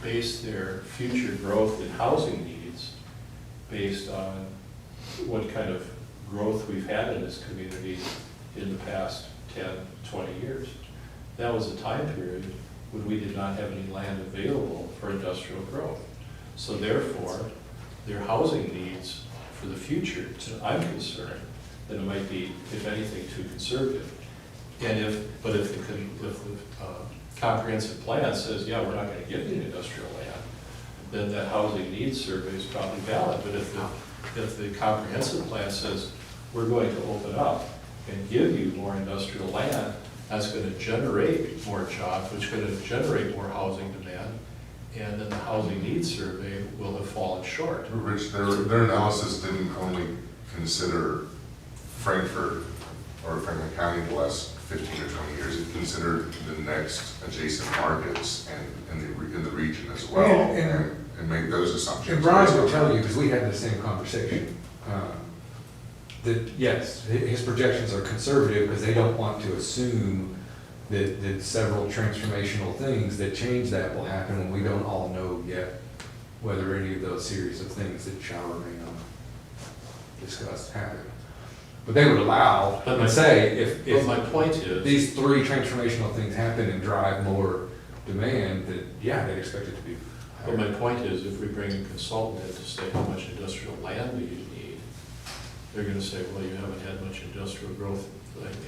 base their future growth in housing needs based on what kind of growth we've had in this community in the past 10, 20 years. That was a time period when we did not have any land available for industrial growth. So therefore, their housing needs for the future, I'm concerned that it might be, if anything, too conservative. And if the comprehensive plan says, yeah, we're not gonna give you industrial land, then that housing needs survey is probably valid. But if the comprehensive plan says, we're going to open up and give you more industrial land, that's gonna generate more jobs, which is gonna generate more housing demand, and then the housing needs survey will have fallen short. Rich, their analysis didn't only consider Frankfurt or Franklin County the last 15 or 20 years, it considered the next adjacent markets and in the region as well, and made those assumptions. And Brian will tell you, because we had the same conversation, that yes, his projections are conservative because they don't want to assume that several transformational things that change that will happen when we don't all know yet whether any of those series of things that shall remain undiscussed happen. But they would allow, and say, if my point is, these three transformational things happen and drive more demand, that, yeah, they'd expect it to be higher. but my point is, if we bring a consultant in to say how much industrial land do you need, they're gonna say, well, you haven't had much industrial growth,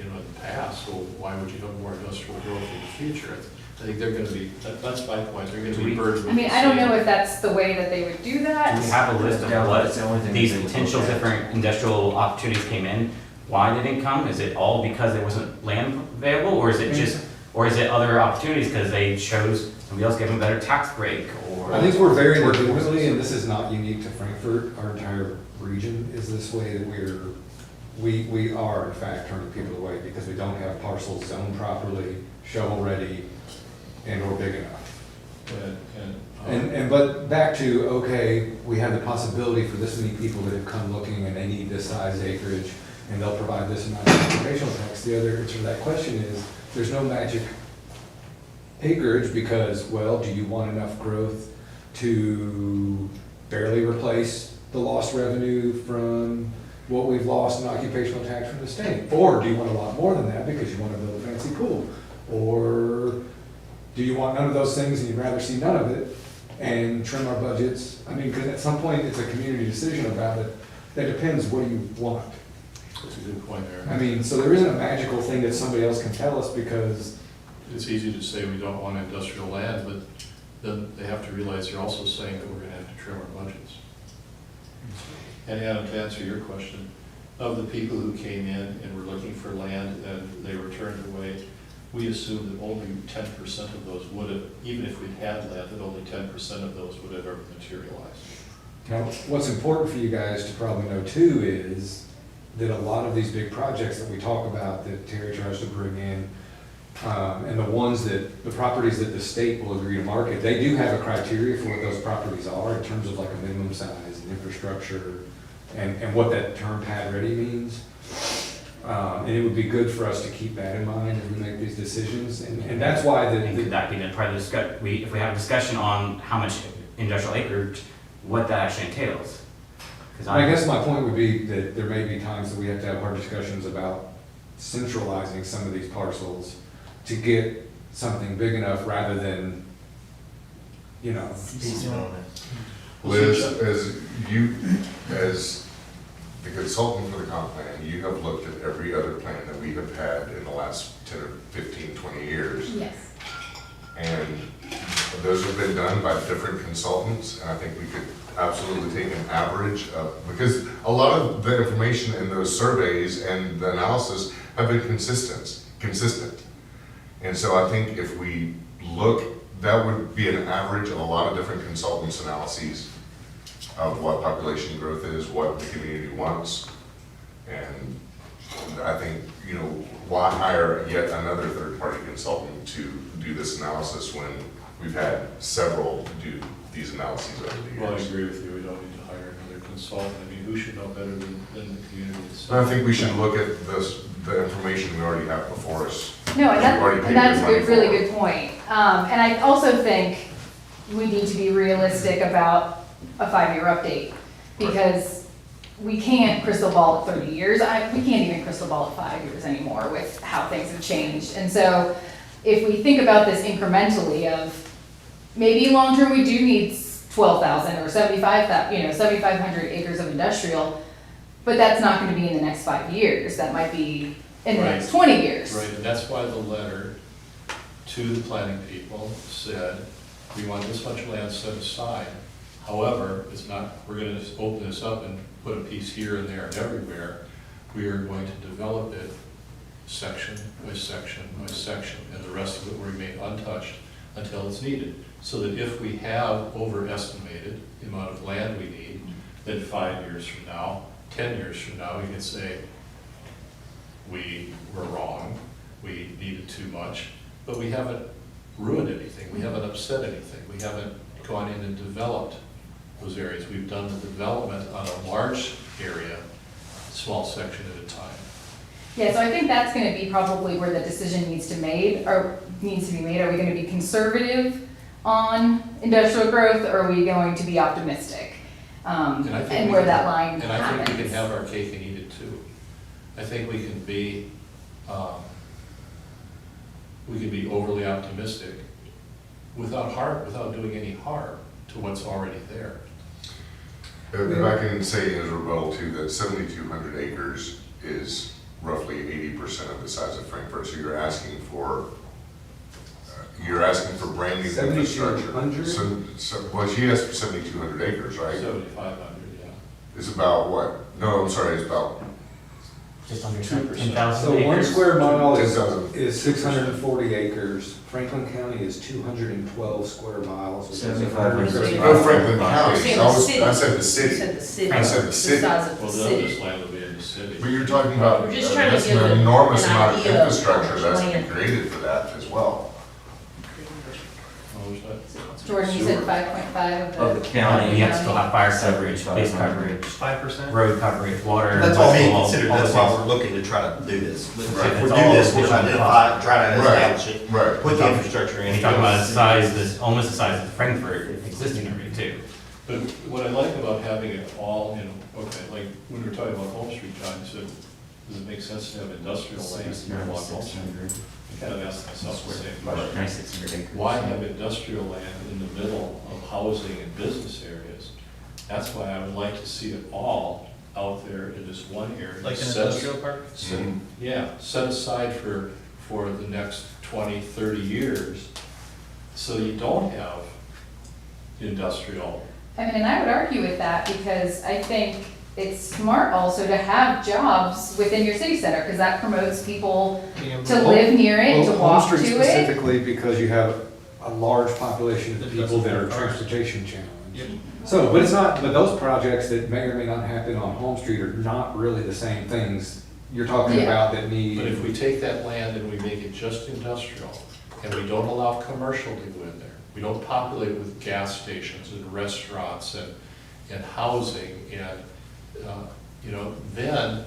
in the past, so why would you have more industrial growth in the future? I think they're gonna be, that's my point, they're gonna be burdened with. I mean, I don't know if that's the way that they would do that. Do we have a list of Yeah, what that's the only thing these we can potential look at. different industrial opportunities came in? Why they didn't come? Is it all because there wasn't land available, or is it just, or is it other opportunities because they chose, somebody else gave them a better tax break, or? I think we're very legitimately, and this is not unique to Frankfurt, our entire region is this way, that we are in fact turning people away because we don't have parcels zoned properly, shovel ready, and or big enough. But back to, okay, we have the possibility for this many people that have come looking and they need this size acreage, and they'll provide this amount of occupational tax. The other answer to that question is, there's no magic acreage because, well, do you want enough growth to barely replace the lost revenue from what we've lost in occupational tax from the state? Or do you want a lot more than that because you want to build a fancy pool? Or do you want none of those things and you'd rather see none of it and trim our budgets? I mean, because at some point it's a community decision about it. That depends, what do you want? That's a good point, Aaron. I mean, so there isn't a magical thing that somebody else can tell us because It's easy to say we don't want industrial land, but then they have to realize they're also saying that we're gonna have to trim our budgets. And Adam, to answer your question, of the people who came in and were looking for land and they were turned away, we assumed that only 10% of those would have, even if we'd had land, that only 10% of those would have ever materialized. Now, what's important for you guys to probably know too is that a lot of these big projects that we talk about that Terry tries to bring in, and the properties that the state will agree to market, they do have a criteria for what those properties are in terms of like a minimum size and infrastructure and what that term pad ready means. And it would be good for us to keep that in mind as we make these decisions. And that's why And could that be then part of the discussion, if we have a discussion on how much industrial acreage, what that actually entails? 'Cause I guess my point would be that there may be times that we have to have hard discussions about centralizing some of these parcels to get something big enough rather than, you know. Liz, as the consultant for the comp plan, you have looked at every other plan that we have had in the last 10 or 15, 20 years. Yes. And those have been done by different consultants, and I think we could absolutely take an average of, because a lot of the information in those surveys and the analysis have been consistent. And so I think if we look, that would be an average of a lot of different consultants' analyses of what population growth is, what the community wants. And I think, you know, why hire yet another third-party consultant to do this analysis when we've had several do these analyses over the Well, I years? agree with you, we don't need to hire another consultant. I mean, who should know better than the community And itself? I think we should look at the information we already have before us. No, and We've already paid that's a good money good, really for it. good point. And I also think we need to be realistic about a 5-year update, because we can't crystal ball at 30 years. We can't even crystal ball at 5 years anymore with how things have changed. And so if we think about this incrementally of maybe long-term we do need 12,000 or 7,500 acres of industrial, but that's not gonna be in the next 5 years, that might be in the Right. next 20 years. Right, and that's why the letter to the planning people said, we want this much land set aside. However, it's not, we're gonna just open this up and put a piece here and there and everywhere. We are going to develop it section by section by section, and the rest of it will remain untouched until it's needed. So that if we have overestimated the amount of land we need, then 5 years from now, 10 years from now, we can say, we were wrong, we needed too much, but we haven't ruined anything, we haven't upset anything, we haven't gone in and developed those areas. We've done the development on a large area, small section at a time. Yeah, so I think that's gonna be probably where the decision needs to be made. Are we gonna be conservative on industrial growth, or are we going to be optimistic? And I think And we where can- that line And I think we can happens. have our cake and eat it too. I think we can be overly optimistic without doing any harm to what's already there. If I can say as a rebuttal too, that 7,200 acres is roughly 80% of the size of Frankfurt, so you're asking for brand new infrastructure. 7,200? Well, she asked for 7,200 acres, right? 7,500, yeah. It's about what? No, I'm sorry, it's about, Just under 2%. 10,000 So one acres. square mile 10,000. is 640 acres. Franklin County is 212 square miles. which is 7,500. 135. no, Franklin County, Saying I the city. said the You city. said the city. I said the The city. size of Well, the none of city. this land will be in the city. But you're talking about, We're just trying to that's give an an enormous amount of idea of how infrastructure much that's been land. created for that as well. What was that? Jordan, you said Sewer. 5.5 Of the county. You have to still have fire coverage, base 500. coverage, 5%? road coverage, water. That's all being all- considered, all that's the why things. we're looking to try to do this. If we Right. do It's all this, we'll additional identify, try to Right. establish it, Right. put the infrastructure in. And you're talking about the size, this, almost the size of Frankfurt existing already too. But what I like about having it all in, okay, like when we were talking about Home Street, John, you said, does it make sense to have industrial land here along Home Street? I kind of asked myself the same question. 9,600 acres. Why have industrial land in the middle of housing and business areas? That's why I would like to see it all out there in this one area. Like an Set- industrial park? set- Yeah, set aside for the next 20, 30 years, so you don't have industrial. I mean, and I would argue with that because I think it's smart also to have jobs within your city center, because that promotes people to live near it, to Well, walk Home to Street it. specifically because you have a large population of people that are transportation challenged. So, but it's not, but those projects that may or may not happen on Home Street are not really the same things you're talking Yeah. about that need. But if we take that land and we make it just industrial, and we don't allow commercial to go in there, we don't populate it with gas stations and restaurants and housing and, then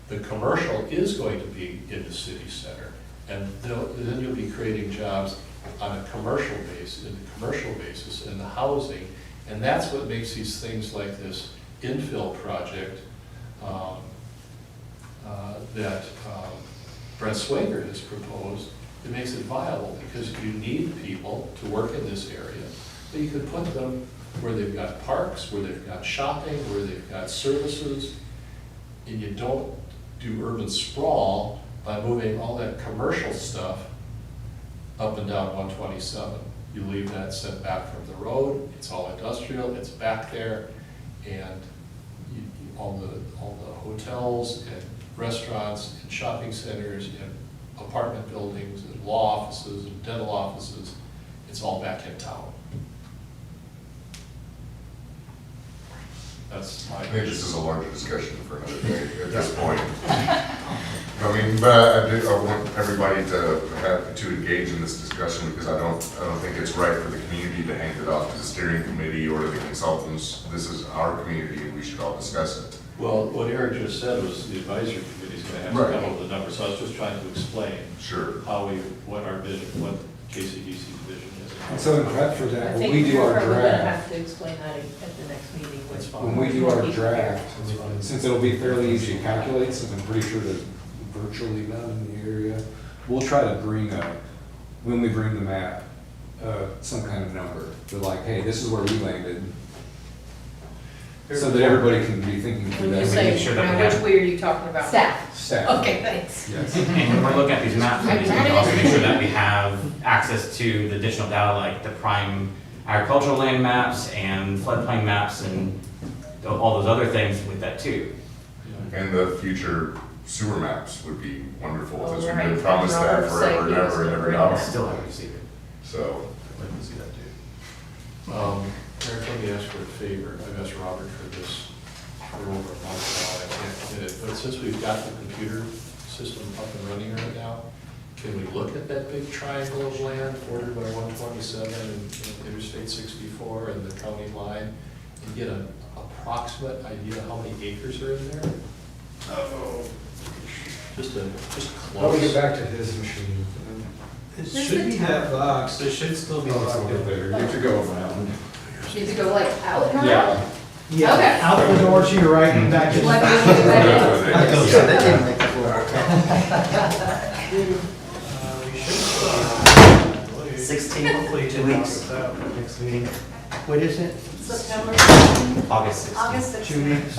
the commercial is going to be in the city center. And then you'll be creating jobs on a commercial basis, in the commercial basis, in the housing. And that's what makes these things like this infill project that Brent Swager has proposed. It makes it viable because you need people to work in this area, but you could put them where they've got parks, where they've got shopping, where they've got services, and you don't do urban sprawl by moving all that commercial stuff up and down 127. You leave that set back from the road, it's all industrial, it's back there, and all the hotels and restaurants and shopping centers and apartment buildings and law offices and dental offices, it's all back in town. That's my. I think this is a larger discussion for another day at this point. I mean, but I want everybody to engage in this discussion because I don't think it's right for the community to hand it off to the steering committee or to the consultants. This is our community and we should all discuss it. Well, what Eric just said was the advisory committee's gonna have to Right. come up with the numbers, so I was just trying to explain Sure. what our vision, what KCDC's vision is. And so in prep for I that, when think we do we're our probably gonna draft, have to explain that at the next meeting. That's fine. when we do our draft, since it'll be fairly easy to calculate, since I'm pretty sure there's virtually none in the area, we'll try to bring when we bring the map, some kind of number. They're like, hey, this is where we landed. So that everybody can be thinking through When you that. say, sure that now we which have- we are you talking about? Staff. Staff. Okay, thanks. Yes. And when we're looking at these maps, we need to also make sure that we have access to the additional data, like the prime agricultural land maps and floodplain maps and all those other things with that too. And the future sewer maps would be wonderful, Oh, because we've right. been promised that Robert forever and said he was ever and gonna never bring got that. it. Still haven't received it. So, I'd like to see that too. Eric, let me ask for a favor. I've asked Robert for this for over a month now. I can't get it. But since we've got the computer system up and running right now, can we look at that big triangle of land, 40 by 127 and Interstate 64 and the county line, and get an approximate idea how many acres are in there? Oh. Just How do we get close. back to his machine? It There's should the be that box, it should still be Oh, it's a locked little in. bigger. You have to go around. You have to go like out and around? Yeah. Yeah, Okay. out the door to your right and back in. Like, we do that. I go, so that didn't make it work. We should. 16, Hopefully, 2 weeks, next meeting, What is it? September 16th, August 16th. August 2 16th. weeks.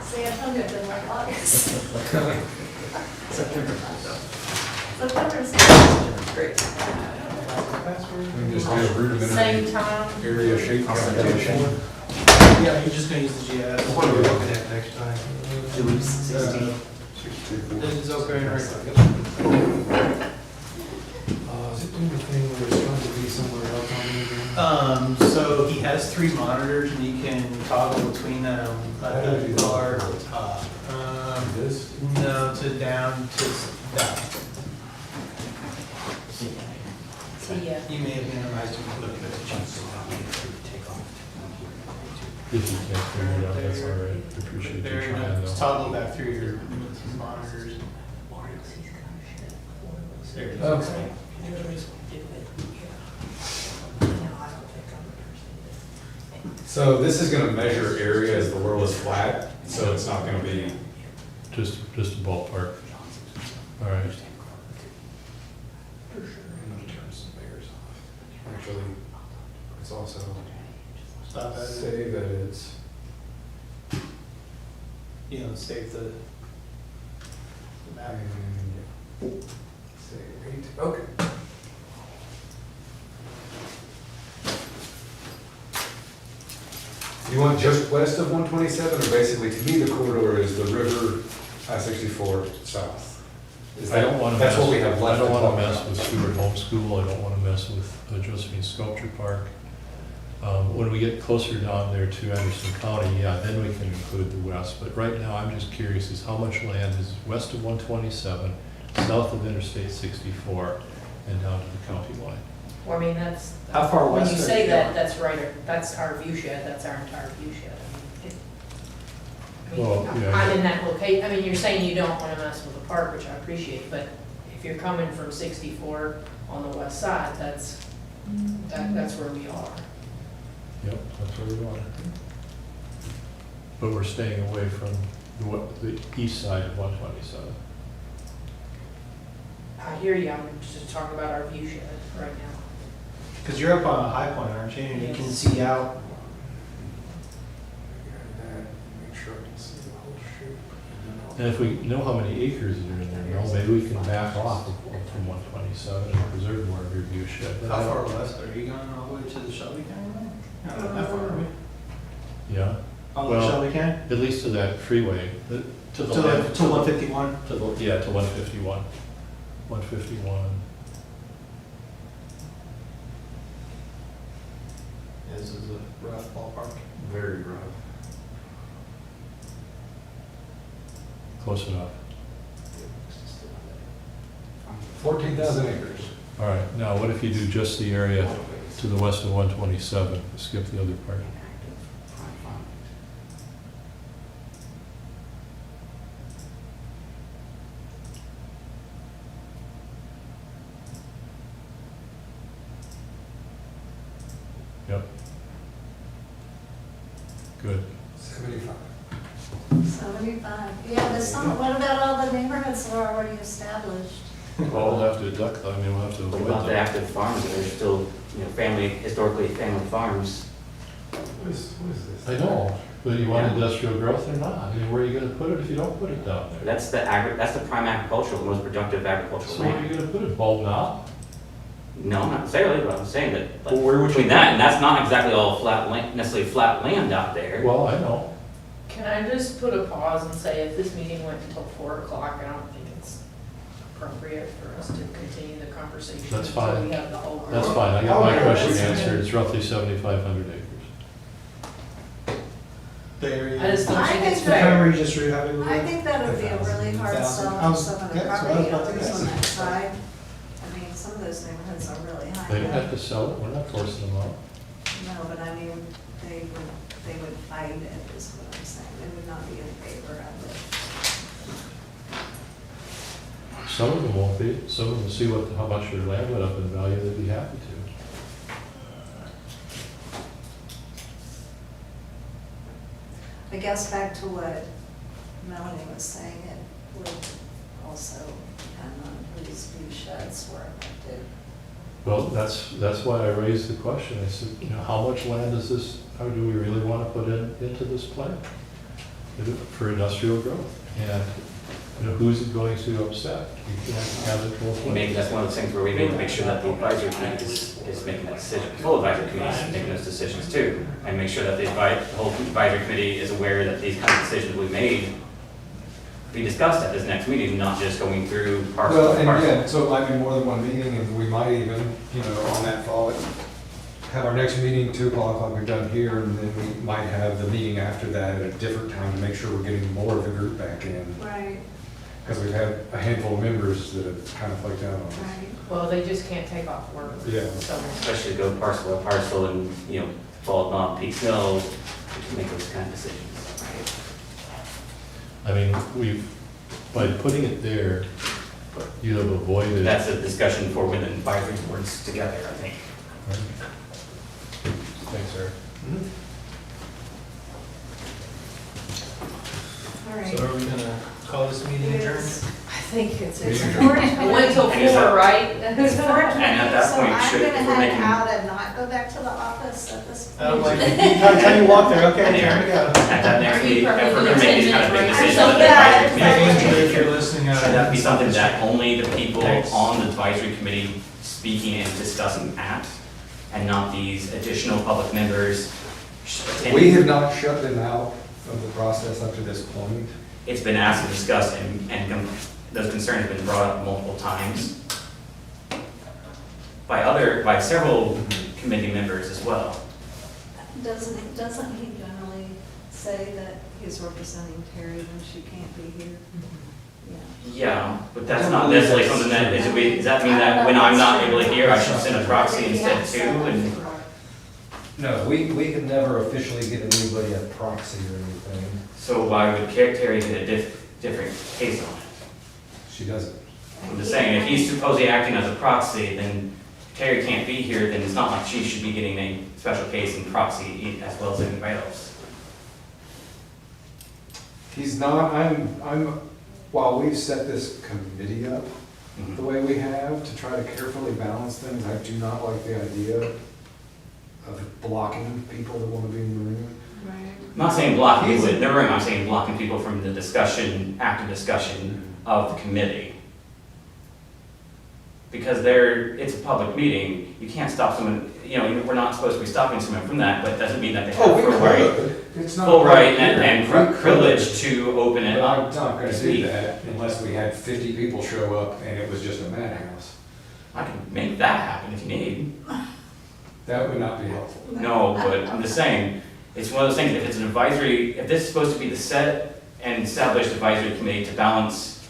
See, I told you it's been like August. September. September 16th. Great. We can just do a rudimentary Same time. area shape calculation. Yeah, you're just gonna use the GIS. What are we looking at next time? 2 weeks, 16. This is okay, right? Is it doing the thing where it's trying to be somewhere else on the So he has 3 monitors and you can toggle between them at the bar top. This? No, to down to down. See ya. You may have minimized it. If you can't figure it out, that's all right. I appreciate you There, trying just though. toggle back through your monitors. There it is. Okay. So this is gonna measure area as the world is flat, so it's not gonna be, Just a ballpark. All right. I'm gonna turn some layers off. Actually, it's also, Stop at it. say that it's, You know, save the map. and, say 8, okay. You want just west of 127, or basically, to me, the corridor is the river, I-64 south? Is I don't want to. That's what we have left I don't to want talk to mess about. with Stewart Homeschool. I don't want to mess with Josephine Sculpture Park. When we get closer down there to Anderson County, yeah, then we can include the west. But right now, I'm just curious is how much land is west of 127, south of Interstate 64, and down to the county line. Well, I mean, that's. How far When west you are say you that, going? that's right, that's our view shed, that's our entire view shed. I mean, Well, yeah. I'm in that location, I mean, you're saying you don't wanna mess with the park, which I appreciate, but if you're coming from 64 on the west side, that's where we are. Yep, that's where we want it. But we're staying away from the east side of 127. I hear you, I'm just talking about our view shed right now. Because you're up on a high point, aren't you? And you can see out. Make sure I can see the whole shoot. And if we know how many acres are in there, well, maybe we can back off from 127 and preserve more of your view shed. How far west? Are you going all the way to the Shelby County line? No, not far, are we? Yeah, On the Well, Shelby County? at least to that freeway, to To the left. to 151? To the, yeah, to 151. 151. This is a rough ballpark. Very rough. Close enough. 14,000 acres. All right, now what if you do just the area to the west of 127, skip the other part? Yep. Good. 75. 75. Yeah, but some, what about all the neighborhoods that are already established? Well, we'll have to deduct, I mean, we'll have to What avoid about the that. active farms that are still, historically family farms? What is this? I know, but you want industrial growth or not? I mean, where are you gonna put it if you don't put it down there? That's the prime agricultural, the most productive agricultural So where are land. you gonna put it, Bulb Knob? No, not necessarily, but I'm saying that, like, Well, where would between you- that, and that's not exactly all flat land, necessarily flat land out there. Well, I know. Can I just put a pause and say, if this meeting went until 4 o'clock, I don't think it's appropriate for us to continue the conversation. That's until fine. we have the whole group. That's fine, I got Oh, my yeah, question that's- answered, it's roughly 7,500 acres. The area. I just don't I think it's think The that- fair. Prairie just rehabbing. I think that would be a really hard sell I to was- some of the yeah, that's what I property was about to owners on guess. that side. I mean, some of those neighborhoods are really high. They don't end. have to sell it, we're not forcing them out. No, but I mean, they would fight it, is what I'm saying. They would not be in favor of it. Some of them won't be, some of them see how much their land went up in value, they'd be happy to. I guess back to what Melanie was saying, it would also depend on whose view sheds were affected. Well, that's why I raised the question, I said, how much land is this, how do we really want to put into this plan for industrial growth? And, who's it going to upset? You can't have it both ways. Maybe that's one of those things where we need to make sure that the advisory committee is making that decision. The full advisory committee is making those decisions too. And make sure that the whole advisory committee is aware that these kind of decisions we made be discussed at this next meeting, not just going through parcel Well, to and parcel. again, so it might be more than one meeting, and we might even, on that thought, have our next meeting 2 o'clock like we've done here, and then we might have the meeting after that at a different time to make sure we're getting more of the group back in. Right, Because we've had a handful of members that have kind of flaked out on us. right. Well, they just can't take off work. Yeah. So, Especially go parcel to parcel and, Bald Knob, Peaks Mill, we can make those kind of decisions. I mean, by putting it there, you have avoided. That's a discussion for when the advisory board's together, I think. Thanks, Eric. All right. So are we gonna call this meeting adjourned? It's- I think it's Meeting important. it went till Is 4, that- right? It's 4:20, And at that so point, I'm should- gonna if we're head making- out and not go back to the office at this point. I'm like, by the time you walk there, okay, And here we go. At that next Are you meeting, if we're probably gonna make these kind of big attending, right? decisions, So, at the yeah, advisory Hey, committee, Andrew, if you're listening out. should that be something that only the people Thanks. on the advisory committee speaking and discussing at, and not these additional public members attending? We have not shut them out of the process up to this point. It's been asked and discussed, and those concerns have been brought up multiple times by several committee members as well. Doesn't he generally say that he's representing Terry when she can't be here? Yeah. Yeah, but that's not necessarily something that, does that mean that when I'm not able to hear, I should send a proxy instead too? And No, we can never officially give anybody a proxy or anything. so why would Terry get a different case on it? She doesn't. I'm just saying, if he's supposedly acting as a proxy, then Terry can't be here, then it's not like she should be getting a special case and proxy as well as anybody else. He's not, while we've set this committee up the way we have to try to carefully balance things, I do not like the idea of blocking people that want to be in the room. Right. I'm not saying blocking people in the room, I'm saying blocking people from the discussion, active discussion of the committee. Because it's a public meeting, you can't stop someone, we're not supposed to be stopping someone from that, but it doesn't mean that they Oh, have we full right, could. It's not. full right public and hearing. We could. privilege to open it But I'm up. not gonna to do speak. that unless we had 50 people show up and it was just a madhouse. I can make that happen if you need. That would not be helpful. No, but I'm just saying, it's one of those things, if it's an advisory, if this is supposed to be the set and established advisory committee to balance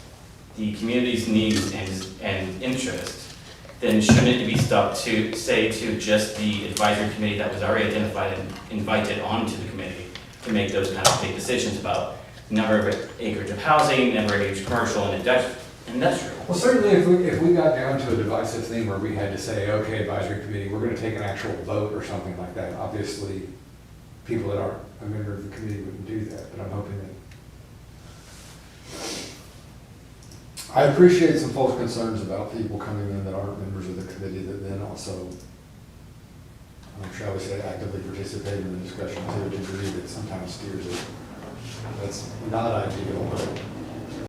the community's needs and interests, then shouldn't it be stuck to, say, to just the advisory committee that was already identified and invited onto the committee to make those kind of big decisions about number of acreage of housing, number of acreage commercial and industrial? Well, certainly if we got down to a divisive thing where we had to say, okay, advisory committee, we're gonna take an actual vote or something like that, obviously, people that aren't a member of the committee wouldn't do that, but I'm hoping that I appreciate some folks' concerns about people coming in that aren't members of the committee that then also, shall we say, actively participate in the discussion to a degree that sometimes steers it. That's not ideal, but